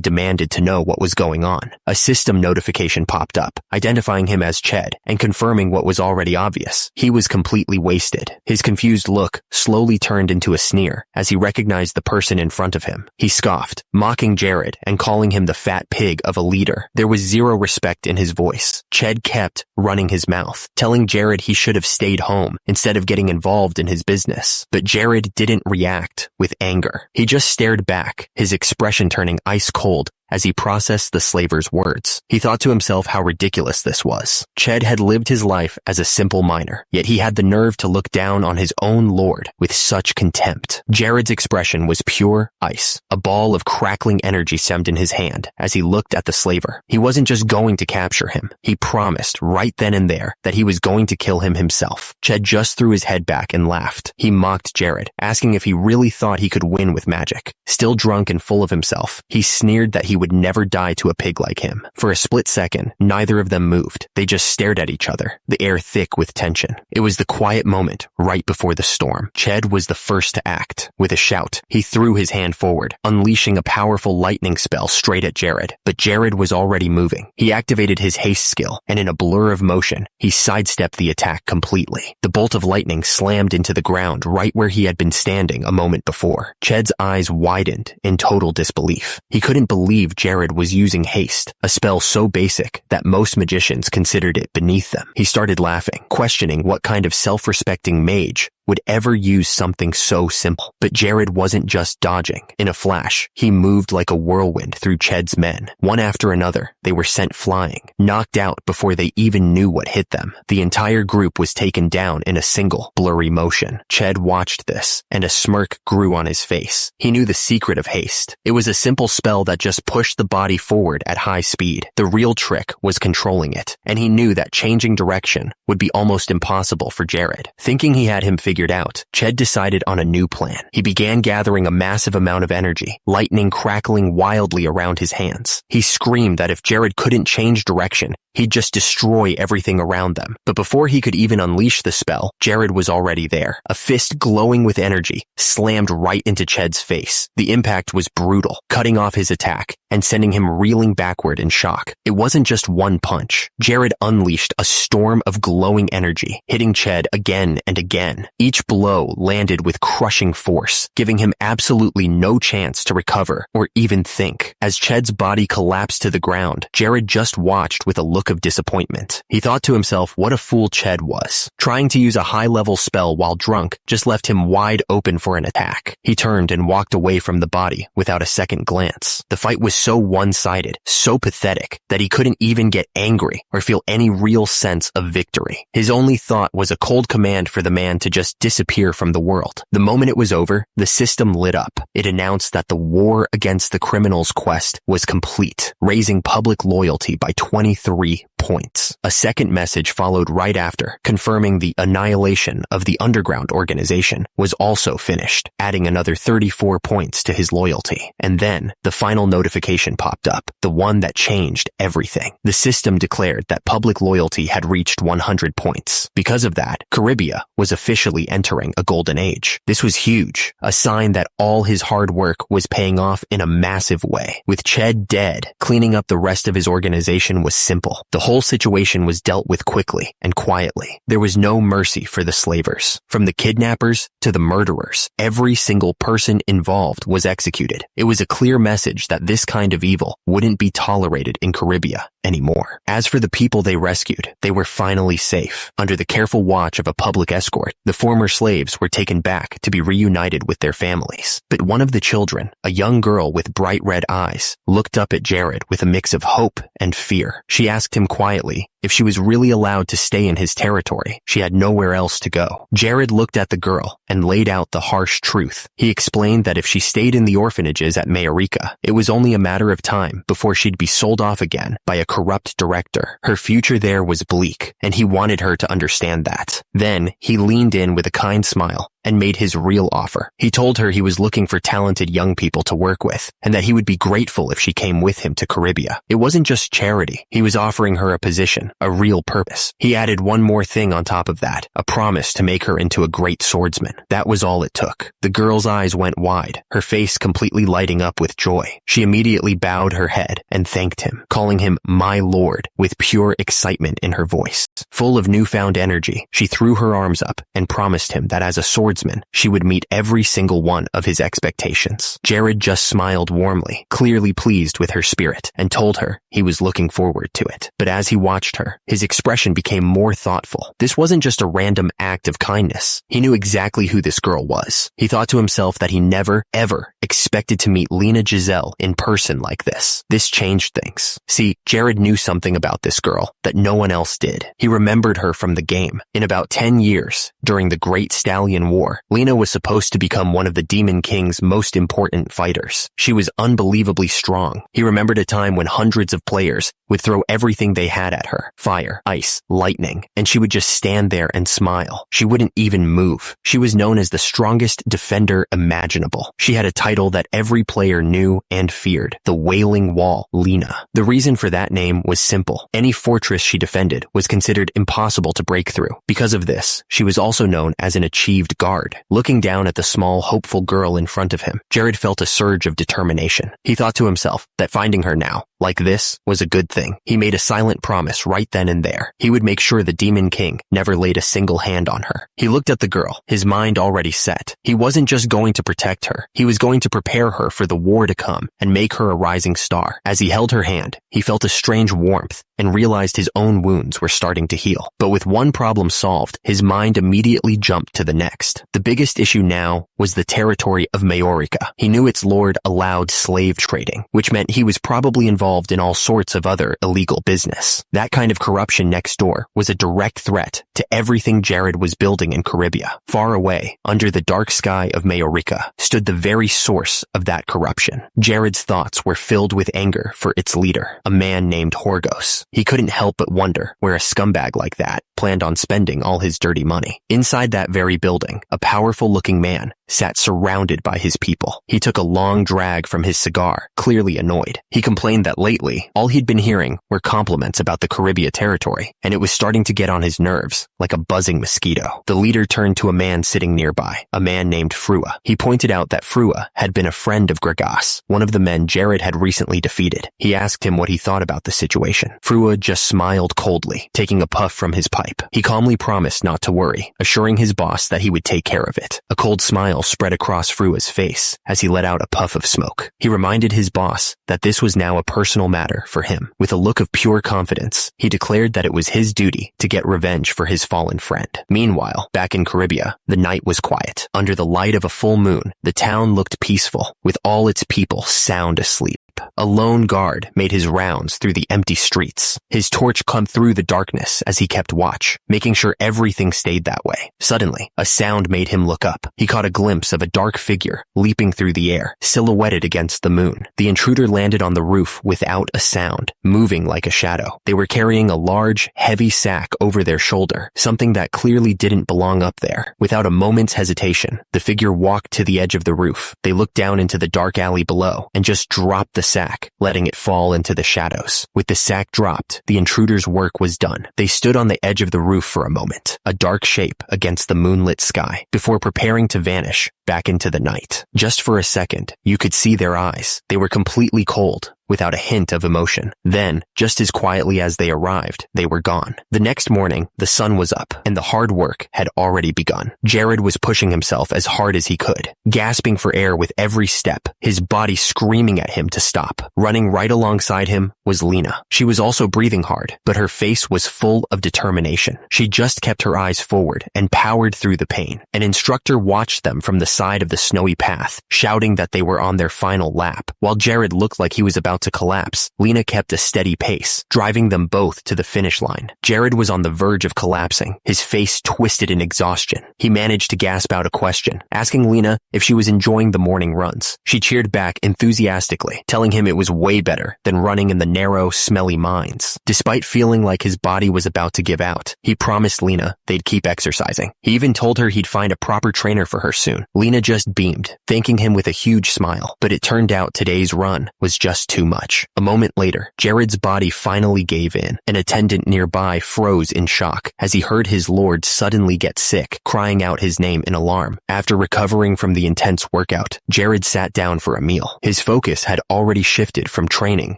demanded to know what was going on. A system notification popped up, identifying him as Ched and confirming what was already obvious. He was completely wasted. His confused look slowly turned into a sneer as he recognized the person in front of him. He scoffed, mocking Jared and calling him the fat pig of a leader. There was zero respect in his voice. Ched kept running his mouth, telling Jared he should have stayed home instead of getting involved in his business. But Jared didn't react with anger. He just stared back, his expression turning ice cold as he processed the slaver's words. He thought to himself how ridiculous this was. Ched had lived his life as a simple miner, yet he had the nerve to look down on his own lord with such contempt. Jared's expression was pure ice. A ball of crackling energy stemmed in his hand as he looked at the slaver. He wasn't just going to capture him. He promised right then and there that he was going to kill him himself. Ched just threw his head back and laughed. He mocked Jared, asking if he really thought he could win with magic. Still drunk and full of himself, he sneered that he would never die to a pig like him. For a split second, neither of them moved. They just stared at each other, the air thick with tension. It was the quiet moment right before the storm. Ched was the first to act. With a shout, he threw his hand forward, unleashing a powerful lightning spell straight at Jared. But Jared was already moving. He activated his haste skill, and in a blur of motion, he sidestepped the attack completely. The bolt of lightning slammed into the ground right where he had been standing a moment before. Ched's eyes widened in total disbelief. He couldn't believe Jared was using haste, a spell so basic that most magicians considered it beneath them. He started laughing, questioning what kind of self-respecting mage would ever use something so simple. But Jared wasn't just dodging. In a flash, he moved like a whirlwind through Ched's men. One after another, they were sent flying, knocked out before they even knew what hit them. The entire group was taken down in a single, blurry motion. Ched watched this, and a smirk grew on his face. He knew the secret of haste. It was a simple spell that just pushed the body forward at high speed. The real trick was controlling it, and he knew that changing direction would be almost impossible for Jared. Thinking he had him figured out, Ched decided on a new plan. He began gathering a massive amount of energy, lightning crackling wildly around his hands. He screamed that if Jared couldn't change direction, he'd just destroy everything around them. But before he could even unleash the spell, Jared was already there. A fist glowing with energy slammed right into Ched's face. The impact was brutal, cutting off his attack and sending him reeling backward in shock. It wasn't just one punch. Jared unleashed a storm of glowing energy, hitting Ched again and again. Each blow landed with crushing force, giving him absolutely no chance to recover or even think. As Ched's body collapsed to the ground, Jared just watched with a look of disappointment. He thought to himself what a fool Ched was. Trying to use a high-level spell while drunk just left him wide open for an attack. He turned and walked away from the body without a second glance. The fight was so one-sided, so pathetic, that he couldn't even get angry or feel any real sense of victory. His only thought was a cold command for the man to just just disappear from the world. The moment it was over, the system lit up. It announced that the war against the criminals quest was complete, raising public loyalty by 23 points. A second message followed right after, confirming the annihilation of the underground organization was also finished, adding another 34 points to his loyalty. And then, the final notification popped up, the one that changed everything. The system declared that public loyalty had reached 100 points. Because of that, Caribia was officially entering a golden age. This was huge, a sign that all his hard work was paying off in a massive way. With Ched dead, cleaning up the rest of his organization was simple. The whole situation was dealt with quickly and quietly. There was no mercy for the slavers. From the kidnappers to the murderers, every single person involved was executed. It was a clear message that this kind of evil wouldn't be tolerated in Caribia anymore. As for the people they rescued, they were finally safe. Under the careful watch of a public escort, the former slaves were taken back to be reunited with their families. But one of the children, a young girl with bright red eyes, looked up at Jared with a mix of hope and fear. She asked him quietly if she was really allowed to stay in his territory. She had nowhere else to go. Jared looked at the girl and laid out the harsh truth. He explained that if she stayed in the orphanages at Mayarica, it was only a matter of time before she'd be sold off again by a corrupt director. Her future there was bleak, and he wanted her to understand that. Then, he leaned in with a kind smile and made his real offer. He told her he was looking for talented young people to work with, and that he would be grateful if she came with him to Caribia. It wasn't just charity. He was offering her a position, a real purpose. He added one more thing on top of that, a promise to make her into a great swordsman. That was all it took. The girl's eyes went wide, her face completely lighting up with joy. She immediately bowed her head and thanked him, calling him my lord, with pure excitement in her voice. Full of newfound energy, she threw her arms up and promised him that as a swordsman, she would meet every single one of his expectations. Jared just smiled warmly, clearly pleased with her spirit, and told her he was looking forward to it. But as he watched her, his expression became more thoughtful. This wasn't just a random act of kindness. He knew exactly who this girl was. He thought to himself that he never, ever expected to meet Lena Giselle in person like this. This changed things. See, Jared knew something about this girl that no one else did. He remembered her from the game. In about 10 years, during the Great Stallion War, Lena was supposed to become one of the Demon King's most important fighters. She was unbelievably strong. He remembered a time when hundreds of players would throw everything they had at her, fire, ice, lightning, and she would just stand there and smile. She wouldn't even move. She was known as the strongest defender imaginable. She had a title that every player knew and feared, the Wailing Wall, Lena. The reason for that name was simple. Any fortress she defended was considered impossible to break through. Because of this, she was also known as an achieved guard. Looking down at the small, hopeful girl in front of him, Jared felt a surge of determination. He thought to himself that finding her now, like this, was a good thing. He made a silent promise right then and there. He would make sure the Demon King never laid a single hand on her. He looked at the girl, his mind already set. He wasn't just going to protect her. He was going to prepare her for the war to come and make her a rising star. As he held her hand, he felt a strange warmth and realized his own wounds were starting to heal. But with one problem solved, his mind immediately jumped to the next. The biggest issue now was the territory of Mayorica. He knew its lord allowed slave trading, which meant he was probably involved in all sorts of other illegal business. That kind of corruption next door was a direct threat to everything Jared was building in Caribia. Far away, under the dark sky of Mayorica, stood the very source of that corruption. Jared's thoughts were filled with anger for its leader, a man named Horgos. He couldn't help but wonder where a scumbag like that planned on spending all his dirty money. Inside that very building, a powerful-looking man sat surrounded by his people. He took a long drag from his cigar, clearly annoyed. He complained that lately, all he'd been hearing were compliments about the Caribia territory, and it was starting to get on his nerves, like a buzzing mosquito. The leader turned to a man sitting nearby, a man named Frua. He pointed out that Frua had been a friend of Gregas, one of the men Jared had recently defeated. He asked him what he thought about the situation. Frua just smiled coldly, taking a puff from his pipe. He calmly promised not to worry, assuring his boss that he would take care of it. A cold smile spread across Frua's face as he let out a puff of smoke. He reminded his boss that this was now a personal matter for him. With a look of pure confidence, he declared that it was his duty to get revenge for his fallen friend. Meanwhile, back in Caribia, the night was quiet. Under the light of a full moon, the town looked peaceful, with all its people sound asleep. up. A lone guard made his rounds through the empty streets. His torch cut through the darkness as he kept watch, making sure everything stayed that way. Suddenly, a sound made him look up. He caught a glimpse of a dark figure leaping through the air, silhouetted against the moon. The intruder landed on the roof without a sound, moving like a shadow. They were carrying a large, heavy sack over their shoulder, something that clearly didn't belong up there. Without a moment's hesitation, the figure walked to the edge of the roof. They looked down into the dark alley below and just dropped the sack, letting it fall into the shadows. With the sack dropped, the intruder's work was done. They stood on the edge of the roof for a moment, a dark shape against the moonlit sky, before preparing to vanish back into the night. Just for a second, you could see their eyes. They were completely cold, without a hint of emotion. Then, just as quietly as they arrived, they were gone. The next morning, the sun was up, and the hard work had already begun. Jared was pushing himself as hard as he could, gasping for air with every step, his body screaming at him to stop. Running right alongside him was Lena. She was also breathing hard, but her face was full of determination. She just kept her eyes forward and powered through the pain. An instructor watched them from the side of the snowy path, shouting that they were on their final lap. While Jared looked like he was about to collapse, Lena kept a steady pace, driving them both to the finish line. Jared was on the verge of collapsing, his face twisted in exhaustion. He managed to gasp out a question, asking Lena if she was enjoying the morning runs. She cheered back enthusiastically, telling him it was way better than running in the narrow, smelly mines. Despite feeling like his body was about to give out, he promised Lena they'd keep exercising. He even told her he'd find a proper trainer for her soon. Lena just beamed, thanking him with a huge smile, but it turned out today's run was just too much. A moment later, Jared's body finally gave in. An attendant nearby froze in shock as he heard his lord suddenly get sick, crying out his name in alarm. After recovering from the intense workout, Jared sat down for a meal. His focus had already shifted from training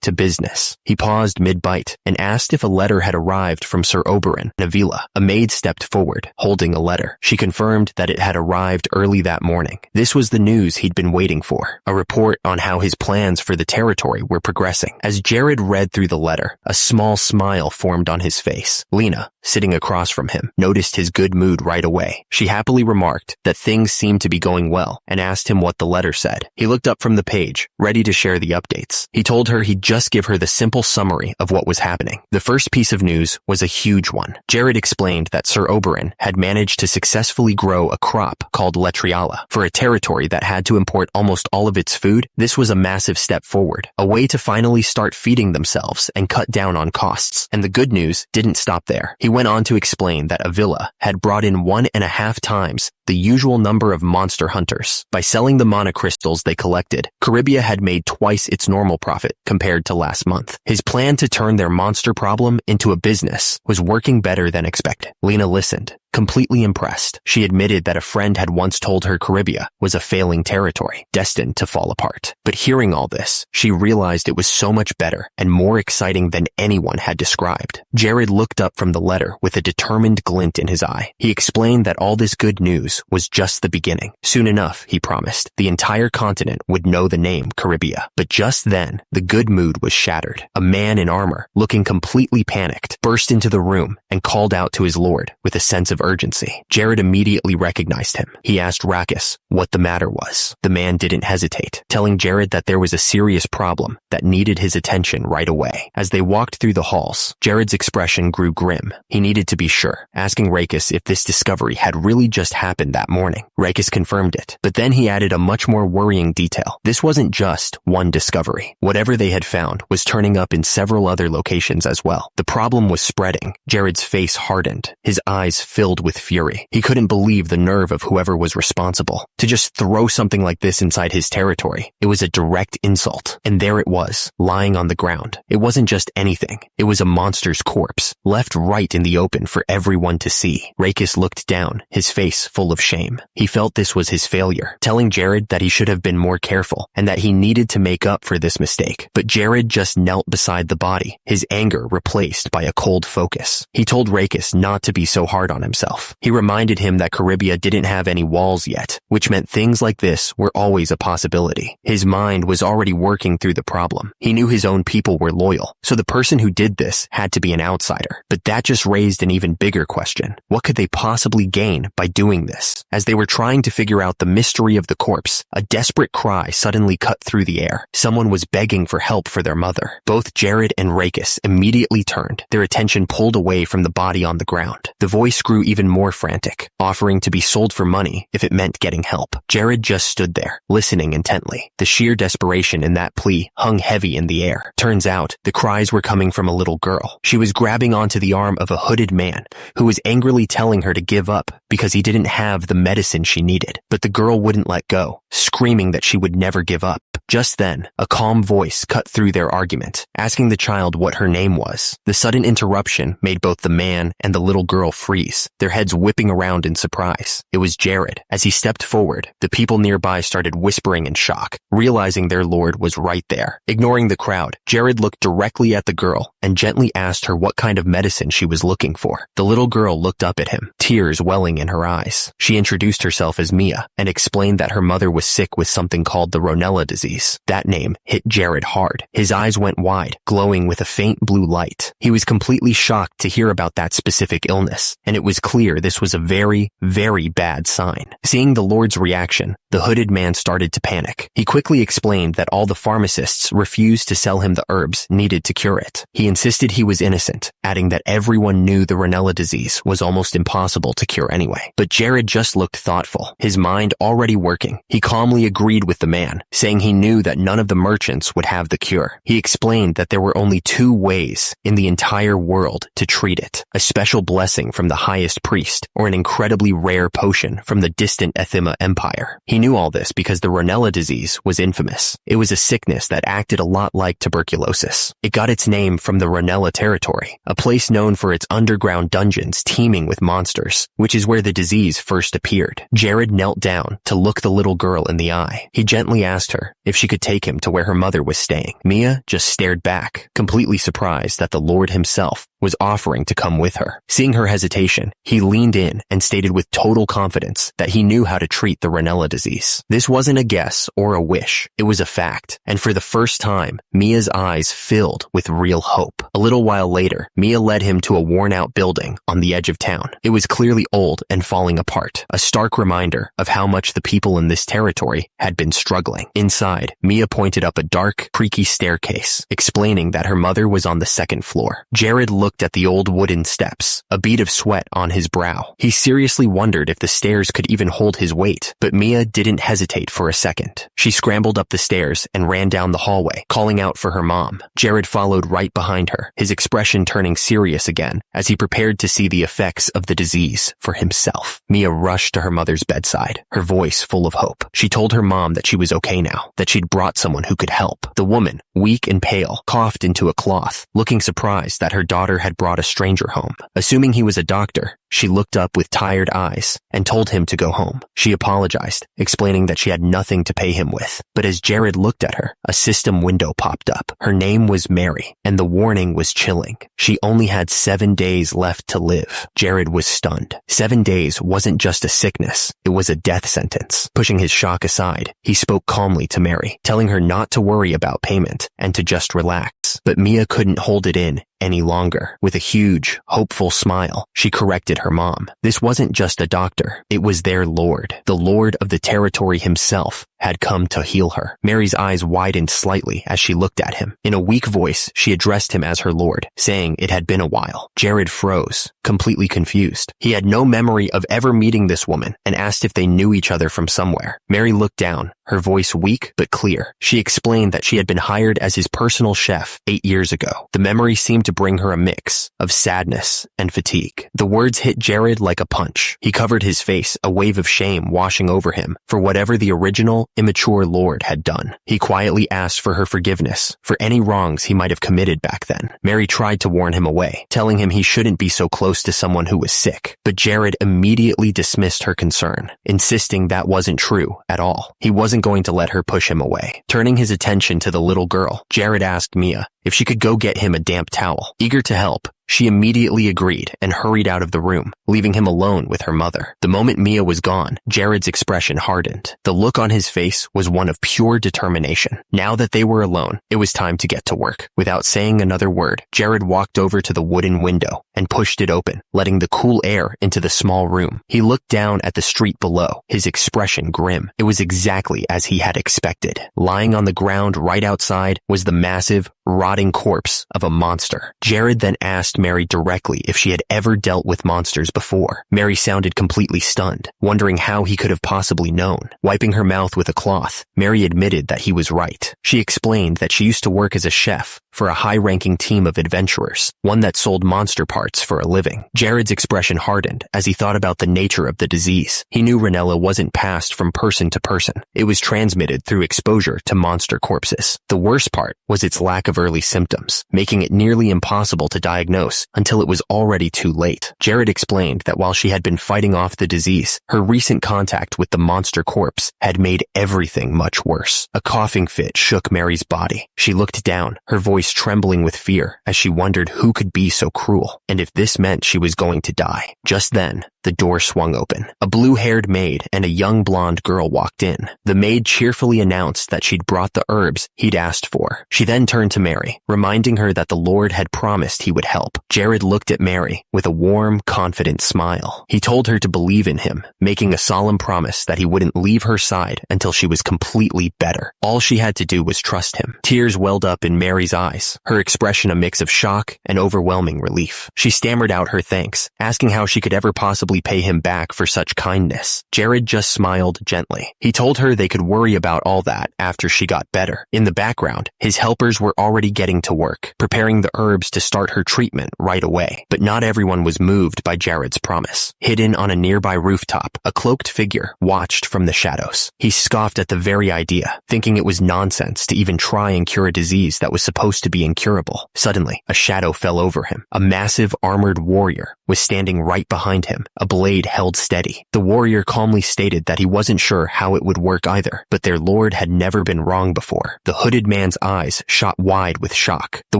to business. He paused mid-bite and asked if a letter had arrived from Sir Oberyn Navila. A maid stepped forward, holding a letter. She confirmed that it had arrived early that morning. This was the news he'd been waiting for, a report on how his plans for the territory were progressing. As Jared read through the letter, a small smile formed on his face. Lena, sitting across from him, noticed his good mood right away. She happily remarked that things seemed to be going well and asked him what the letter said. He looked up from the page, ready to share the updates. He told her he'd just give her the simple summary of what was happening. The first piece of news was a huge one. Jared explained that Sir Oberyn had managed to successfully grow a crop called Reanella. For a territory that had to import almost all of its food, this was a massive step forward, a way to finally start feeding themselves and cut down on costs. And the good news didn't stop there. He went on to explain that Avila had brought in 1.5 times the usual number of monster hunters. By selling the mana crystals they collected, Caribia had made twice its normal profit compared to last month. His plan to turn their monster problem into a business was working better than expected. Lena listened, completely impressed. She admitted that a friend had once told her Caribia was a failing territory, destined to fall apart. But hearing all this, she realized it was so much better and more exciting than anyone had described. Jared looked up from the letter with a determined glint in his eye. He explained that all this good news was just the beginning. Soon enough, he promised, the entire continent would know the name Caribia. But just then, the good mood was shattered. A man in armor, looking completely panicked, burst into the room and called out to his lord with a sense of urgency. Jared immediately recognized him. He asked Rakis what the matter was. The man didn't hesitate, telling Jared that there was a serious problem that needed his attention right away. As they walked through the halls, Jared's expression grew grim. He needed to be sure, asking Rakis if this discovery had really just happened that morning. Rakis confirmed it, but then he added a much more worrying detail. This wasn't just one discovery. Whatever they had found was turning up in several other locations as well. The problem was spreading. Jared's face hardened, his eyes filled with fury. He couldn't believe the nerve of whoever was responsible to just throw something like this inside his territory. It was a direct insult. And there it was, lying on the ground. It wasn't just anything. It was a monster's corpse, left right in the open for everyone to see. Rakis looked down, his face full of shame. He felt this was his failure, telling Jared that he should have been more careful and that he needed to make up for this mistake. But Jared just knelt beside the body, his anger replaced by a cold focus. He told Rakis not to be so hard on himself. He reminded him that Caribia didn't have any walls yet, which meant things like this were always a possibility. His mind was already working through the problem. He knew his own people were loyal, so the person who did this had to be an outsider. But that just raised an even bigger question. What could they possibly gain by doing this? illness. As they were trying to figure out the mystery of the corpse, a desperate cry suddenly cut through the air. Someone was begging for help for their mother. Both Jared and Rakis immediately turned, their attention pulled away from the body on the ground. The voice grew even more frantic, offering to be sold for money if it meant getting help. Jared just stood there, listening intently. The sheer desperation in that plea hung heavy in the air. Turns out, the cries were coming from a little girl. She was grabbing onto the arm of a hooded man who was angrily telling her to give up because he didn't have the medicine she needed. But the girl wouldn't let go, screaming that she would never give up. Just then, a calm voice cut through their argument, asking the child what her name was. The sudden interruption made both the man and the little girl freeze, their heads whipping around in surprise. It was Jared. As he stepped forward, the people nearby started whispering in shock, realizing their lord was right there. Ignoring the crowd, Jared looked directly at the girl and gently asked her what kind of medicine she was looking for. The little girl looked up at him, tears welling in her eyes. She introduced herself as Mia and explained that her mother was sick with something called the Reanella disease. That name hit Jared hard. His eyes went wide, glowing with a faint blue light. He was completely shocked to hear about that specific illness, and it was clear this was a very, very bad sign. Seeing the Lord's reaction, the hooded man started to panic. He quickly explained that all the pharmacists refused to sell him the herbs needed to cure it. He insisted he was innocent, adding that everyone knew the Reanella disease was almost impossible to cure anyway. But Jared just looked thoughtful, his mind already working. He calmly agreed with the man, saying he knew that none of the merchants would have the cure. He explained that there were only 2 ways in the entire world to treat it: a special blessing from the highest priest, or an incredibly rare potion from the distant Ethima Empire. He knew all this because the Reanella disease was infamous. It was a sickness that acted a lot like tuberculosis. It got its name from the Reanella territory, a place known for its underground dungeons teeming with monsters, which is where the disease first appeared. Jared knelt down to look the little girl in the eye. He gently asked her if she could take him to where her mother was staying. Mia just stared back, completely surprised that the Lord himself was offering to come with her. Seeing her hesitation, he leaned in and stated with total confidence that he knew how to treat the Reanella disease. This wasn't a guess or a wish, it was a fact, and for the first time, Mia's eyes filled with real hope. A little while later, Mia led him to a worn-out building on the edge of town. It was clearly old and falling apart, a stark reminder of how much the people in this territory had been struggling. Inside, Mia pointed up a dark, creaky staircase, explaining that her mother was on the 2nd floor. Jared looked at the old wooden steps, a bead of sweat on his brow. He seriously wondered if the stairs could even hold his weight, but Mia didn't hesitate for a second. She scrambled up the stairs and ran down the hallway, calling out for her mom. Jared followed right behind her, his expression turning serious again as he prepared to see the effects of the disease for himself. Mia rushed to her mother's bedside, her voice full of hope. She told her mom that she was okay now, that she'd brought someone who could help. The woman, weak and pale, coughed into a cloth, looking surprised that her daughter had brought a stranger home. Assuming he was a doctor, she looked up with tired eyes and told him to go home. She apologized, explaining that she had nothing to pay him with. But as Jared looked at her, a system window popped up. Her name was Mary, and the warning was chilling. She only had 7 days left to live. Jared was stunned. 7 days wasn't just a sickness, it was a death sentence. Pushing his shock aside, he spoke calmly to Mary, telling her not to worry about payment and to just relax. But Mia couldn't hold it in any longer. With a huge, hopeful smile, she corrected her mom. This wasn't just a doctor. It was their lord. The lord of the territory himself had come to heal her. Mary's eyes widened slightly as she looked at him. In a weak voice, she addressed him as her lord, saying it had been a while. Jared froze, completely confused. He had no memory of ever meeting this woman and asked if they knew each other from somewhere. Mary looked down, her voice weak but clear. She explained that she had been hired as his personal chef 8 years ago. The memory seemed to bring her a mix of sadness and fatigue. The words hit Jared like a punch. He covered his face, a wave of shame washing over him for whatever the original, immature lord had done. He quietly asked for her forgiveness for any wrongs he might have committed back then. Mary tried to warn him away, telling him he shouldn't be so close to someone who was sick. But Jared immediately dismissed her concern, insisting that wasn't true at all. He wasn't going to let her push him away. Turning his attention to the little girl, Jared asked Mia if she could go get him a damp towel. Eager to help, She immediately agreed and hurried out of the room, leaving him alone with her mother. The moment Mia was gone, Jared's expression hardened. The look on his face was one of pure determination. Now that they were alone, it was time to get to work. Without saying another word, Jared walked over to the wooden window and pushed it open, letting the cool air into the small room. He looked down at the street below, his expression grim. It was exactly as he had expected. Lying on the ground right outside was the massive, rotting corpse of a monster. Jared then asked Mary directly if she had ever dealt with monsters before. Mary sounded completely stunned, wondering how he could have possibly known. Wiping her mouth with a cloth, Mary admitted that he was right. She explained that she used to work as a chef for a high-ranking team of adventurers, one that sold monster parts for a living. Jared's expression hardened as he thought about the nature of the disease. He knew Reanella wasn't passed from person to person. It was transmitted through exposure to monster corpses. The worst part was its lack of early symptoms, making it nearly impossible to diagnose until it was already too late. Jared explained that while she had been fighting off the disease, her recent contact with the monster corpse had made everything much worse. A coughing fit shook Mary's body. She looked down, her voice trembling with fear as she wondered who could be so cruel, and if this meant she was going to die. Just then, the door swung open. A blue-haired maid and a young blonde girl walked in. The maid cheerfully announced that she'd brought the herbs he'd asked for. She then turned to Mary, reminding her that the Lord had promised he would help. Jared looked at Mary with a warm, confident smile. He told her to believe in him, making a solemn promise that he wouldn't leave her side until she was completely better. All she had to do was trust him. Tears welled up in Mary's eyes, her expression a mix of shock and overwhelming relief. She stammered out her thanks, asking how she could ever possibly pay him back for such kindness. Jared just smiled gently. He told her they could worry about all that after she got better. In the background, his helpers were already getting to work, preparing the herbs to start her treatment right away. But not everyone was moved by Jared's promise. Hidden on a nearby rooftop, a cloaked figure watched from the shadows. He scoffed at the very idea, thinking it was nonsense to even try and cure a disease that was supposed to be incurable. Suddenly, a shadow fell over him. A massive armored warrior was standing right behind him, a blade held steady. The warrior calmly stated that he wasn't sure how it would work either, but their lord had never been wrong before. The hooded man's eyes shot wide with shock. The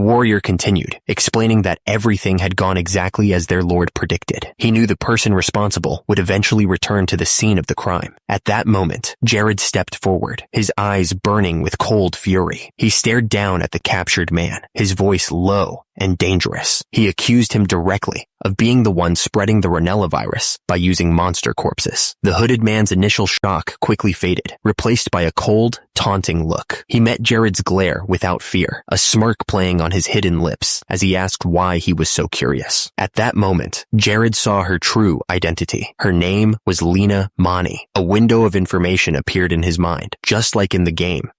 warrior continued, explaining that everything had gone exactly as their lord predicted. He knew the person responsible would eventually return to the scene of the crime. At that moment, Jared stepped forward, his eyes burning with cold fury. He stared down at the captured man, his voice low and dangerous. He accused him directly of being the one spreading the Reanella virus by using monster corpses. The hooded man's initial shock quickly faded, replaced by a cold, taunting look. He met Jared's glare without fear, a smirk playing on his hidden lips as he asked why he was so curious. At that moment, Jared saw her true identity. Her name was Lena Mani. A window of information appeared in his mind, just like in the game,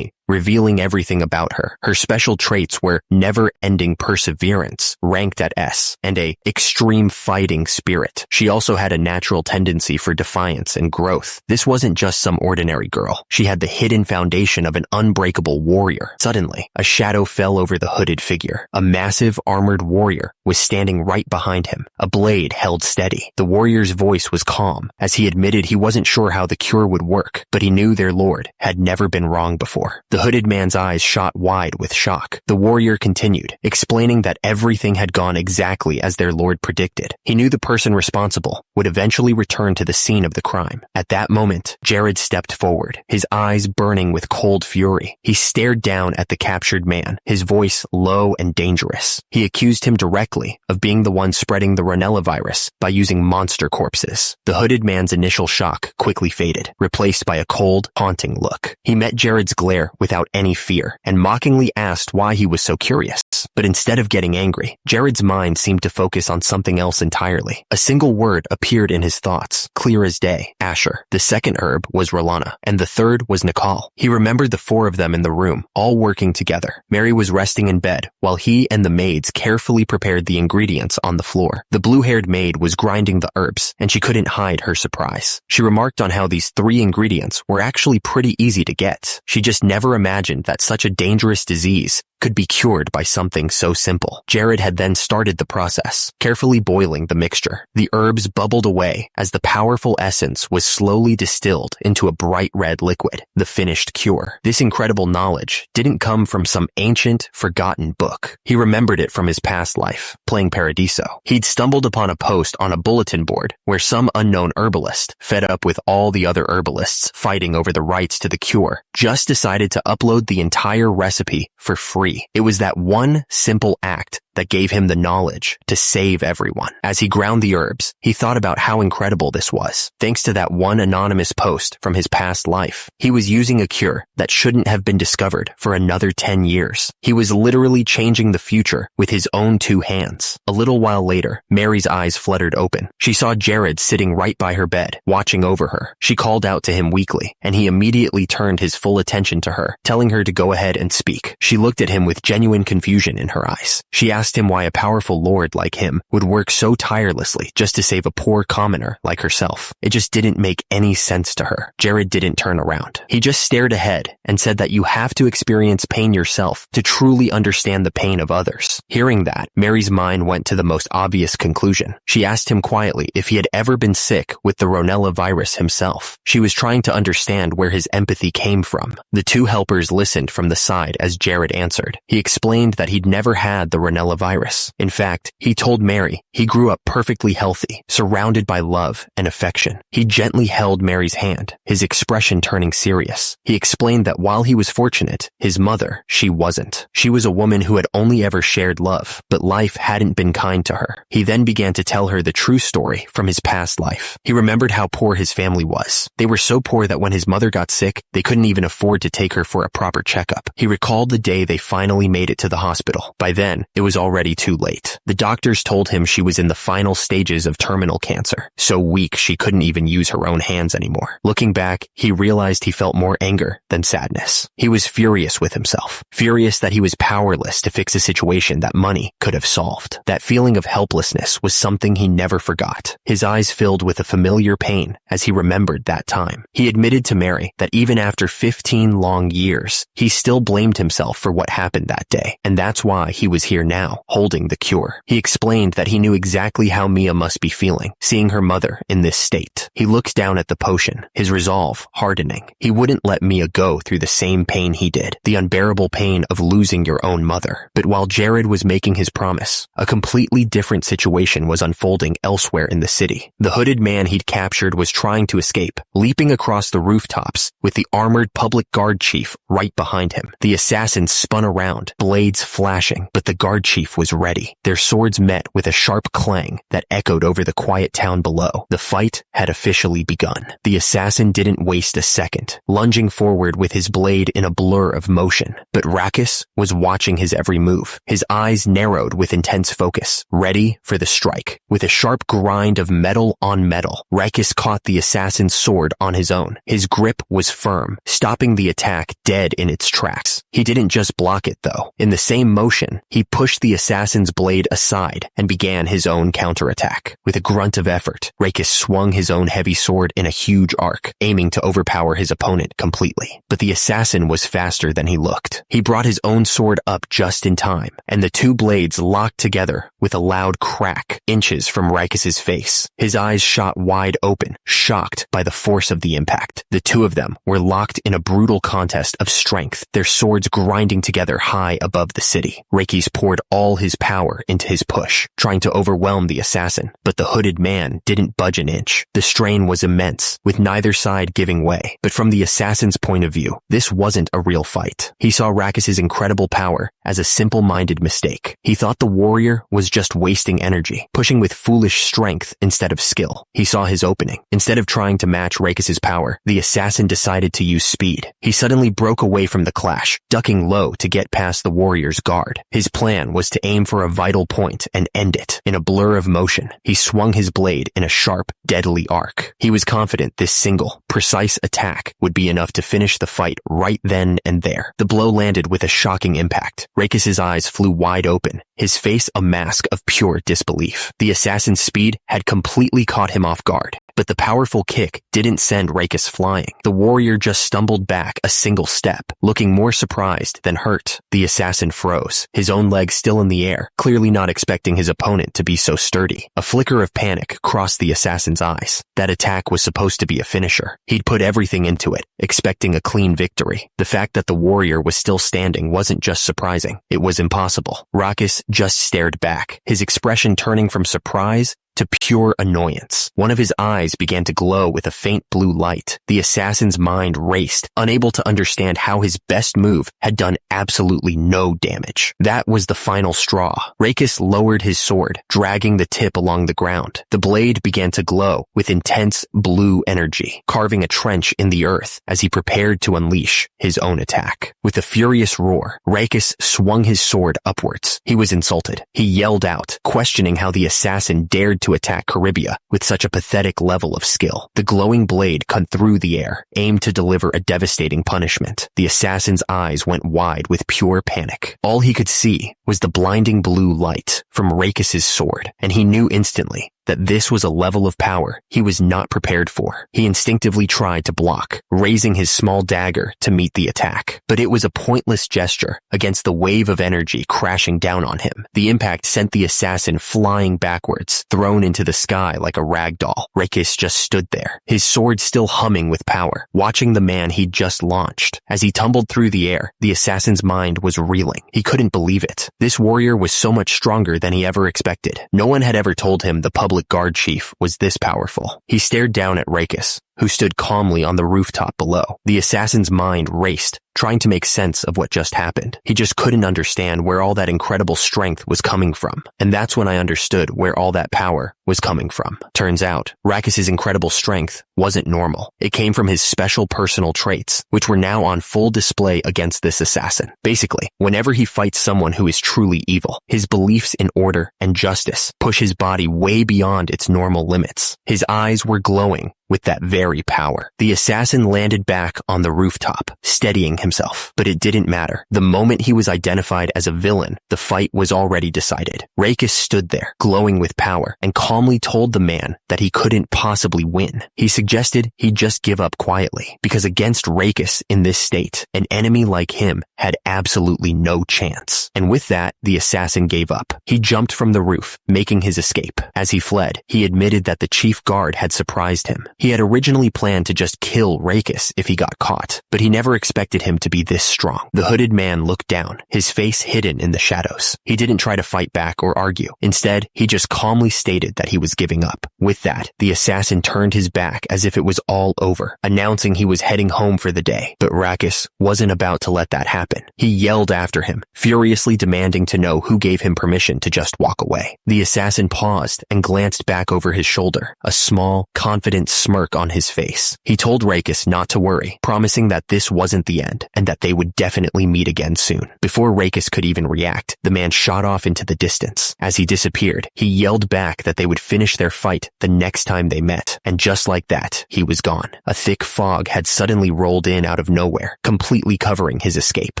revealing everything about her. Her special traits were never-ending perseverance, ranked at S, and a extreme fighting spirit. She also had a natural tendency for defiance and growth. This wasn't just some ordinary girl. She had the hidden foundation of an unbreakable warrior. Suddenly, a shadow fell over the hooded figure. A massive armored warrior was standing right behind him, a blade held steady. The warrior's voice was calm, as he admitted he wasn't sure how the cure would work, but he knew their lord had never been wrong before. The hooded man's eyes shot wide with shock. The warrior continued, explaining that everything had gone exactly as their lord predicted. He knew the person responsible would eventually return to the scene of the crime. At that moment, Jared stepped forward, his eyes burning with cold fury. He stared down at the captured man, his voice low and dangerous. He accused him directly of being the one spreading the Reanella virus by using monster corpses. The hooded man's initial shock quickly faded, replaced by a cold, haunting look. He met Jared's glare without any fear and mockingly asked why he was so curious. But instead of getting angry, Jared's mind seemed to focus on something else entirely. A single word appeared in his thoughts, clear as day: Asher. The second herb was Rolana, and the third was Nicole. He remembered the four of them in the room, all working together. Mary was resting in bed, while he and the maids carefully prepared the ingredients on the floor. The blue-haired maid was grinding the herbs, and she couldn't hide her surprise. She remarked on how these 3 ingredients were actually pretty easy to get. She just never imagined that such a dangerous disease could be cured by something so simple. Jared had then started the process, carefully boiling the mixture. The herbs bubbled away as the powerful essence was slowly distilled into a bright red liquid, the finished cure. This incredible knowledge didn't come from some ancient, forgotten book. He remembered it from his past life, playing Paradiso. He'd stumbled upon a post on a bulletin board where some unknown herbalist, fed up with all the other herbalists fighting over the rights to the cure, just decided to upload the entire recipe for free. It was that one simple act that gave him the knowledge to save everyone. As he ground the herbs, he thought about how incredible this was. Thanks to that one anonymous post from his past life, he was using a cure that shouldn't have been discovered for another 10 years. He was literally changing the future with his own 2 hands. A little while later, Mary's eyes fluttered open. She saw Jared sitting right by her bed, watching over her. She called out to him weakly, and he immediately turned his full attention to her, telling her to go ahead and speak. She looked at him with genuine confusion in her eyes. She asked him why a powerful lord like him would work so tirelessly just to save a poor commoner like herself. It just didn't make any sense to her. Jared didn't turn around. He just stared ahead and said that you have to experience pain yourself to truly understand the pain of others. Hearing that, Mary's mind went to the most obvious conclusion. She asked him quietly if he had ever been sick with the Reanella virus himself. She was trying to understand where his empathy came from. The 2 helpers listened from the side as Jared answered. He explained that he'd never had the Reanella virus. In fact, he told Mary he grew up perfectly healthy, surrounded by love and affection. He gently held Mary's hand, his expression turning serious. He explained that while he was fortunate, his mother, she wasn't. She was a woman who had only ever shared love, but life hadn't been kind to her. He then began to tell her the true story from his past life. He remembered how poor his family was. They were so poor that when his mother got sick, they couldn't even afford to take her for a proper checkup. He recalled the day they finally made it to the hospital. By then, it was already too late. The doctors told him she was in the final stages of terminal cancer, so weak she couldn't even use her own hands anymore. Looking back, he realized he felt more anger than sadness. He was furious with himself, furious that he was powerless to fix a situation that money could have solved. That feeling of helplessness was something he never forgot. His eyes filled with a familiar pain as he remembered that time. He admitted to Mary that even after 15 long years, he still blamed himself for what happened that day, and that's why he was here now, holding the cure. He explained that he knew exactly how Mia must be feeling, seeing her mother in this state. He looked down at the potion, his resolve hardening. He wouldn't let Mia go through the same pain he did, the unbearable pain of losing your own mother. But while Jared was making his promise, a completely different situation was unfolding elsewhere in the city. The hooded man he'd captured was trying to escape, leaping across the rooftops with the armored public guard chief right behind him. The assassin spun around, blades flashing, but the guard chief was ready. Their swords met with a sharp clang that echoed over the quiet town below. The fight had officially begun. The assassin didn't waste a second, lunging forward with his blade in a blur of motion. But Rakis was watching his every move, his eyes narrowed with intense focus, ready for the strike. With a sharp grind of metal on metal, Rakis caught the assassin's sword on his own. His grip was firm, stopping the attack dead in its tracks. He didn't just block it, though. In the same motion, he pushed the assassin's blade aside and began his own counterattack. With a grunt of effort, Rakis swung his own heavy sword in a huge arc, aiming to overpower his opponent completely. But the assassin was faster than he looked. He brought his own sword up just in time, and the 2 blades locked together with a loud crack inches from Rakis's face. His eyes shot wide open, shocked by the force of the impact. The 2 of them were locked in a brutal contest of strength, their swords grinding together high above the city. Rakis poured all his power into his push, trying to overwhelm the assassin, but the hooded man didn't budge an inch. The strain was immense, with neither side giving way. But from the assassin's point of view, this wasn't a real fight. He saw Rakis's incredible power as a simple-minded mistake. He thought the warrior was just wasting energy, pushing with foolish strength instead of skill. He saw his opening. Instead of trying to match Rakis's power, the assassin decided to use speed. He suddenly broke away from the clash, ducking low to get past the warrior's guard. His plan was to aim for a vital point and end it. In a blur of motion, he swung his blade in a sharp, deadly arc. He was confident this single, precise attack would be enough to finish the fight right then and there. The blow landed with a shocking impact. Rakis's eyes flew wide open, his face a mask of pure disbelief. The assassin's speed had completely caught him off guard, but the powerful kick didn't send Raikus flying. The warrior just stumbled back a single step, looking more surprised than hurt. The assassin froze, his own leg still in the air, clearly not expecting his opponent to be so sturdy. A flicker of panic crossed the assassin's eyes. That attack was supposed to be a finisher. He'd put everything into it, expecting a clean victory. The fact that the warrior was still standing wasn't just surprising, it was impossible. Raikus just stared back, his expression turning from surprise to pure annoyance. One of his eyes began to glow with a faint blue light. The assassin's mind raced, unable to understand how his best move had done absolutely no damage. That was the final straw. Raikus lowered his sword, dragging the tip along the ground. The blade began to glow with intense blue energy, carving a trench in the earth as he prepared to unleash his own attack. With a furious roar, Raikus swung his sword upwards. He was insulted. He yelled out, questioning how the assassin dared to attack Caribia with such a pathetic level of skill. The glowing blade cut through the air, aimed to deliver a devastating punishment. The assassin's eyes went wide with pure panic. All he could see was the blinding blue light from Raikus's sword, and he knew instantly that this was a level of power he was not prepared for. He instinctively tried to block, raising his small dagger to meet the attack. But it was a pointless gesture against the wave of energy crashing down on him. The impact sent the assassin flying backwards, thrown into the sky like a rag doll. Raikus just stood there, his sword still humming with power, watching the man he'd just launched. As he tumbled through the air, the assassin's mind was reeling. He couldn't believe it. This warrior was so much stronger than he ever expected. No one had ever told him the public guard chief was this powerful. He stared down at Raikus, who stood calmly on the rooftop below. The assassin's mind raced, trying to make sense of what just happened. He just couldn't understand where all that incredible strength was coming from. And that's when I understood where all that power was coming from. Turns out, Raikus's incredible strength wasn't normal. It came from his special personal traits, which were now on full display against this assassin. Basically, whenever he fights someone who is truly evil, his beliefs in order and justice push his body way beyond its normal limits. His eyes were glowing with that very power. The assassin landed back on the rooftop, steadying himself. But it didn't matter. The moment he was identified as a villain, the fight was already decided. Raikus stood there, glowing with power, and calmly told the man that he couldn't possibly win. He suggested he just give up quietly, because against Raikus in this state, an enemy like him had absolutely no chance. And with that, the assassin gave up. He jumped from the roof, making his escape. As he fled, he admitted that the chief guard had surprised him. He had originally planned to just kill Raikus if he got caught, but he never expected him to be this strong. The hooded man looked down, his face hidden in the shadows. He didn't try to fight back or argue. Instead, he just calmly stated that he was giving up. With that, the assassin turned his back as if it was all over, announcing he was heading home for the day. But Raikus wasn't about to let that happen. He yelled after him, furiously demanding to know who gave him permission to just walk away. The assassin paused and glanced back over his shoulder, a small, confident smirk on his face. He told Raikus not to worry, promising that this wasn't the end and that they would definitely meet again soon. Before Raikus could even react, the man shot off into the distance. As he disappeared, he yelled back that they would finish their fight the next time they met, and just like that, he was gone. A thick fog had suddenly rolled in out of nowhere, completely covering his escape.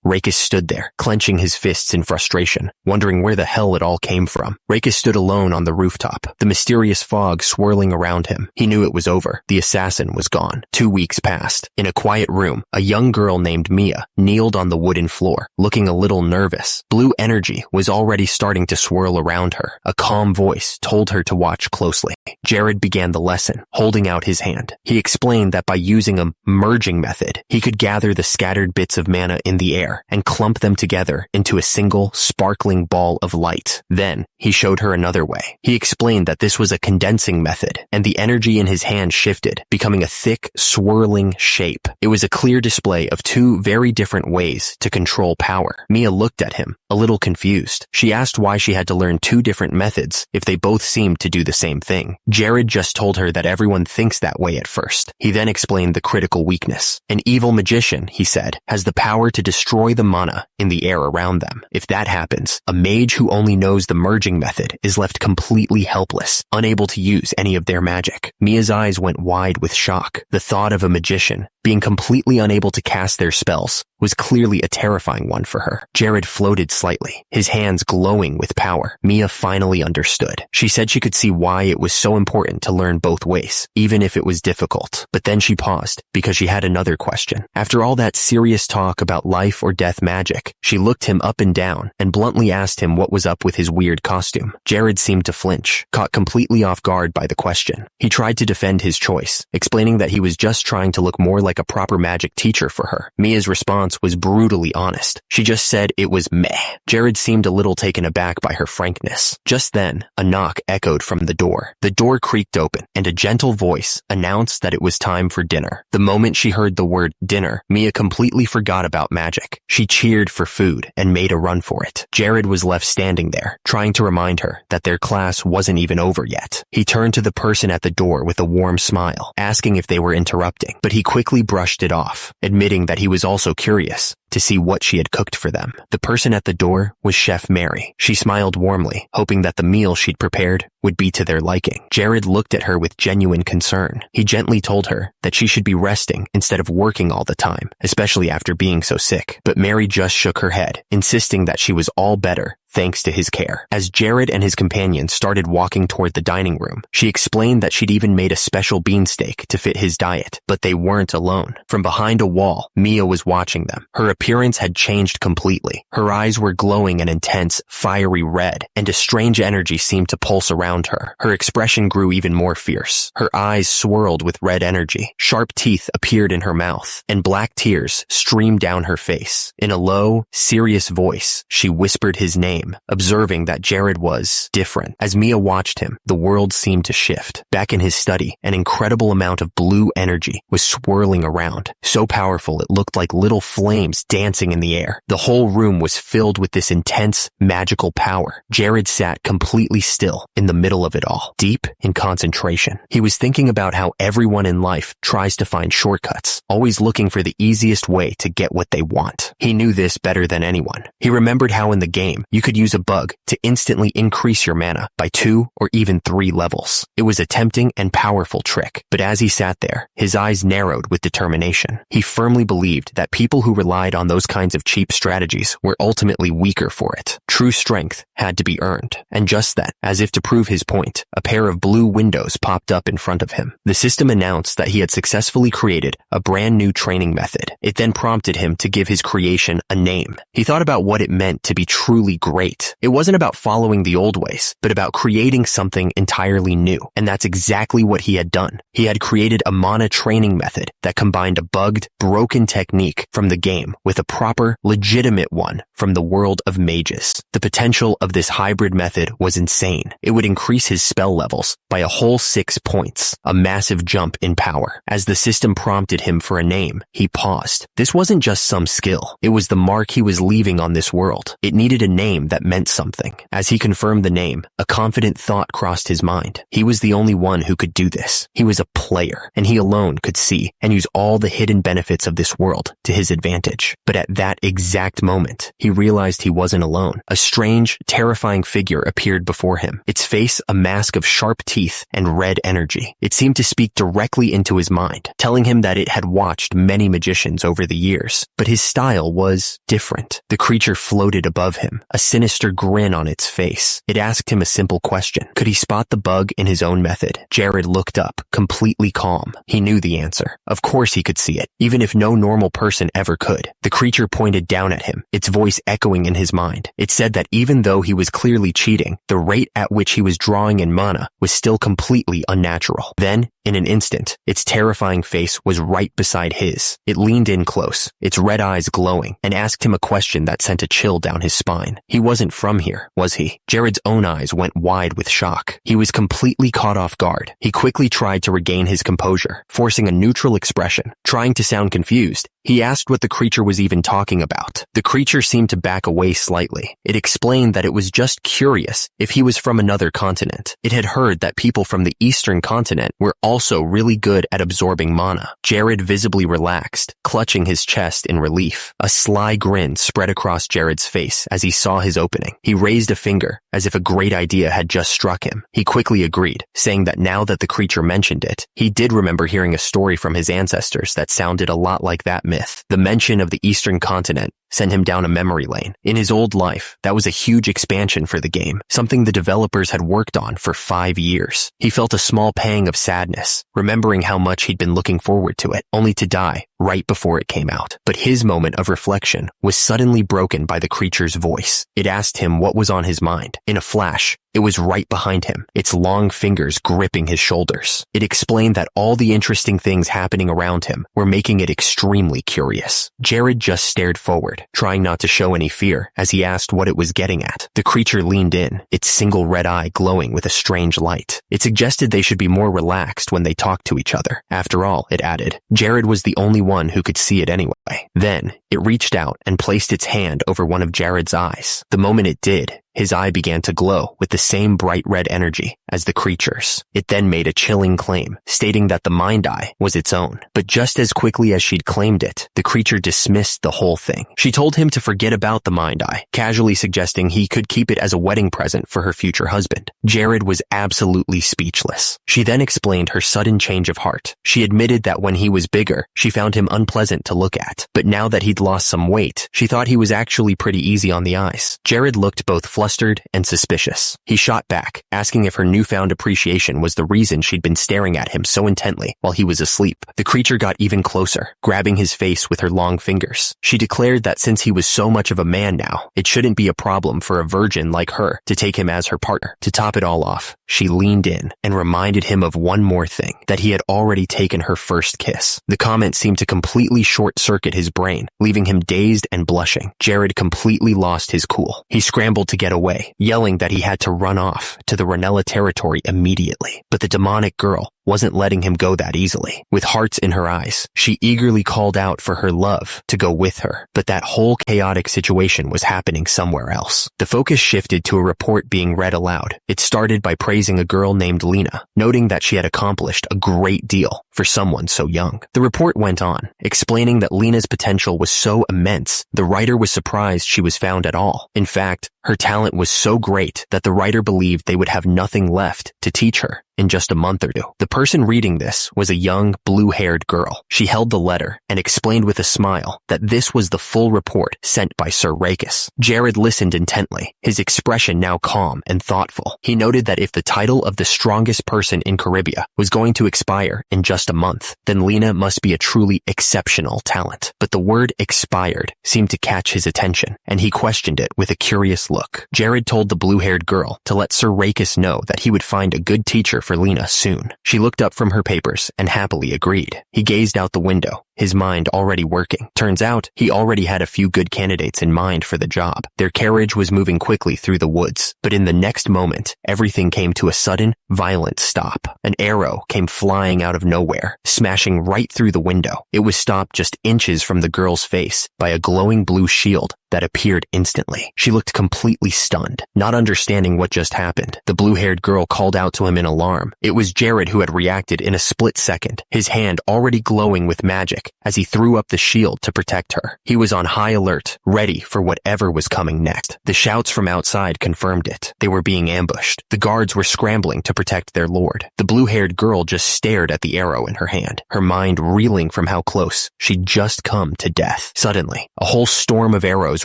Raikus stood there, clenching his fists in frustration, wondering where the hell it all came from. Raikus stood alone on the rooftop, the mysterious fog swirling around him. He knew it was over. The assassin was gone. 2 weeks passed. In a quiet room, a young girl named Mia kneeled on the wooden floor, looking a little nervous. Blue energy was already starting to swirl around her. A calm voice told her to watch closely. Jared began the lesson, holding out his hand. He explained that by using a merging method, he could gather the scattered bits of mana in the air and clump them together into a single, sparkling ball of light. Then, he showed her another way. He explained that this was a condensing method, and the energy in his hand shifted, becoming a thick, swirling shape. It was a clear display of two very different ways to control power. Mia looked at him, a little confused. She asked why she had to learn two different methods if they both seemed to do the same thing. Jared just told her that everyone thinks that way at first. He then explained the critical weakness. An evil magician, he said, has the power to destroy the mana in the air around them. If that happens, a mage who only knows the merging method is left completely helpless, unable to use any of their magic. Mia's eyes went wide with shock. The thought of a magician Being completely unable to cast their spells was clearly a terrifying one for her. Jared floated slightly, his hands glowing with power. Mia finally understood. She said she could see why it was so important to learn both ways, even if it was difficult. But then she paused, because she had another question. After all that serious talk about life or death magic, she looked him up and down and bluntly asked him what was up with his weird costume. Jared seemed to flinch, caught completely off guard by the question. He tried to defend his choice, explaining that he was just trying to look more like a proper magic teacher for her. Mia's response was brutally honest. She just said it was meh. Jared seemed a little taken aback by her frankness. Just then, a knock echoed from the door. The door creaked open, and a gentle voice announced that it was time for dinner. The moment she heard the word dinner, Mia completely forgot about magic. She cheered for food and made a run for it. Jared was left standing there, trying to remind her that their class wasn't even over yet. He turned to the person at the door with a warm smile, asking if they were interrupting, but he quickly brushed it off, admitting that he was also curious to see what she had cooked for them. The person at the door was Chef Mary. She smiled warmly, hoping that the meal she'd prepared would be to their liking. Jared looked at her with genuine concern. He gently told her that she should be resting instead of working all the time, especially after being so sick. But Mary just shook her head, insisting that she was all better thanks to his care. As Jared and his companion started walking toward the dining room, she explained that she'd even made a special beansteak to fit his diet, but they weren't alone. From behind a wall, Mia was watching them. Her appearance had changed completely. Her eyes were glowing an intense, fiery red, and a strange energy seemed to pulse around her. Her expression grew even more fierce. Her eyes swirled with red energy. Sharp teeth appeared in her mouth, and black tears streamed down her face. In a low, serious voice, she whispered his name, observing that Jared was different. As Mia watched him, the world seemed to shift. Back in his study, an incredible amount of blue energy was swirling around, so powerful it looked like little flames dancing in the air. The whole room was filled with this intense, magical power. Jared sat completely still in the middle of it all, deep in concentration. He was thinking about how everyone in life tries to find shortcuts, always looking for the easiest way to get what they want. He knew this better than anyone. He remembered how in the game, you could use a bug to instantly increase your mana by 2 or even 3 levels. It was a tempting and powerful trick, but as he sat there, his eyes narrowed with determination. He firmly believed that people who relied on those kinds of cheap strategies were ultimately weaker for it. True strength had to be earned, and just then, as if to prove his point, a pair of blue windows popped up in front of him. The system announced that he had successfully created a brand new training method. It then prompted him to give his creation a name. He thought about what it meant to be truly great. It wasn't about following the old ways, but about creating something entirely new. And that's exactly what he had done. He had created a mana training method that combined a bugged, broken technique from the game with a proper, legitimate one from the world of mages. The potential of this hybrid method was insane. It would increase his spell levels by a whole 6 points, a massive jump in power. As the system prompted him for a name, he paused. This wasn't just some skill. It was the mark he was leaving on this world. It needed a name that meant something. As he confirmed the name, a confident thought crossed his mind. He was the only one who could do this. He was a player, and he alone could see and use all the hidden benefits of this world to his advantage. But at that exact moment, he realized he wasn't alone. A strange, terrifying figure appeared before him, its face a mask of sharp teeth and red energy. It seemed to speak directly into his mind, telling him that it had watched many magicians over the years, but his style was different. The creature floated above him, a sinister grin on its face. It asked him a simple question. Could he spot the bug in his own method? Jared looked up, completely calm. He knew the answer. Of course he could see it, even if no normal person ever could. The creature pointed down at him, its voice echoing in his mind. It said that even though he was clearly cheating, the rate at which he was drawing in mana was still completely unnatural. Then, in an instant, its terrifying face was right beside his. It leaned in close, its red eyes glowing, and asked him a question that sent a chill down his spine. He wasn't from here, was he? Jared's own eyes went wide with shock. He was completely caught off guard. He quickly tried to regain his composure, forcing a neutral expression. Trying to sound confused, he asked what the creature was even talking about. The creature seemed to back away slightly. It explained that it was just curious if he was from another continent. It had heard that people from the eastern continent were also really good at absorbing mana. Jared visibly relaxed, clutching his chest in relief. A sly grin spread across Jared's face as he saw his opening. He raised a finger, as if a great idea had just struck him. He quickly agreed, saying that now that the creature mentioned it, he did remember hearing a story from his ancestors that sounded a lot like that myth. The mention of the Eastern continent sent him down a memory lane. In his old life, that was a huge expansion for the game, something the developers had worked on for 5 years. He felt a small pang of sadness, remembering how much he'd been looking forward to it, only to die right before it came out. But his moment of reflection was suddenly broken by the creature's voice. It asked him what was on his mind. In a flash, it was right behind him, its long fingers gripping his shoulders. It explained that all the interesting things happening around him were making it extremely curious. Jared just stared forward, trying not to show any fear, as he asked what it was getting at. The creature leaned in, its single red eye glowing with a strange light. It suggested they should be more relaxed when they talked to each other. After all, it added, Jared was the only one who could see it anyway. Then, it reached out and placed its hand over one of Jared's eyes. The moment it did, his eye began to glow with the same bright red energy as the creature's. It then made a chilling claim, stating that the mind eye was its own. But just as quickly as she'd claimed it, the creature dismissed the whole thing. She told him to forget about the mind eye, casually suggesting he could keep it as a wedding present for her future husband. Jared was absolutely speechless. She then explained her sudden change of heart. She admitted that when he was bigger, she found him unpleasant to look at. But now that he'd lost some weight, she thought he was actually pretty easy on the eyes. Jared looked both flustered and suspicious. He shot back, asking if her newfound appreciation was the reason she'd been staring at him so intently while he was asleep. The creature got even closer, grabbing his face with her long fingers. She declared that since he was so much of a man now, it shouldn't be a problem for a virgin like her to take him as her partner. To top it all off, she leaned in and reminded him of one more thing, that he had already taken her first kiss. The comment seemed to completely short-circuit his brain, leaving him dazed and blushing. Jared completely lost his cool. He scrambled to get away, yelling that he had to run off to the Reanella territory immediately. But the demonic girl wasn't letting him go that easily. With hearts in her eyes, she eagerly called out for her love to go with her. But that whole chaotic situation was happening somewhere else. The focus shifted to a report being read aloud. It started by praising a girl named Lena, noting that she had accomplished a great deal for someone so young. The report went on, explaining that Lena's potential was so immense, the writer was surprised she was found at all. In fact, her talent was so great that the writer believed they would have nothing left to teach her in just a month or two. The person reading this was a young, blue-haired girl. She held the letter and explained with a smile that this was the full report sent by Sir Rakus. Jared listened intently, his expression now calm and thoughtful. He noted that if the title of the strongest person in Caribia was going to expire in just a month, then Lena must be a truly exceptional talent. But the word expired seemed to catch his attention, and he questioned it with a curious look. Jared told the blue-haired girl to let Sir Rakus know that he would find a good teacher for Lena soon. She looked up from her papers and happily agreed. He gazed out the window, his mind already working. Turns out, he already had a few good candidates in mind for the job. Their carriage was moving quickly through the woods, but in the next moment, everything came to a sudden, violent stop. An arrow came flying out of nowhere, smashing right through the window. It was stopped just inches from the girl's face by a glowing blue shield that appeared instantly. She looked completely stunned, not understanding what just happened. The blue-haired girl called out to him in alarm. It was Jared who had reacted in a split second, his hand already glowing with magic as he threw up the shield to protect her. He was on high alert, ready for whatever was coming next. The shouts from outside confirmed it. They were being ambushed. The guards were scrambling to protect their lord. The blue-haired girl just stared at the arrow in her hand, her mind reeling from how close she'd just come to death. Suddenly, a whole storm of arrows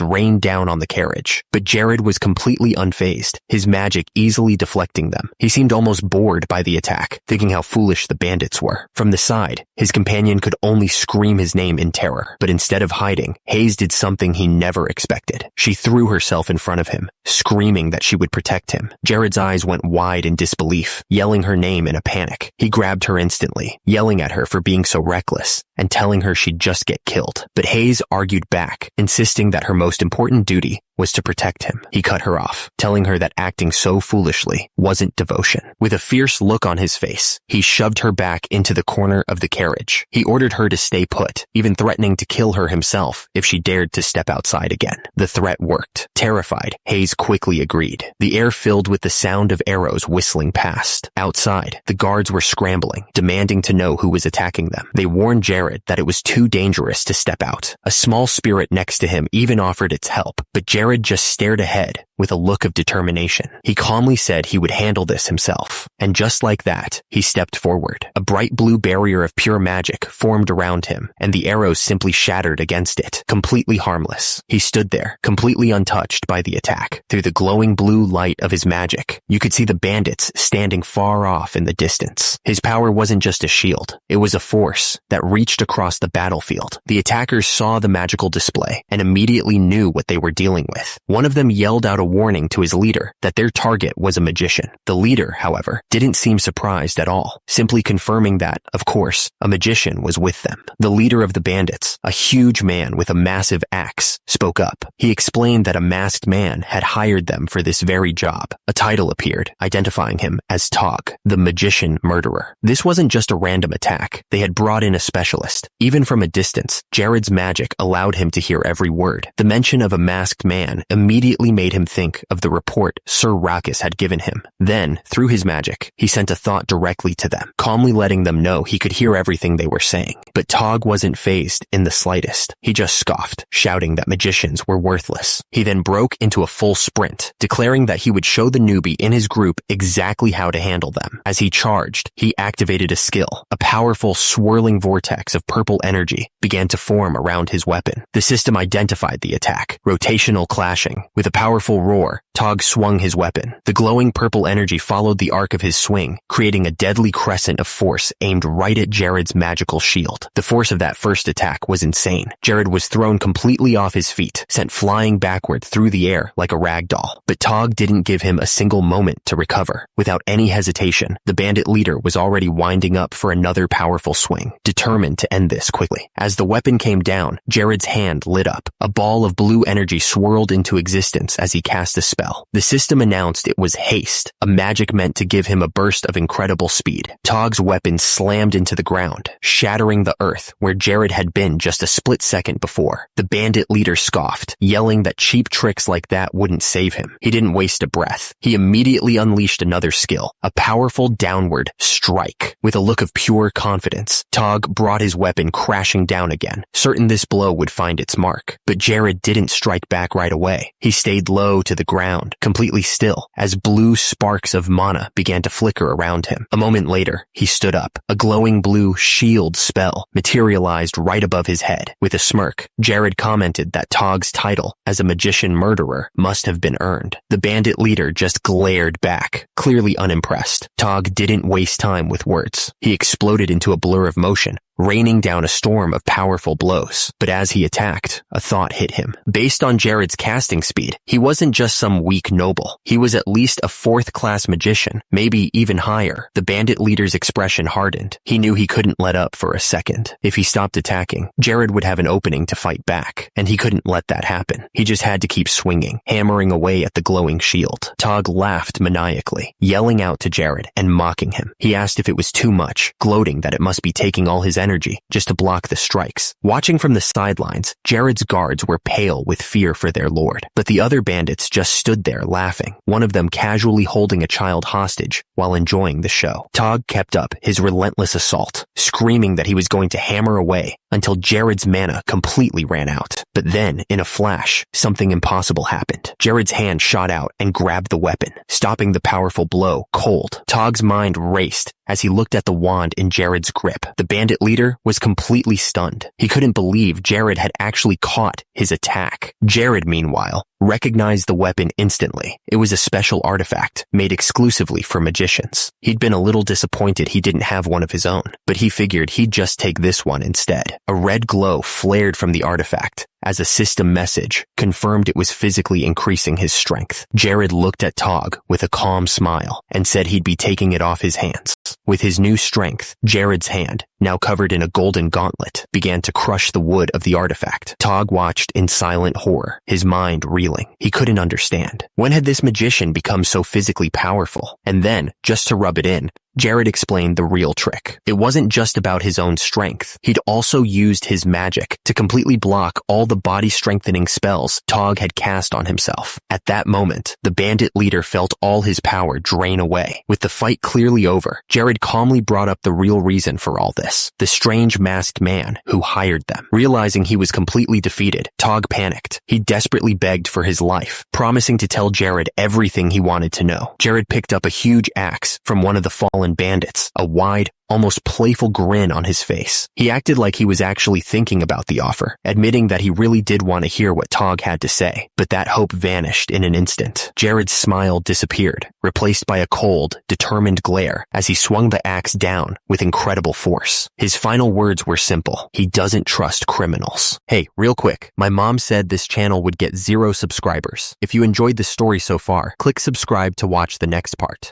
rained down on the carriage, but Jared was completely unfazed, his magic easily deflecting them. He seemed almost bored by the attack, thinking how foolish the bandits were. From the side, his companion could only scream his name in terror, but instead of hiding, Hayes did something he never expected. She threw herself in front of him, screaming that she would protect him. Jared's eyes went wide in disbelief, yelling her name in a panic. He grabbed her instantly, yelling at her for being so reckless, and telling her she'd just get killed. But Hayes argued back, insisting that her most important duty was to protect him. He cut her off, telling her that acting so foolishly wasn't devotion. With a fierce look on his face, he shoved her back into the corner of the carriage. He ordered her to stay put, even threatening to kill her himself if she dared to step outside again. The threat worked. Terrified, Hayes quickly agreed. The air filled with the sound of arrows whistling past. Outside, the guards were scrambling, demanding to know who was attacking them. They warned Jared that it was too dangerous to step out. A small spirit next to him even offered its help, but Jared just stared ahead with a look of determination. He calmly said he would handle this himself. And just like that, he stepped forward. A bright blue barrier of pure magic formed around him, and the arrows simply shattered against it, completely harmless. He stood there, completely untouched by the attack. Through the glowing blue light of his magic, you could see the bandits standing far off in the distance. His power wasn't just a shield. It was a force that reached across the battlefield. The attackers saw the magical display and immediately knew what they were dealing with. One of them yelled out a warning to his leader that their target was a magician. The leader, however, didn't seem surprised at all, simply confirming that, of course, a magician was with them. The leader of the bandits, a huge man with a massive axe, spoke up. He explained that a masked man had hired them for this very job. A title appeared, identifying him as Tog, the magician murderer. This wasn't just a random attack. They had brought in a specialist. Even from a distance, Jared's magic allowed him to hear every word. The mention of a masked man immediately made him think of the report Sir Rackus had given him. Then, through his magic, he sent a thought directly to them, calmly letting them know he could hear everything they were saying. But Tog wasn't fazed in the slightest. He just scoffed, shouting that magicians were worthless. He then broke into a full sprint, declaring that he would show the newbie in his group exactly how to handle them. As he charged, he activated a skill. A powerful, swirling vortex of purple energy began to form around his weapon. The system identified the attack, rotational clashing. With a powerful roar, Tog swung his weapon. The glowing purple energy followed the arc of his swing, creating a deadly crescent of force aimed right at Jared's magical shield. The force of that first attack was insane. Jared was thrown completely off his feet, sent flying backward through the air like a rag doll. But Tog didn't give him a single moment to recover. Without any hesitation, the bandit leader was already winding up for another powerful swing, determined to end this quickly. As the weapon came down, Jared's hand lit up. A ball of blue energy swirled into existence as he cast a spell. The system announced it was haste, a magic meant to give him a burst of incredible speed. Tog's weapon slammed into the ground, shattering the earth where Jared had been just a split second before. The bandit leader scoffed, yelling that cheap tricks like that wouldn't save him. He didn't waste a breath. He immediately unleashed another skill, a powerful downward strike. With a look of pure confidence, Tog brought his weapon crashing down again, certain this blow would find its mark. But Jared didn't strike back right away. He stayed low to the ground, completely still, as blue sparks of mana began to flicker around him. A moment later, he stood up. A glowing blue shield spell materialized right above his head. With a smirk, Jared commented that Tog's title as a magician murderer must have been earned. The bandit leader just glared back, clearly unimpressed. Tog didn't waste time with words. He exploded into a blur of motion, raining down a storm of powerful blows. But as he attacked, a thought hit him. Based on Jared's casting speed, he wasn't just some weak noble. He was at least a fourth-class magician, maybe even higher. The bandit leader's expression hardened. He knew he couldn't let up for a second. If he stopped attacking, Jared would have an opening to fight back, and he couldn't let that happen. He just had to keep swinging, hammering away at the glowing shield. Tog laughed maniacally, yelling out to Jared and mocking him. He asked if it was too much, gloating that it must be taking all his energy just to block the strikes. Watching from the sidelines, Jared's guards were pale with fear for their lord, but the other bandits just stood there laughing, one of them casually holding a child hostage while enjoying the show. Tog kept up his relentless assault, screaming that he was going to hammer away until Jared's mana completely ran out. But then, in a flash, something impossible happened. Jared's hand shot out and grabbed the weapon, stopping the powerful blow cold. Tog's mind raced as he looked at the wand in Jared's grip. The bandit leader was completely stunned. He couldn't believe Jared had actually caught his attack. Jared, meanwhile, recognized the weapon instantly. It was a special artifact made exclusively for magicians. He'd been a little disappointed he didn't have one of his own, but he figured he'd just take this one instead. A red glow flared from the artifact as a system message confirmed it was physically increasing his strength. Jared looked at Tog with a calm smile and said he'd be taking it off his hands. failed. With his new strength, Jared's hand, now covered in a golden gauntlet, began to crush the wood of the artifact. Tog watched in silent horror, his mind reeling. He couldn't understand. When had this magician become so physically powerful? And then, just to rub it in, Jared explained the real trick. It wasn't just about his own strength. He'd also used his magic to completely block all the body-strengthening spells Tog had cast on himself. At that moment, the bandit leader felt all his power drain away. With the fight clearly over, Jared calmly brought up the real reason for all this. The strange masked man who hired them. Realizing he was completely defeated, Tog panicked. He desperately begged for his life, promising to tell Jared everything he wanted to know. Jared picked up a huge axe from one of the fallen bandits, a wide, almost playful grin on his face. He acted like he was actually thinking about the offer, admitting that he really did want to hear what Tog had to say, but that hope vanished in an instant. Jared's smile disappeared, replaced by a cold, determined glare as he swung the axe down with incredible force. His final words were simple. He doesn't trust criminals. Hey, real quick, my mom said this channel would get 0 subscribers. If you enjoyed the story so far, click subscribe to watch the next part.